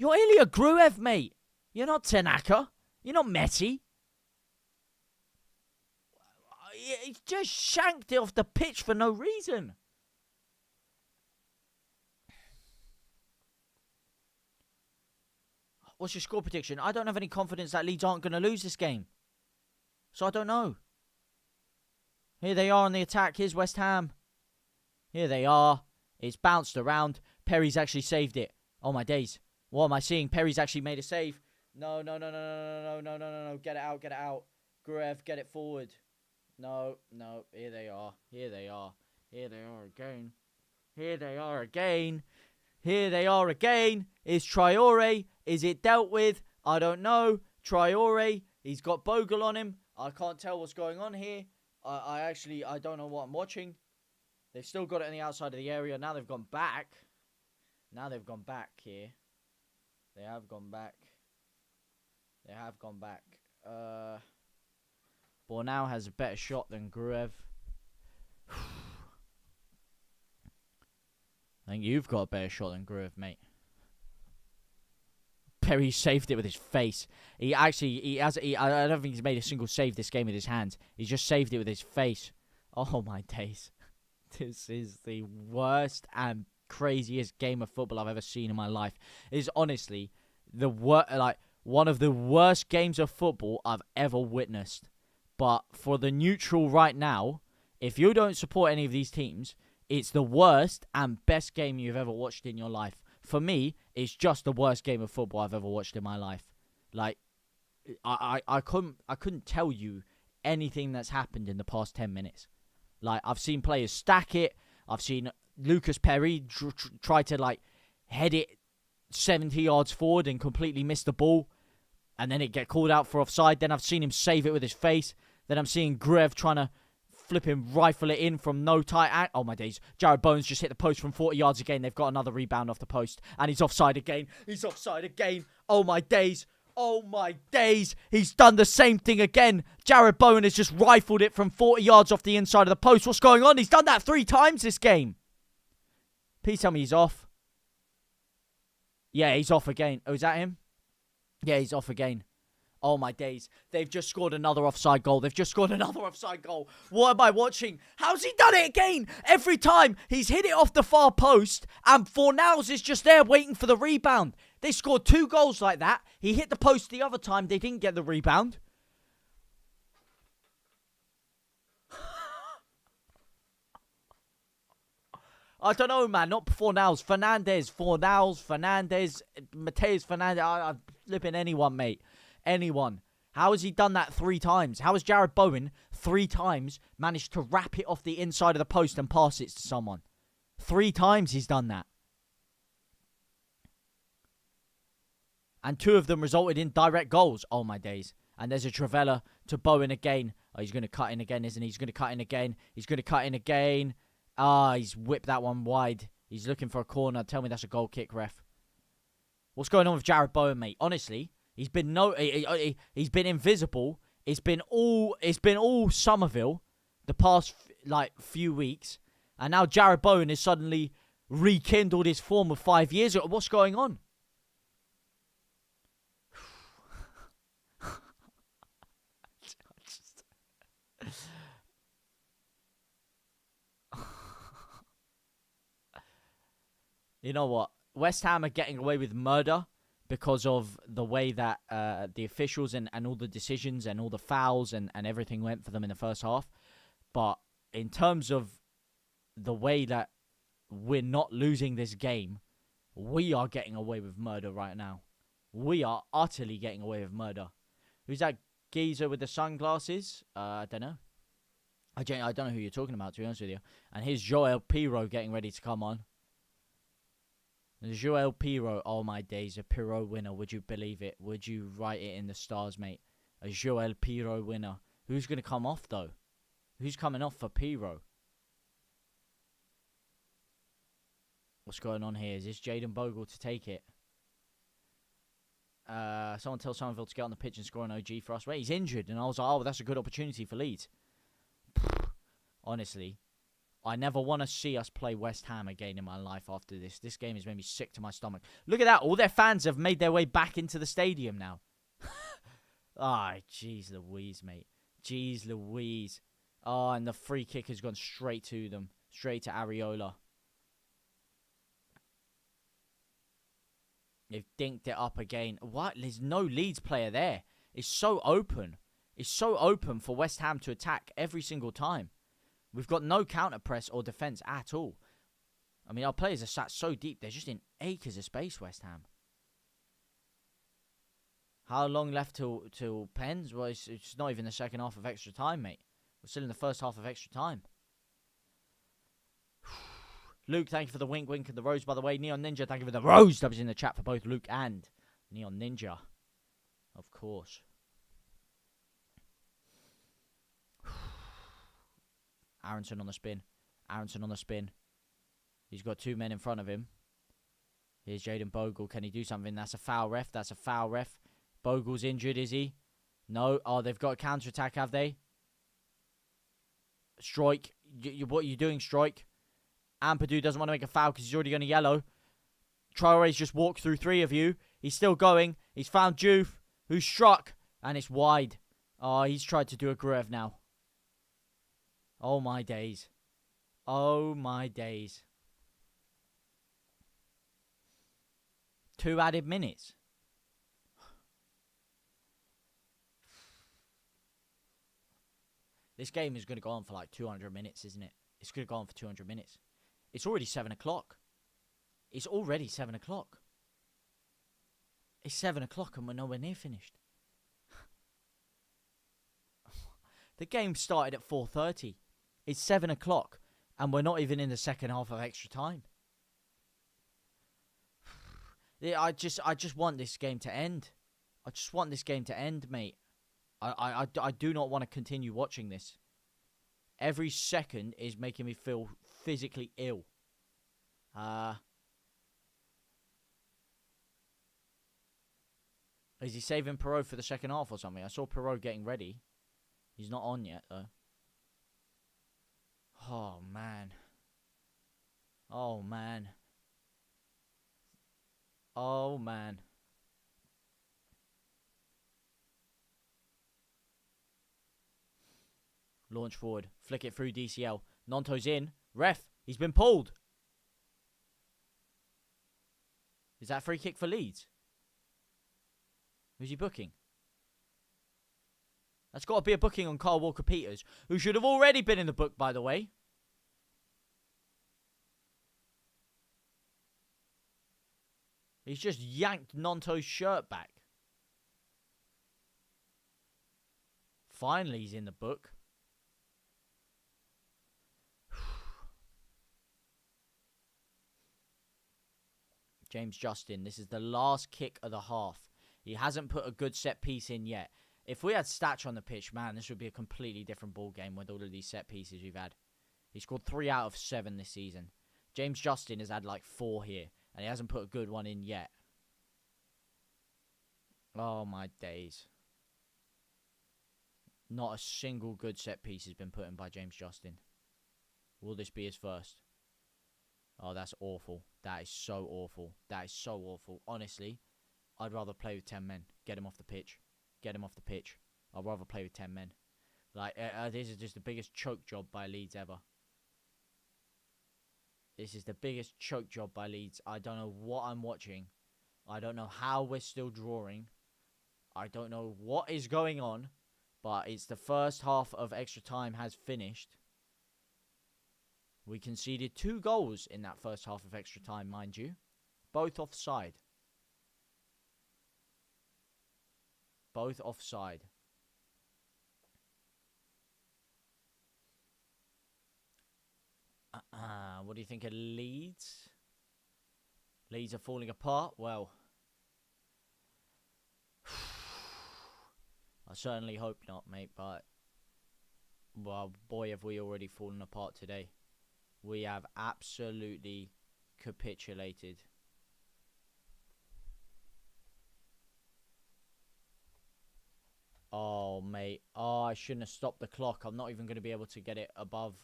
You're Ilya Gruev, mate. You're not Tanaka. You're not Messi. He just shanked it off the pitch for no reason. What's your score prediction? I don't have any confidence that Leeds aren't going to lose this game. So I don't know. Here they are on the attack. Here's West Ham. Here they are. It's bounced around. Perry's actually saved it. Oh, my days. What am I seeing? Perry's actually made a save. No. Get it out, get it out. Gruev, get it forward. No. Here they are. Here they are. Here they are again. Here they are again. Here they are again. Is Traore? Is it dealt with? I don't know. Traore. He's got Bogle on him. I can't tell what's going on here. I don't know what I'm watching. They've still got it on the outside of the area. Now they've gone back. Now they've gone back here. They have gone back. They have gone back. Bornau has a better shot than Gruev. I think you've got a better shot than Gruev, mate. Perry saved it with his face. I don't think he's made a single save this game with his hands. He's just saved it with his face. Oh my days. This is the worst and craziest game of football I've ever seen in my life. It is honestly one of the worst games of football I've ever witnessed. But for the neutral right now, if you don't support any of these teams, it's the worst and best game you've ever watched in your life. For me, it's just the worst game of football I've ever watched in my life. Like, I couldn't tell you anything that's happened in the past 10 minutes. Like, I've seen players stack it. I've seen Lucas Perry try to, head it 70 yards forward and completely miss the ball. And then it get called out for offside. Then I've seen him save it with his face. Then I'm seeing Gruev trying to flip him, rifle it in from no tight. Oh my days. Jared Bowen's just hit the post from 40 yards again. They've got another rebound off the post. And he's offside again. He's offside again. Oh my days. Oh my days. He's done the same thing again. Jared Bowen has just rifled it from 40 yards off the inside of the post. What's going on? He's done that 3 times this game. Please tell me he's off. Yeah, he's off again. Oh, is that him? Yeah, he's off again. Oh my days. They've just scored another offside goal. They've just scored another offside goal. What am I watching? How's he done it again? Every time he's hit it off the far post and Fornals is just there waiting for the rebound. They scored 2 goals like that. He hit the post the other time. They didn't get the rebound. I don't know, man. Not Fornals. Fernandez. Mateus Fernandez. I'm flipping anyone, mate. Anyone. How has he done that 3 times? How has Jared Bowen 3 times managed to wrap it off the inside of the post and pass it to someone? 3 times he's done that. And 2 of them resulted in direct goals. Oh, my days. And there's a Travella to Bowen again. Oh, he's going to cut in again, isn't he? He's going to cut in again. He's going to cut in again. Ah, he's whipped that one wide. He's looking for a corner. Tell me that's a goal kick, ref. What's going on with Jared Bowen, mate? Honestly, he's been he's been invisible. It's been all Somerville the past few weeks, and now Jared Bowen has suddenly rekindled his form of 5 years ago. What's going on? You know what? West Ham are getting away with murder because of the way that the officials and all the decisions and all the fouls and everything went for them in the first half. But in terms of the way that we're not losing this game, we are getting away with murder right now. We are utterly getting away with murder. Who's that geezer with the sunglasses? I don't know. I don't know who you're talking about, to be honest with you. And here's Joel Pirro getting ready to come on. Joel Pirro, oh my days, a Pirro winner, would you believe it? Would you write it in the stars, mate? A Joel Pirro winner. Who's going to come off, though? Who's coming off for Pirro? What's going on here? Is this Jaden Bogle to take it? Someone tell Somerville to get on the pitch and score an OG for us. Wait, he's injured. And I was like, oh, well, that's a good opportunity for Leeds. Honestly. I never want to see us play West Ham again in my life after this. This game has made me sick to my stomach. Look at that. All their fans have made their way back into the stadium now. Ah, jeez Louise, mate. Jeez Louise. Oh, and the free kick has gone straight to them. Straight to Areola. They've dinked it up again. What? There's no Leeds player there. It's so open. It's so open for West Ham to attack every single time. We've got no counter press or defence at all. I mean, our players are sat so deep. They're just in acres of space, West Ham. How long left till pens? Well, it's not even the second half of extra time, mate. We're still in the first half of extra time. Luke, thank you for the wink and the rose, by the way. Neon Ninja, thank you for the rose. That was in the chat for both Luke and Neon Ninja. Of course. Aronson on the spin. Aronson on the spin. He's got two men in front of him. Here's Jaden Bogle. Can he do something? That's a foul, ref. That's a foul, ref. Bogle's injured, is he? No. Oh, they've got a counter-attack, have they? Strike. What are you doing, Strike? Ampadu doesn't want to make a foul because he's already going to yellow. Traore's just walked through three of you. He's still going. He's found Juve, who's struck. And it's wide. Oh, he's tried to do a Gruev now. Oh, my days. Oh, my days. 2 added minutes. This game is going to go on for like 200 minutes, isn't it? It's going to go on for 200 minutes. It's already 7 o'clock. It's already 7 o'clock. It's 7 o'clock and we're nowhere near finished. The game started at 4:30. It's 7 o'clock and we're not even in the second half of extra time. I just want this game to end. I just want this game to end, mate. I do not want to continue watching this. Every second is making me feel physically ill. Is he saving Perot for the second half or something? I saw Perot getting ready. He's not on yet, though. Oh, man. Oh, man. Oh, man. Launch forward. Flick it through DCL. Nonto's in. Ref. He's been pulled. Is that a free kick for Leeds? Who's he booking? That's got to be a booking on Kyle Walker-Peters, who should have already been in the book, by the way. He's just yanked Nonto's shirt back. Finally, he's in the book. James Justin, this is the last kick of the half. He hasn't put a good set piece in yet. If we had Stach on the pitch, man, this would be a completely different ball game with all of these set pieces we've had. He scored 3 out of 7 this season. James Justin has had like 4 here, and he hasn't put a good one in yet. Oh, my days. Not a single good set piece has been put in by James Justin. Will this be his first? Oh, that's awful. That is so awful. That is so awful. Honestly, I'd rather play with 10 men. Get him off the pitch. Get him off the pitch. I'd rather play with 10 men. Like, this is just the biggest choke job by Leeds ever. This is the biggest choke job by Leeds. I don't know what I'm watching. I don't know how we're still drawing. I don't know what is going on. But it's the first half of extra time has finished. We conceded 2 goals in that first half of extra time, mind you. Both offside. Both offside. What do you think of Leeds? Leeds are falling apart? Well, I certainly hope not, mate, but, well, boy, have we already fallen apart today. We have absolutely capitulated. Oh, mate. Oh, I shouldn't have stopped the clock. I'm not even going to be able to get it above.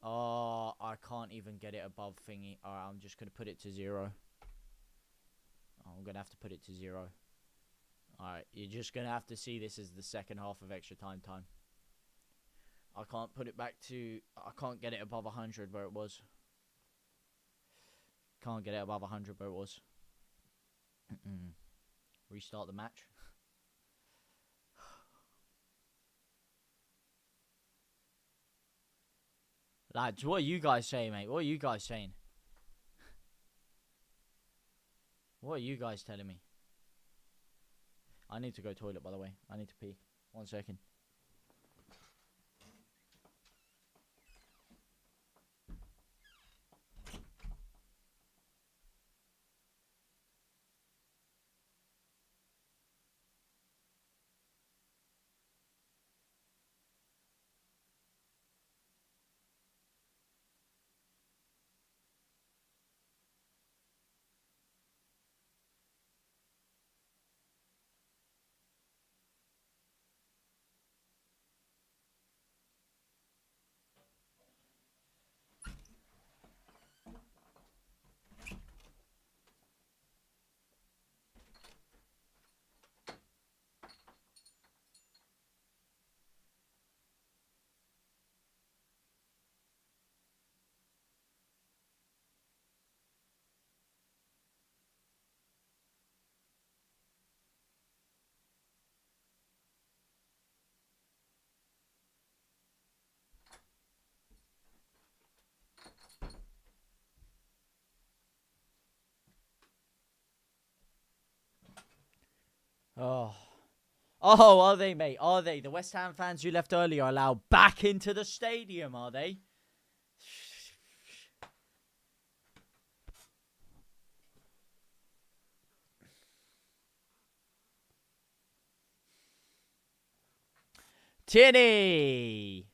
Oh, I can't even get it above thingy. Alright, I'm just going to put it to 0. I'm going to have to put it to 0. Alright, you're just going to have to see this as the second half of extra time. I can't put it back to... I can't get it above 100 where it was. Can't get it above 100 where it was. Restart the match. Lads, what are you guys saying, mate? What are you guys saying? What are you guys telling me? I need to go toilet, by the way. I need to pee. 1 second. Oh. Oh, are they, mate? Are they? The West Ham fans who left earlier are allowed back into the stadium, are they? Tierney!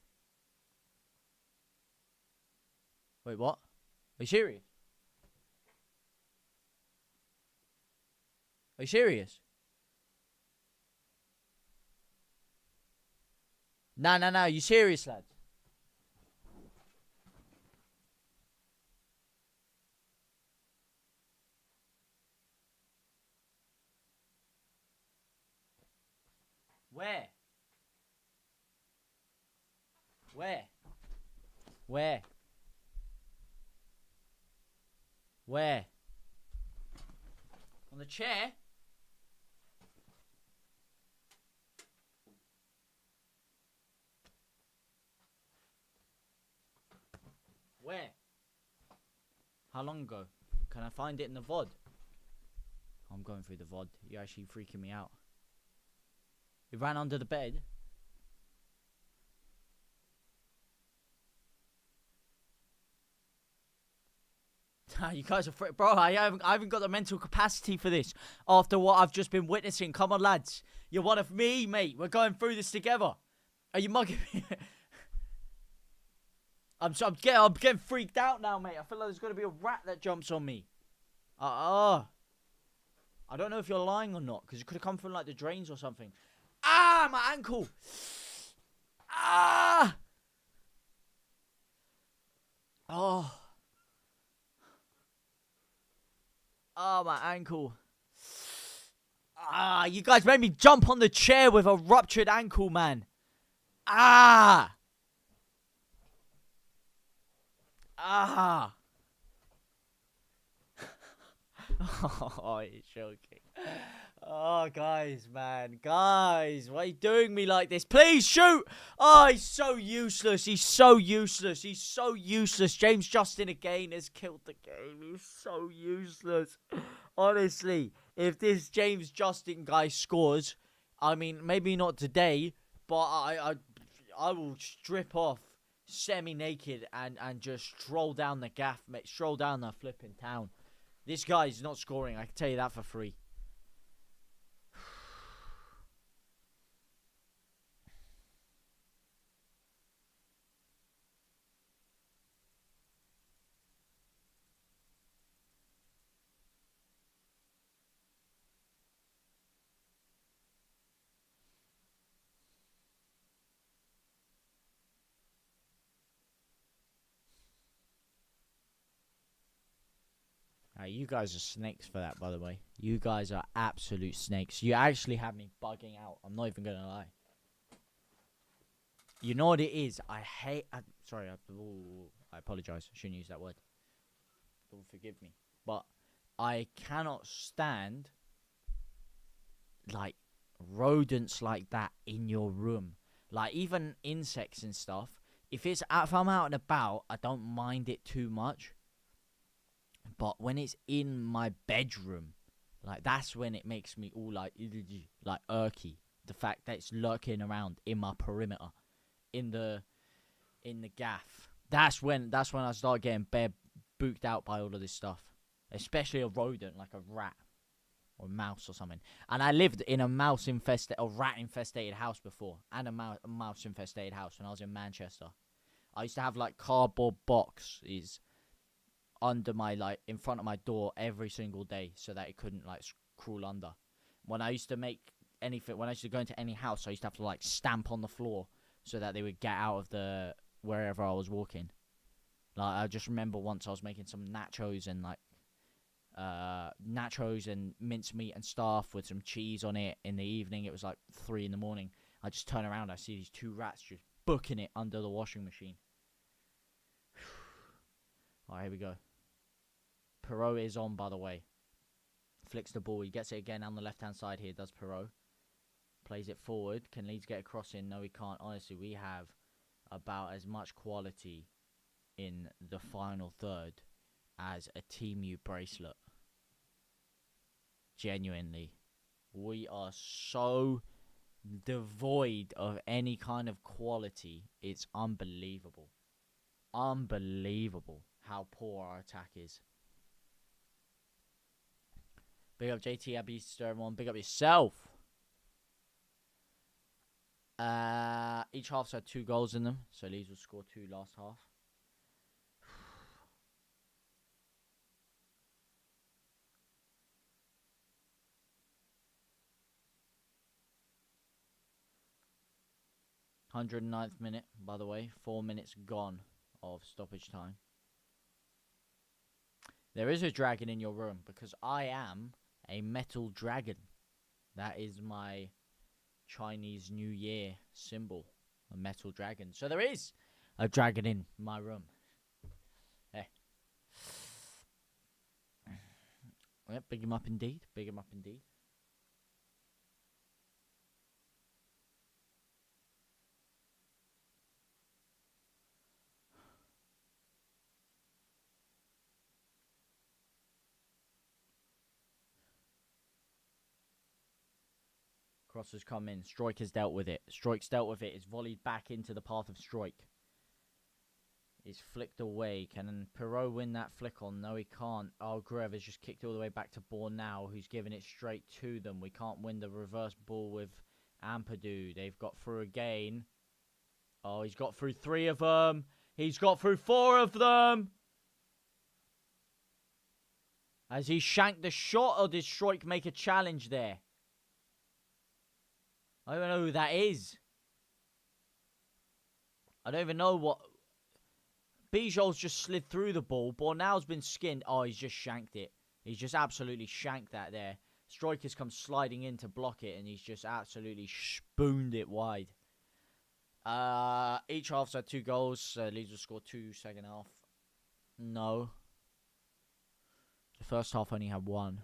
Wait, what? Are you serious? Are you serious? No. You serious, lad? Where? Where? Where? Where? On the chair? Where? How long ago? Can I find it in the VOD? I'm going through the VOD. You're actually freaking me out. It ran under the bed. You guys are bro. I haven't got the mental capacity for this after what I've just been witnessing. Come on, lads. You're one of me, mate. We're going through this together. Are you mugging me? I'm getting freaked out now, mate. I feel like there's going to be a rat that jumps on me. I don't know if you're lying or not, because it could have come from like the drains or something. Ah, my ankle. Ah. Oh. Oh, my ankle. Ah, you guys made me jump on the chair with a ruptured ankle, man. Ah. Ah. Oh, you're joking. Oh, guys, man. Guys, why are you doing me like this? Please shoot. Oh, he's so useless. He's so useless. He's so useless. James Justin again has killed the game. He's so useless. Honestly, if this James Justin guy scores, I mean, maybe not today, but I will strip off semi-naked and just stroll down the gaff, mate. Stroll down the flipping town. This guy's not scoring. I can tell you that for free. you guys are snakes for that, by the way. You guys are absolute snakes. You actually have me bugging out. I'm not even gonna lie. You know what it is? I hate. Sorry, I apologize. I shouldn't use that word. Don't forgive me. But I cannot stand like rodents like that in your room. Like even insects and stuff. If I'm out and about, I don't mind it too much. But when it's in my bedroom, like that's when it makes me all like irky. The fact that it's lurking around in my perimeter, in the gaff. That's when I start getting booked out by all of this stuff. Especially a rodent like a rat or a mouse or something. And I lived in a rat infested house before, and a mouse infested house when I was in Manchester. I used to have like cardboard boxes under in front of my door every single day so that it couldn't like crawl under. When I used to go into any house, I used to have to like stamp on the floor so that they would get out of wherever I was walking. Like I just remember once I was making some nachos and mincemeat and stuff with some cheese on it in the evening. It was like 3 a.m. I just turn around, I see these 2 rats just booking it under the washing machine. Alright, here we go. Perot is on, by the way. Flicks the ball. He gets it again on the left-hand side here, does Perot. Plays it forward. Can Leeds get a cross in? No, he can't. Honestly, we have about as much quality in the final third as a Team U bracelet. Genuinely. We are so devoid of any kind of quality. It's unbelievable. Unbelievable how poor our attack is. Big up JT, Abby, everyone. Big up yourself. Each half's had 2 goals in them, so Leeds will score 2 last half. (109th minute, by the way. 4 minutes gone of stoppage time. There is a dragon in your room because I am a metal dragon. That is my Chinese New Year symbol, a metal dragon. So there is a dragon in my room. Hey. Yep, big him up indeed. Big him up indeed. Cross has come in. Stroik has dealt with it. Stroik's dealt with it. It's volleyed back into the path of Stroik. It's flicked away. Can Perot win that flick on? No, he can't. Oh, Grev has just kicked all the way back to Bornau, who's giving it straight to them. We can't win the reverse ball with Ampadu. They've got through again. Oh, he's got through 3 of them. He's got through 4 of them. Has he shanked the shot, or did Stroik make a challenge there? I don't know who that is. I don't even know what... Bijol's just slid through the ball. Bornau's been skinned. Oh, he's just shanked it. He's just absolutely shanked that there. Striker's come sliding in to block it, and he's just absolutely spooned it wide. Each half's had 2 goals. Leeds will score 2 second half. No. The first half only had 1.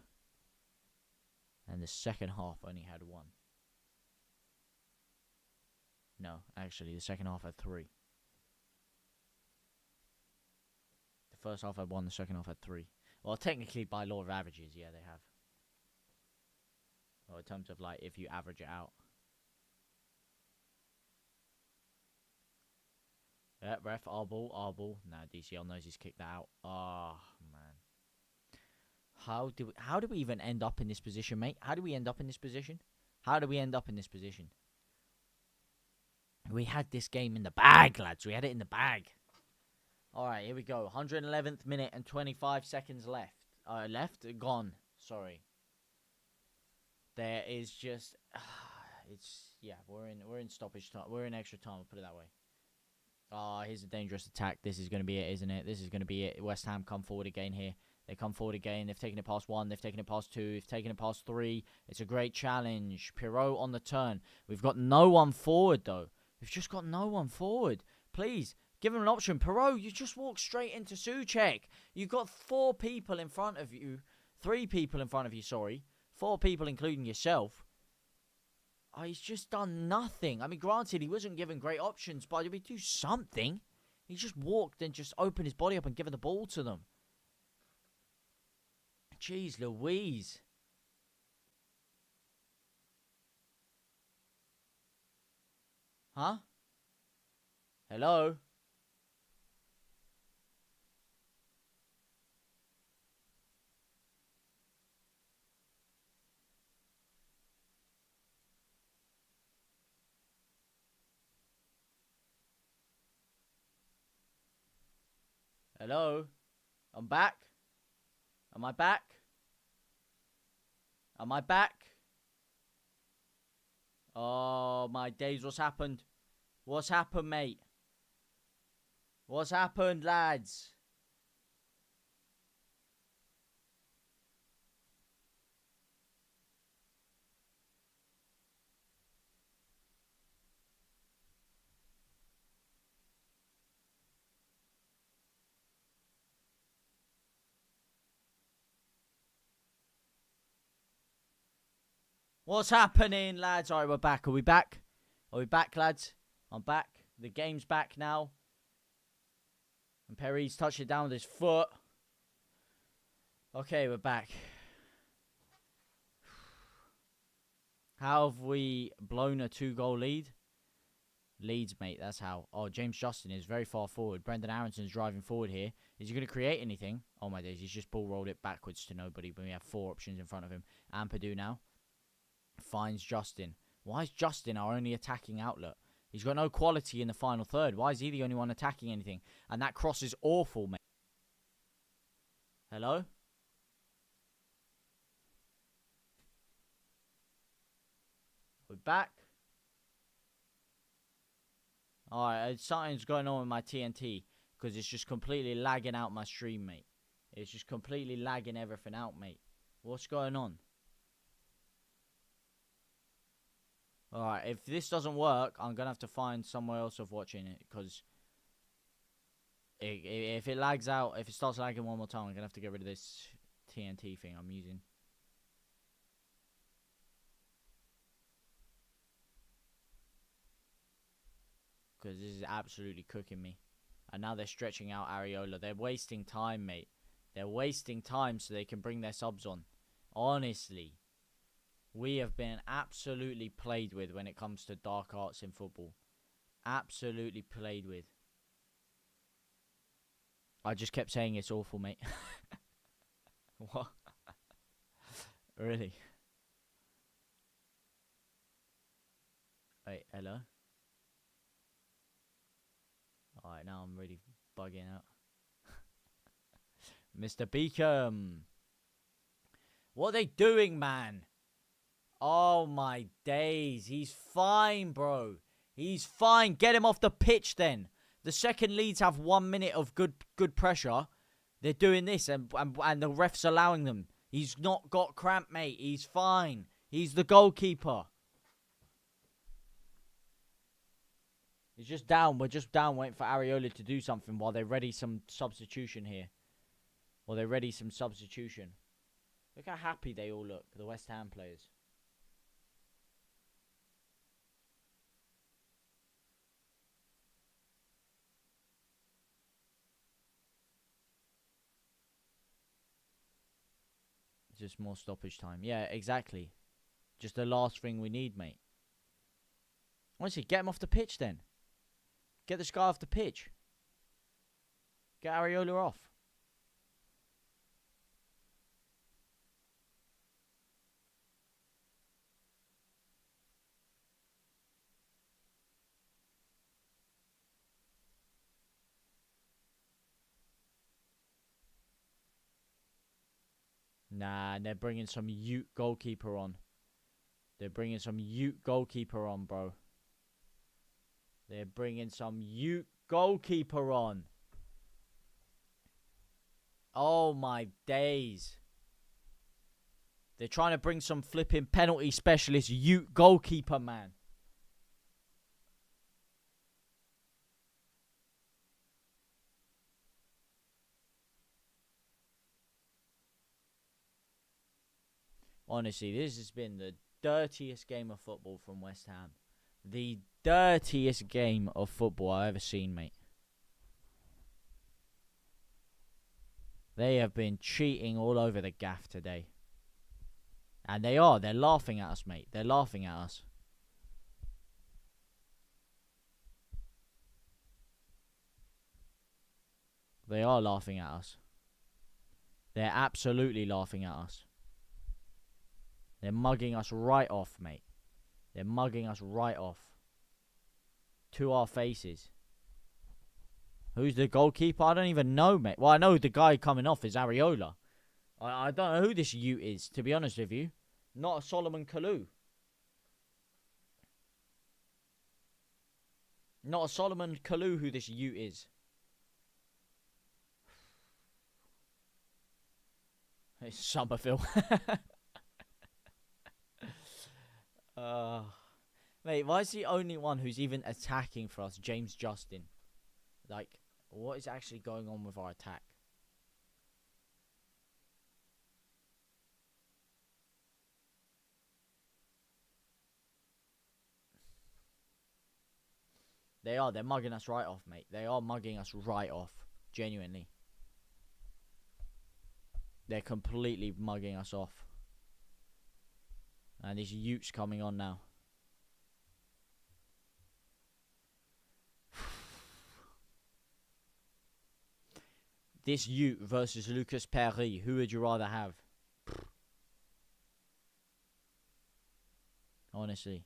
And the second half only had 1. No, actually, the second half had 3. The first half had 1, the second half had 3. Well, technically, by law of averages, yeah, they have. Well, in terms of, like, if you average it out. Yeah, ref, our ball. Nah, DCL knows he's kicked that out. Oh, man. How do we even end up in this position, mate? How do we end up in this position? We had this game in the bag, lads. We had it in the bag. All right, here we go. 111th minute and 25 seconds left. Gone. Sorry. There is just... we're in stoppage time. We're in extra time, I'll put it that way. Here's a dangerous attack. This is going to be it, isn't it? This is going to be it. West Ham come forward again here. They come forward again. They've taken it past 1. They've taken it past 2. They've taken it past 3. It's a great challenge. Pirot on the turn. We've got no one forward, though. We've just got no one forward. Please, give him an option. Pirot, you just walk straight into Souček. You've got 4 people in front of you. 3 people in front of you, sorry. 4 people, including yourself. Oh, he's just done nothing. I mean, granted, he wasn't given great options, but he'd do something. He just walked and just opened his body up and given the ball to them. Jeez Louise. Huh? Hello? Hello? I'm back? Am I back? Am I back? Oh, my days. What's happened? What's happened, mate? What's happened, lads? What's happening, lads? Alright, we're back. Are we back? Are we back, lads? I'm back. The game's back now. And Perry's touched it down with his foot. Okay, we're back. How have we blown a 2-goal lead? Leeds, mate, that's how. Oh, James Justin is very far forward. Brendan Aronson's driving forward here. Is he going to create anything? Oh, my days. He's just ball rolled it backwards to nobody. But we have 4 options in front of him. Ampadu now finds Justin. Why is Justin our only attacking outlet? He's got no quality in the final third. Why is he the only one attacking anything? And that cross is awful, mate. Hello? We're back. Alright, something's going on with my TNT. Because it's just completely lagging out my stream, mate. It's just completely lagging everything out, mate. What's going on? Alright, if this doesn't work, I'm going to have to find somewhere else of watching it. Because if it lags out, if it starts lagging one more time, I'm going to have to get rid of this TNT thing I'm using. Because this is absolutely cooking me. And now they're stretching out Areola. They're wasting time, mate. They're wasting time so they can bring their subs on. Honestly. We have been absolutely played with when it comes to dark arts in football. Absolutely played with. I just kept saying it's awful, mate. What? Really? Wait, hello? Alright, now I'm really bugging out. Mr. Beacom. What are they doing, man? Oh, my days. He's fine, bro. He's fine. Get him off the pitch, then. The second Leeds have 1 minute of good pressure. They're doing this, and the ref's allowing them. He's not got cramp, mate. He's fine. He's the goalkeeper. He's just down. We're just down waiting for Areola to do something while they ready some substitution here. While they ready some substitution. Look how happy they all look, the West Ham players. Just more stoppage time. Yeah, exactly. Just the last thing we need, mate. Honestly, get him off the pitch then. Get this guy off the pitch. Get Areola off. Nah, they're bringing some Ute goalkeeper on. They're bringing some Ute goalkeeper on, bro. They're bringing some Ute goalkeeper on. Oh, my days. They're trying to bring some flipping penalty specialist Ute goalkeeper, man. Honestly, this has been the dirtiest game of football from West Ham. The dirtiest game of football I've ever seen, mate. They have been cheating all over the gaff today. And they are. They're laughing at us, mate. They're laughing at us. They are laughing at us. They're absolutely laughing at us. They're mugging us right off, mate. They're mugging us right off. To our faces. Who's the goalkeeper? I don't even know, mate. Well, I know the guy coming off is Areola. I don't know who this Ute is, to be honest with you. Not a Solomon Kalou. Not a Solomon Kalou who this Ute is. It's Somerville. Mate, why is the only one who's even attacking for us James Justin? Like, what is actually going on with our attack? They're mugging us right off, mate. They are mugging us right off. Genuinely. They're completely mugging us off. And this Ute's coming on now. This Ute versus Lucas Perry. Who would you rather have? Honestly.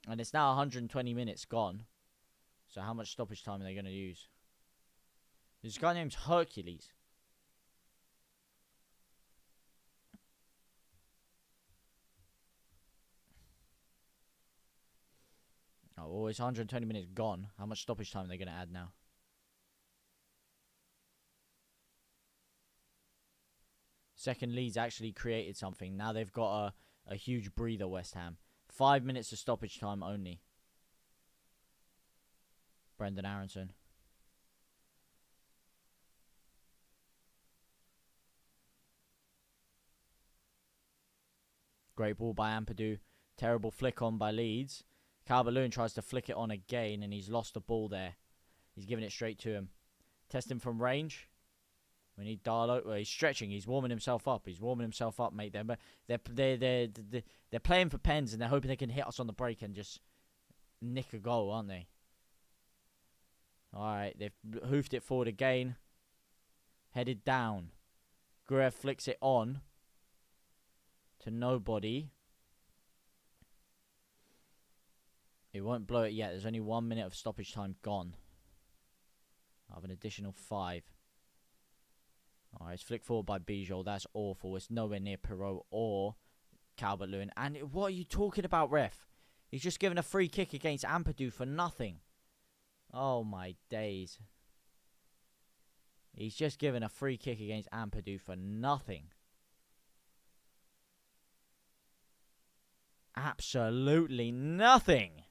And it's now 120 minutes gone. So how much stoppage time are they going to use? This guy named Hercules. Oh, well, it's 120 minutes gone. How much stoppage time are they going to add now? Second Leeds actually created something. Now they've got a huge breather, West Ham. 5 minutes of stoppage time only. Brendan Aronson. Great ball by Ampadu. Terrible flick on by Leeds. Calvert-Lewin tries to flick it on again, and he's lost the ball there. He's giving it straight to him. Testing from range. We need Darlow. Well, he's stretching. He's warming himself up. He's warming himself up, mate. They're playing for pens, and they're hoping they can hit us on the break and just nick a goal, aren't they? All right, they've hoofed it forward again. Headed down. Guerrero flicks it on to nobody. It won't blow it yet. There's only 1 minute of stoppage time gone. I have an additional 5. Alright, it's flicked forward by Bijol. That's awful. It's nowhere near Perot or Calvert-Lewin. And what are you talking about, ref? He's just given a free kick against Ampadu for nothing. Oh, my days. He's just given a free kick against Ampadu for nothing. Absolutely nothing.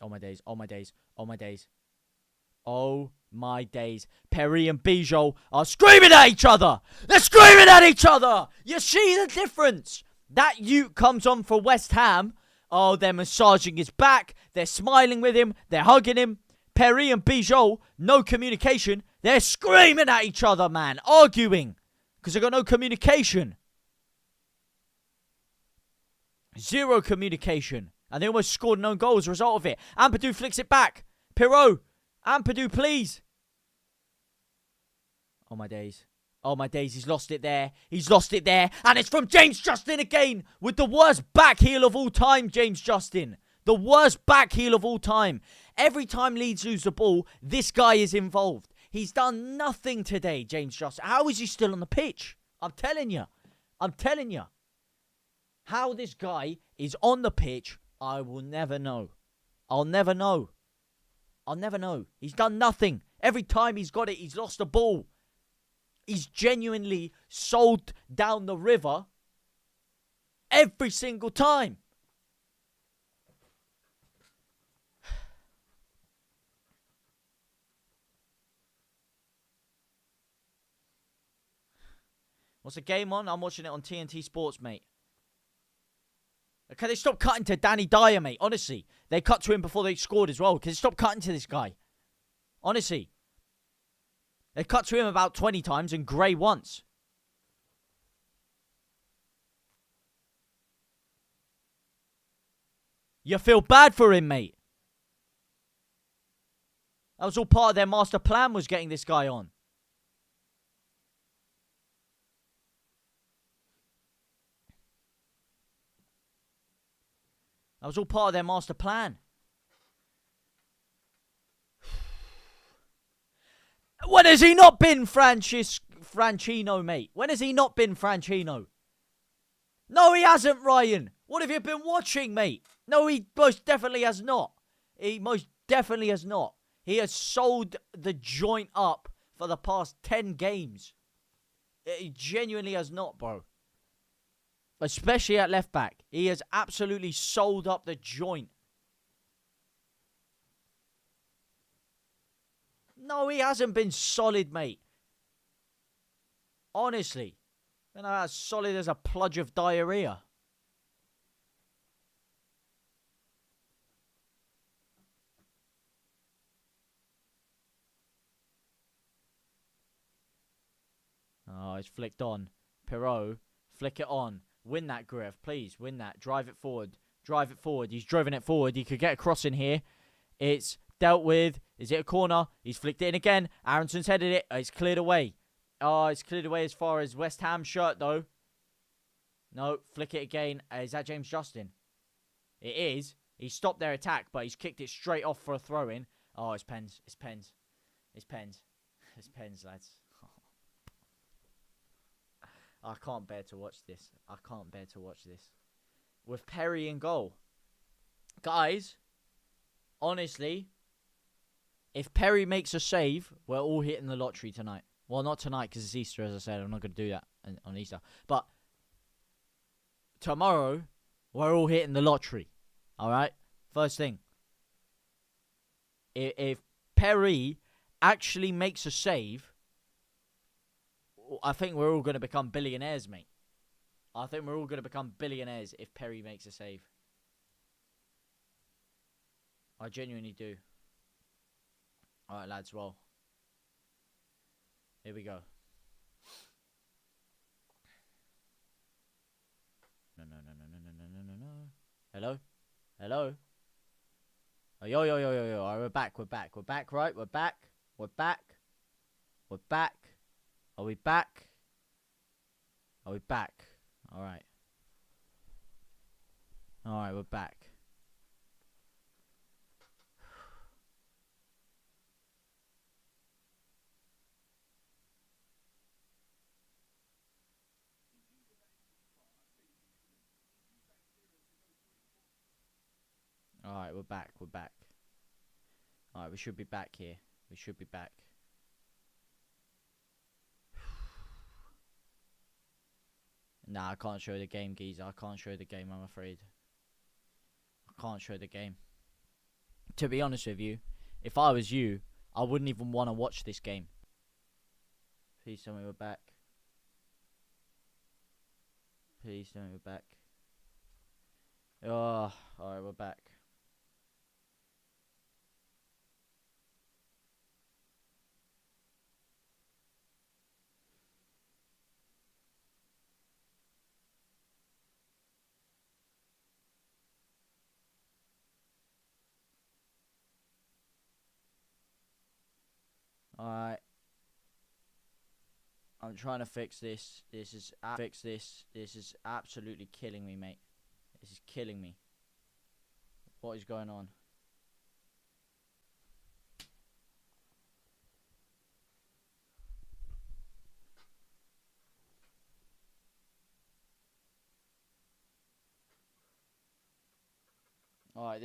Oh my days, oh my days, oh my days. Oh my days. Perry and Bijol are screaming at each other. They're screaming at each other. You see the difference? That Ute comes on for West Ham. Oh, they're massaging his back. They're smiling with him. They're hugging him. Perry and Bijol, no communication. They're screaming at each other, man. Arguing. Because they've got no communication. Zero communication. And they almost scored no goal as a result of it. Ampadu flicks it back. Perot. Ampadu, please. Oh, my days. Oh, my days. He's lost it there. He's lost it there. And it's from James Justin again. With the worst back heel of all time, James Justin. The worst back heel of all time. Every time Leeds lose the ball, this guy is involved. He's done nothing today, James Justin. How is he still on the pitch? I'm telling you. I'm telling you. How this guy is on the pitch, I will never know. I'll never know. I'll never know. He's done nothing. Every time he's got it, he's lost the ball. He's genuinely sold down the river every single time. What's the game on? I'm watching it on TNT Sports, mate. Can they stop cutting to Danny Dyer, mate? Honestly. They cut to him before they scored as well. Can they stop cutting to this guy? Honestly. They cut to him about 20 times and Gray once. You feel bad for him, mate. That was all part of their master plan, was getting this guy on. That was all part of their master plan. When has he not been Franchino, mate? When has he not been Franchino? No, he hasn't, Ryan. What have you been watching, mate? No, he most definitely has not. He most definitely has not. He has sold the joint up for the past 10 games. He genuinely has not, bro. Especially at left back. He has absolutely sold up the joint. No, he hasn't been solid, mate. Honestly. You know, as solid as a pludge of diarrhea. Oh, it's flicked on. Perot, flick it on. Win that, Griff. Please, win that. Drive it forward. Drive it forward. He's driven it forward. He could get a cross in here. It's dealt with. Is it a corner? He's flicked it in again. Aronson's headed it. It's cleared away. Oh, it's cleared away as far as West Ham shirt, though. No, flick it again. Is that James Justin? It is. He stopped their attack, but he's kicked it straight off for a throw-in. Oh, it's pens. It's pens. It's pens. It's pens, lads. I can't bear to watch this. I can't bear to watch this. With Perry in goal. Guys, honestly, if Perry makes a save, we're all hitting the lottery tonight. Well, not tonight because it's Easter, as I said. I'm not going to do that on Easter. But tomorrow, we're all hitting the lottery. All right? First thing. If Perry actually makes a save, I think we're all going to become billionaires, mate. I think we're all going to become billionaires if Perry makes a save. I genuinely do. Alright, lads, roll. Here we go. No. Hello? Hello? Oh, yo. Alright, we're back, right? We're back. Are we back? Alright. Alright, we're back. Alright, we're back. Alright, we should be back here. Nah, I can't show the game, geezer. I can't show the game, I'm afraid. I can't show the game. To be honest with you, if I was you, I wouldn't even want to watch this game. Please tell me we're back. Oh, alright, we're back. Alright. I'm trying to fix this. This is absolutely killing me, mate. This is killing me. What is going on? All right.